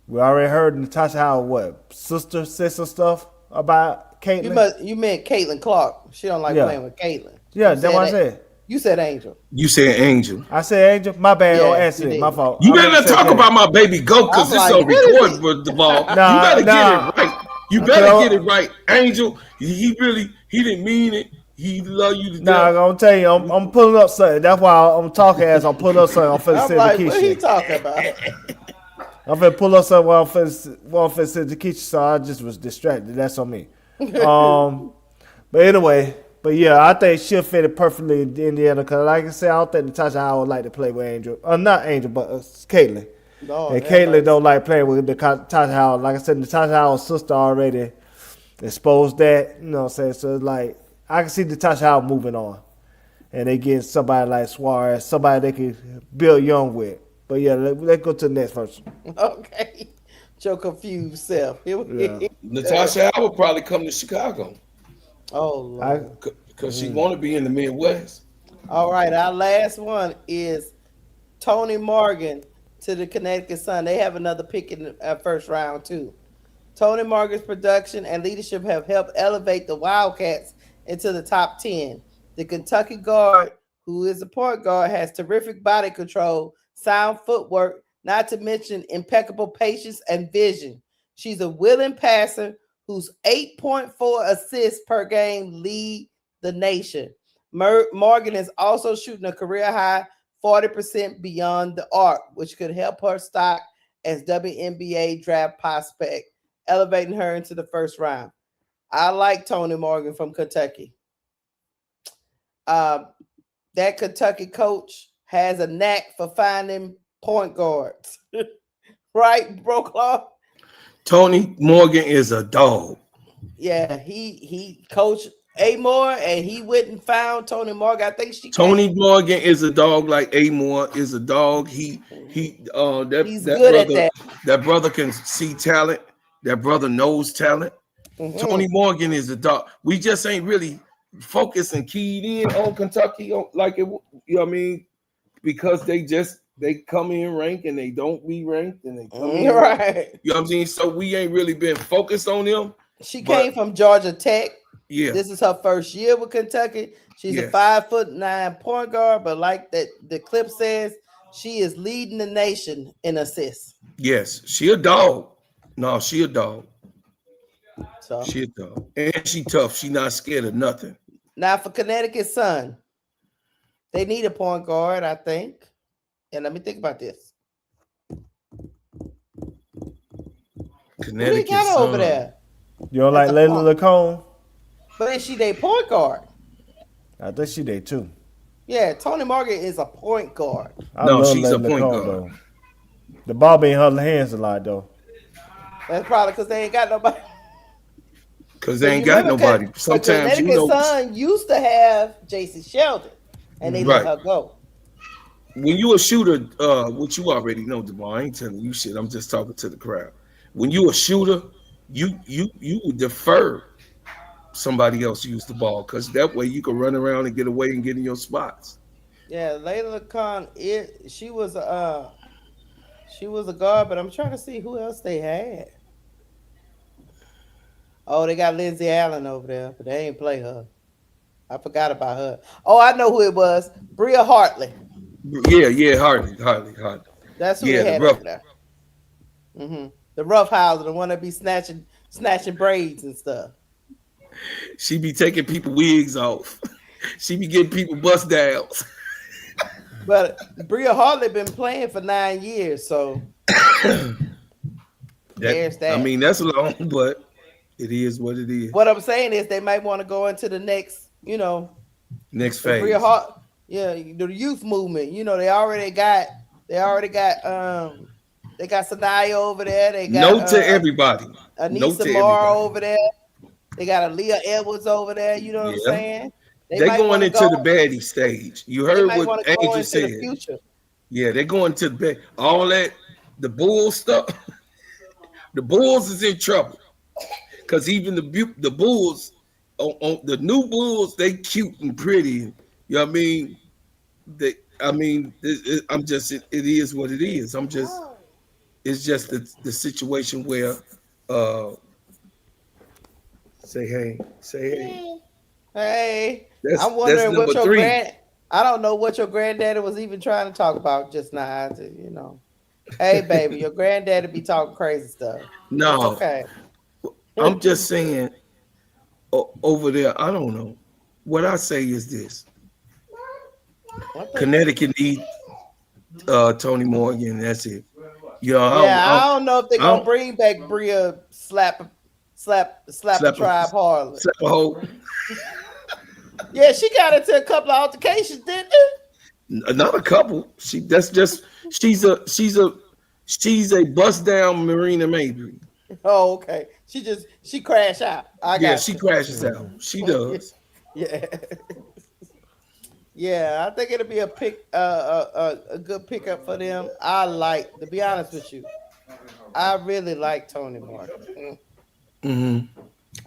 We already heard Natasha Howard sister said some stuff about Caitlyn. You meant Caitlin Clark. She don't like playing with Caitlyn. Yeah, that's what I said. You said Angel. You said Angel. I said Angel. My bad on accident. My fault. You better not talk about my baby goat because it's on record with the ball. You better get it right. You better get it right. Angel, he didn't mean it. He love you to death. I'm gonna tell you, I'm pulling up something. That's why I'm talking as I'm pulling up something. I'm finna send like, to Keisha. what he talking about? I'm finna pull up something while I'm finna send to Keisha, so I just was distracted. That's on me. But anyway, yeah, I think she'll fit it perfectly in Indiana because, like I said, I don't think Natasha Howard would like to play with Angel. Not Angel, but Caitlyn. No, and Caitlyn don't like playing with Natasha Howard. Like I said, Natasha Howard's sister already exposed that. You know what I'm saying? So it's like, I can see Natasha Howard moving on. And they get somebody like Suarez, somebody they can build young with. But yeah, let's go to the next person. Okay. Your confused self. Natasha Howard probably come to Chicago. Oh, Lord. Because she want to be in the Midwest. All right, our last one is Tony Morgan to the Connecticut Sun. They have another pick in the first round, too. Tony Morgan's production and leadership have helped elevate the Wildcats into the top 10. The Kentucky guard, who is a point guard, has terrific body control, sound footwork, not to mention impeccable patience and vision. She's a willing passer whose 8.4 assists per game lead the nation. Morgan is also shooting a career high 40% beyond the arc, which could help her stock as WNBA draft prospect, elevating her into the first round. I like Tony Morgan from Kentucky. That Kentucky coach has a knack for finding point guards. Right, Broclaw? Tony Morgan is a dog. Yeah, he coached Amore and he went and found Tony Morgan. I think Tony Morgan is a dog like Amore is a dog. He's good at that. That brother can see talent. That brother knows talent. Mm-hmm. Tony Morgan is a dog. We just ain't really focused and keyed in on Kentucky like it. You know what I mean? Because they come in ranked and they don't be ranked and they come in right. You know what I'm saying? So we ain't really been focused on them. She came from Georgia Tech. Yeah. This is her first year with Kentucky. She's a 5'9" point guard, but like that the clip says, she is leading the nation in assists. Yes, she a dog. No, she a dog. So she a dog. And she tough. She not scared of nothing. Now for Connecticut Sun, they need a point guard, I think. And let me think about this. Connecticut got Sun. Over there. You don't like Layla Lacombe? But is she their point guard? I think she they too. Yeah, Tony Morgan is a point guard. No, she's a point guard. Though. The ball be in her hands a lot though. That's probably because they ain't got nobody. Because they ain't got nobody. Sometimes Connecticut Sun used to have Jason Sheldon, and they let her go. When you a shooter, which you already know, DeMar, I ain't telling you shit. I'm just talking to the crowd. When you a shooter, you would defer somebody else use the ball because that way you can run around and get away and get in your spots. Yeah, Layla Khan, she was a guard, but I'm trying to see who else they had. Oh, they got Lindsay Allen over there, but they ain't play her. I forgot about her. Oh, I know who it was. Bria Hartley. Yeah, Hartley. That's who they had over there. Mm-hmm. The roughhouser, the one that be snatching snatching braids and stuff. She be taking people wigs off. She be getting people bust downs. But Bria Hartley been playing for 9 years, so there's that. I mean, that's long, but it is what it is. What I'm saying is they might want to go into the next, Next phase. Bria Hart, the youth movement. They already got Sanaya over there. They got Note to everybody. Anissa Morrow over there. They got Aaliyah Edwards over there. You know what I'm saying? They're going into the baddie stage. You heard what Angel said. Yeah, they're going to the bad. All that, the Bulls stuff. The Bulls is in trouble because even the Bulls, on the new Bulls, they cute and pretty. You know what I mean? It is what it is. It's just the situation where, say hey. Hey, I'm wondering what your I don't know what your granddaddy was even trying to talk about just now. Hey, baby, your granddaddy be talking crazy stuff. No, it's okay. I'm just saying over there. I don't know. What I say is this: Connecticut need Tony Morgan. That's it. I don't know if they're gonna bring back Bria slap a tribe hard. Slap a hoe. Yeah, she got into a couple of altercations, didn't she? Not a couple. She's a bust down Marina Mabry. Oh, okay. She crashed out. She crashes out. She does. Yeah. Yeah, I think it'll be a good pickup for them. To be honest with you, I really like Tony Morgan. Mm-hmm.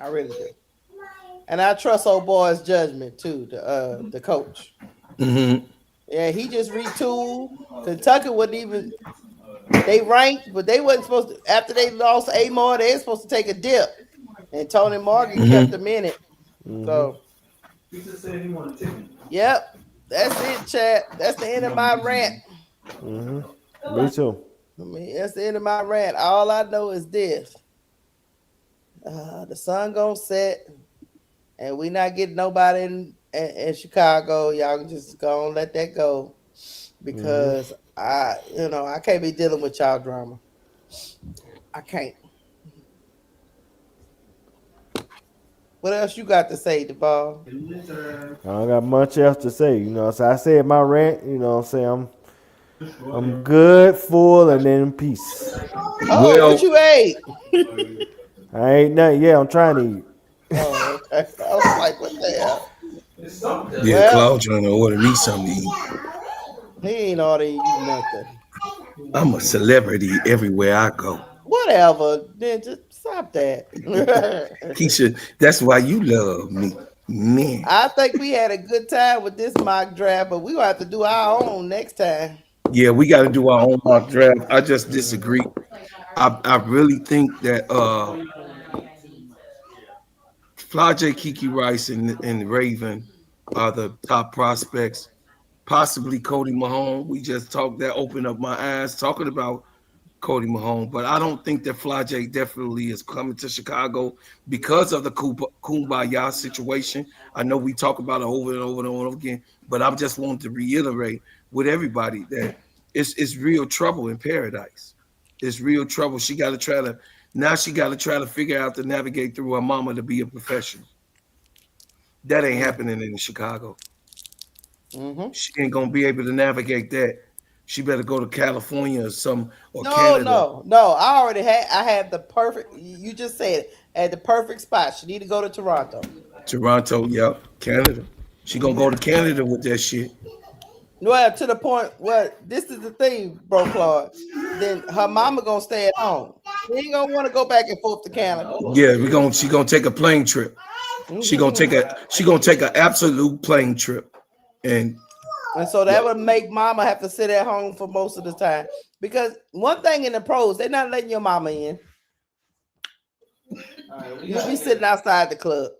I really do. And I trust old boy's judgment too, the coach. Mm-hmm. Yeah, he just retooled. Kentucky wouldn't even. They ranked, but they wasn't supposed to. After they lost Amore, they were supposed to take a dip, and Tony Morgan kept them in it. So, yep, that's it, Chad. That's the end of my rant. Me too. That's the end of my rant. All I know is this: the sun gonna set. And we not getting nobody in Chicago. Y'all can just go and let that go. Because I can't be dealing with y'all drama. I can't. What else you got to say, Duval? I don't got much else to say. So I said my rant, I'm good, full, and in peace. Oh, what you ate? I ain't nothing. Yeah, I'm trying to eat. Oh, okay. I was like, what the hell? Yeah, Claude trying to order me something to eat. He ain't ordering you nothing. I'm a celebrity everywhere I go. Whatever. Then just stop that. Keisha, that's why you love me. Man. I think we had a good time with this mock draft, but we gonna have to do our own next time. Yeah, we got to do our own mock draft. I just disagree. I really think that Flajay, Kiki Rice, and Raven are the top prospects. Possibly Cody Mahone. We just talked that, opened up my eyes talking about Cody Mahone. But I don't think that Flajay definitely is coming to Chicago because of the Kumbaya situation. I know we talk about it over and over and over again, but I just wanted to reiterate with everybody that it's real trouble in paradise. It's real trouble. She got to try to figure out to navigate through her mama to be a professional. That ain't happening in Chicago. She ain't gonna be able to navigate that. She better go to California or Canada. No. I had the perfect. You just said it. At the perfect spot. She need to go to Toronto. Yep, Canada. She gonna go to Canada with that shit. Well, to the point where this is the thing, bro, Claude. Then her mama gonna stay at home. She ain't gonna want to go back and forth to Canada. Yeah, she gonna take a plane trip. She gonna take an absolute plane trip, and so that would make mama have to sit at home for most of the time. Because one thing in the pros, they're not letting your mama in. You'll be sitting outside the club.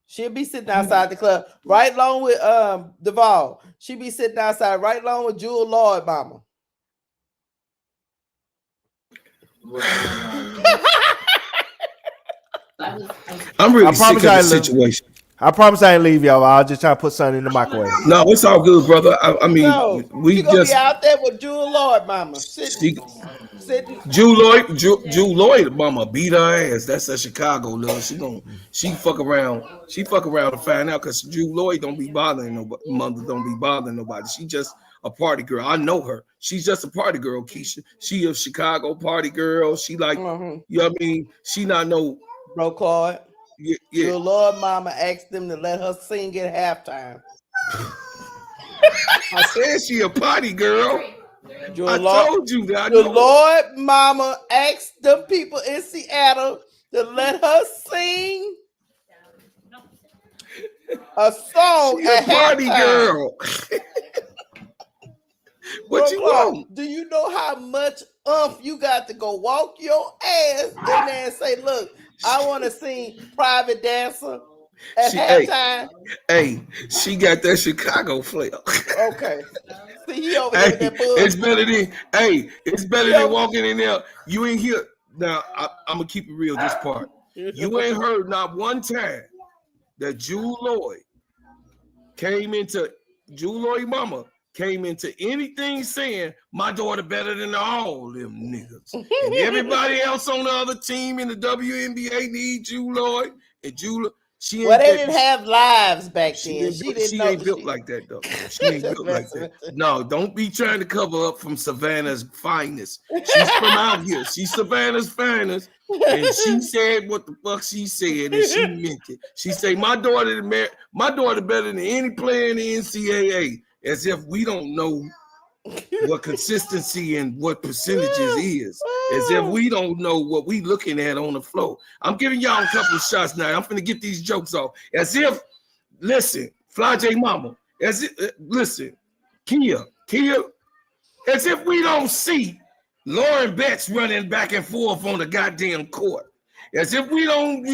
She'll be sitting outside the club right along with Duval. She'll be sitting outside right along with Jewel Lloyd, mama. I'm really sick of the situation. I promise I ain't leave y'all. I'll just try to put something in the microwave. No, it's all good, brother. I mean, No, we you gonna just be out there with Jewel Lloyd, mama. Sitting. Jew Lloyd, mama beat her ass. That's a Chicago love. She fuck around. She fuck around to find out because Jew Lloyd don't be bothering nobody. Mother don't be bothering nobody. She just a party girl. I know her. She's just a party girl, Keisha. She a Chicago party girl. She like, you know what I mean? She not no Bro Claude. Yeah. Your Lord mama asked them to let her sing at halftime. I said she a party girl. Told you that. The Lord mama asked them people in Seattle to let her sing a song she a at party halftime. Girl. What you want? Do you know how much you got to go walk your ass in there and say, look, I want to sing Private Dancer at halftime? Hey, she got that Chicago flair. Okay. See, he over here with that bull. It's better than walking in there. You ain't here. Now, I'm going to keep it real this part. You ain't heard not one time that Jewel Lloyd mama came into anything saying my daughter better than all them niggas. And everybody else on the other team in the WNBA need Jewel Lloyd. And Jewel, they didn't have lives back then. She ain't built like that, though. She ain't built like that. No, don't be trying to cover up from Savannah's finest. She's from out here. She's Savannah's finest. And she said what the fuck she said, and she meant it. She say my daughter better than any player in the NCAA. As if we don't know what consistency and what percentages is. As if we don't know what we looking at on the floor. I'm giving y'all a couple of shots now. I'm finna get these jokes off. As if, listen, Fly J Mama. As if, listen, Kia. As if we don't see Lauren Betts running back and forth on the goddamn court. As if we don't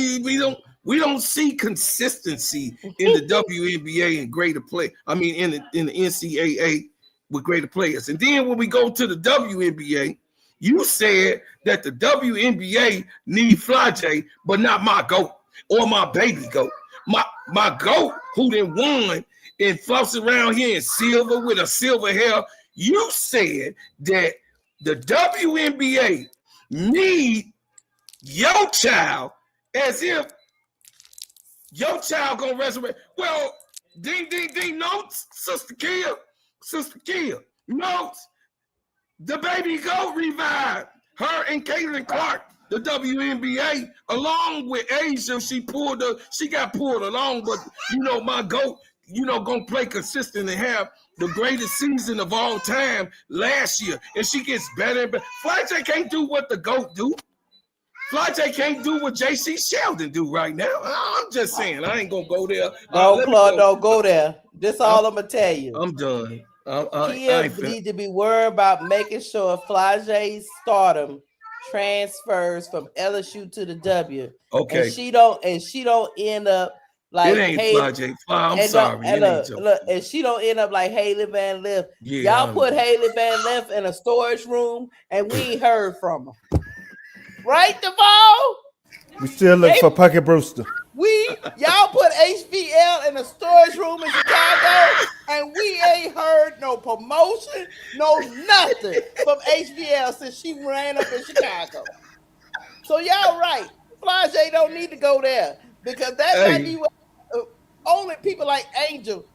see consistency in the WNBA and greater play. I mean, in the NCAA with greater players. And then when we go to the WNBA, you said that the WNBA need Fly J, but not my GOAT or my baby GOAT. My GOAT who then won and flops around here in silver with a silver hair. You said that the WNBA need your child as if your child gonna resurrect. Well, ding, notes, Sister Kia, notes. The baby GOAT revived her and Caitlin Clark, the WNBA, along with Asia. She got pulled along, but my GOAT, gonna play consistent and have the greatest season of all time last year, and she gets better and better. Fly J can't do what the GOAT do. Fly J can't do what JC Sheldon do right now. I'm just saying, I ain't gonna go there. No, Claude, don't go there. This all I'm gonna tell you. I'm done. Kia need to be worried about making sure Fly J's stardom transfers from LSU to the W. Okay. And she don't end up like it ain't Fly J. I'm sorry. And she don't end up like Haley Van Lith. Yeah, y'all put Haley Van Lith in a storage room and we ain't heard from her. Right, Devon? We still look for Puckett Brewster. Y'all put HBL in a storage room in Chicago, and we ain't heard no promotion, no nothing from HBL since she ran up in Chicago. So y'all right. Fly J don't need to go there because that might be what only people like Angel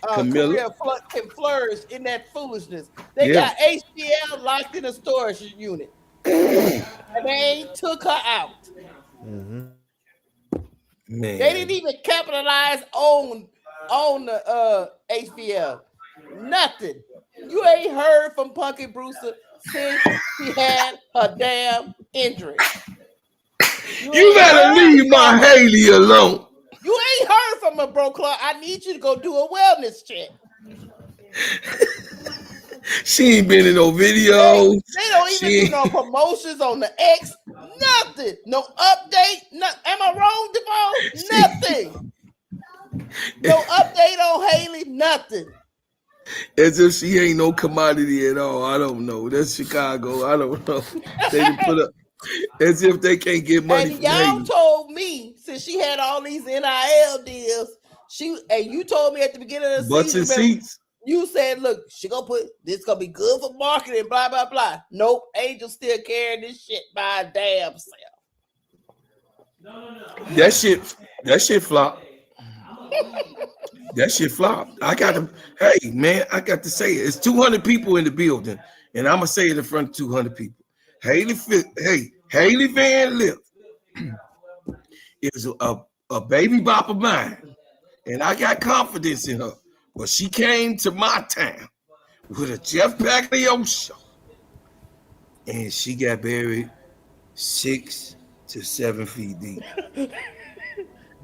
career can flourish in that foolishness. They got HBL locked in a storage unit. And they ain't took her out. Man. They didn't even capitalize on the HBL. Nothing. You ain't heard from Punky Brewster since she had her damn injury. You better leave my Haley alone. You ain't heard from her, bro, Clark. I need you to go do a wellness check. She ain't been in no videos. They don't even do no promotions on the X. Nothing. No update. Am I wrong, Devon? Nothing. No update on Haley. Nothing. As if she ain't no commodity at all. I don't know. That's Chicago. I don't know. They done put up as if they can't get money And from y'all Haiti. told me since she had all these NIL deals, you told me at the beginning of the Butts and season, seats. you said, look, she gonna put this gonna be good for marketing, blah blah blah. Nope, Angel still carrying this shit by a damn self. That shit flopped. That shit flopped. Hey man, I got to say it. It's 200 people in the building, and I'm gonna say it in front of 200 people. Hailey Van Lip is a baby bop of mine, and I got confidence in her. But she came to my town with a Jeff Paglioccio, and she got buried 6 to 7 feet deep.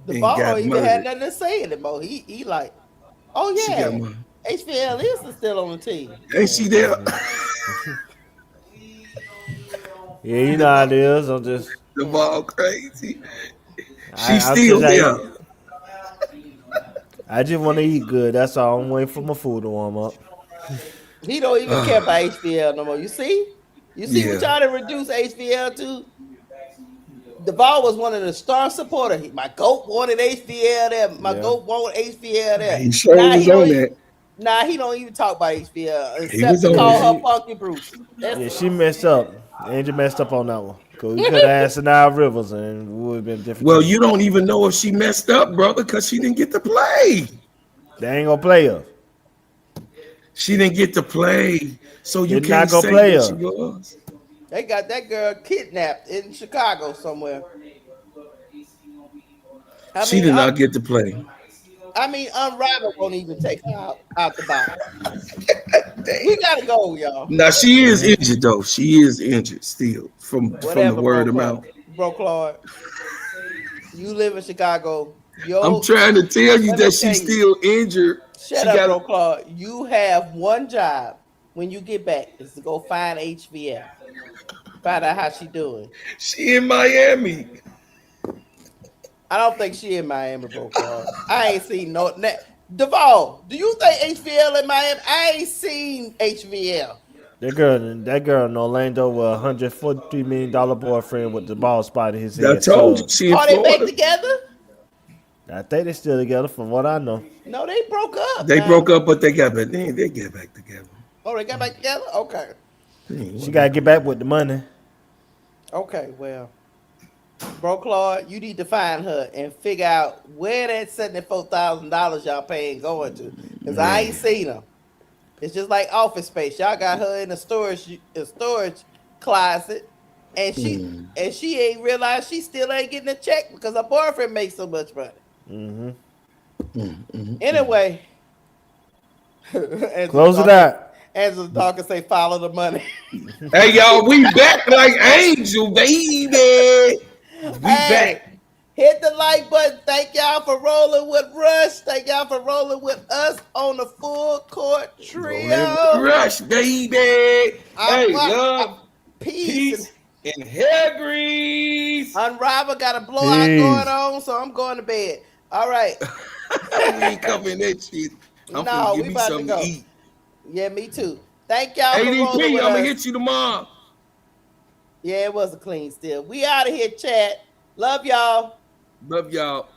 The ball don't even had nothing to say anymore. He like, oh yeah, HVL is still on the team. Ain't she there? Yeah, you know how it is. I'm just the ball crazy. She's still there. I just want to eat good. That's all. I'm waiting for my food to warm up. He don't even care about HVL no more. You see what y'all to reduce HVL to? Duval was one of the star supporters. My GOAT wanted HVL there. My GOAT wanted HVL there. He sure was on that. Nah, he don't even talk about HVL except to call her Funky Bruce. She messed up. Angel messed up on that one. Cause we could have asked Now Rivers and we would have been different. Well, you don't even know if she messed up, brother, because she didn't get to play. They ain't gonna play her. She didn't get to play, so you can't say that she was. They got that girl kidnapped in Chicago somewhere. She did not get to play. I mean, Unrivaled won't even take her out the box. We gotta go, y'all. Now she is injured though. She is injured still from the word of mouth. Bro, Claude, you live in Chicago. I'm trying to tell you that she's still injured. Shut up, bro, Claude. You have one job when you get back is to go find HVL. Find out how she doing. She in Miami. I don't think she in Miami, bro. I ain't seen no. Duval, do you think HVL in Miami? I ain't seen HVL. That girl in Orlando with $143 million boyfriend with the ball spot in his head. I told you, she in Florida. They back together? I think they're still together, from what I know. No, they broke up. They broke up, but they got back. They get back together. Oh, they got back together? Okay. She got to get back with the money. Okay, well, bro, Claude, you need to find her and figure out where that $74,000 y'all paying going to. Because I ain't seen her. It's just like Office Space. Y'all got her in a storage closet, and she ain't realized she still ain't getting a check because her boyfriend makes so much money. Anyway, close it out. Angela's dog can say, follow the money. Hey, y'all, we back like Angel, baby. We back. Hit the like button. Thank y'all for rolling with Rush. Thank y'all for rolling with us on the Full Court Trio. Rush, baby. Hey, love, peace, and hair grease. Unrivaled got a blowout going on, so I'm going to bed. All right. We ain't coming that shit. I'm finna give me something to eat. Yeah, me too. Thank y'all for rolling with I'm gonna us. hit you tomorrow. Yeah, it was a clean steal. We out of here, chat. Love y'all. Love y'all.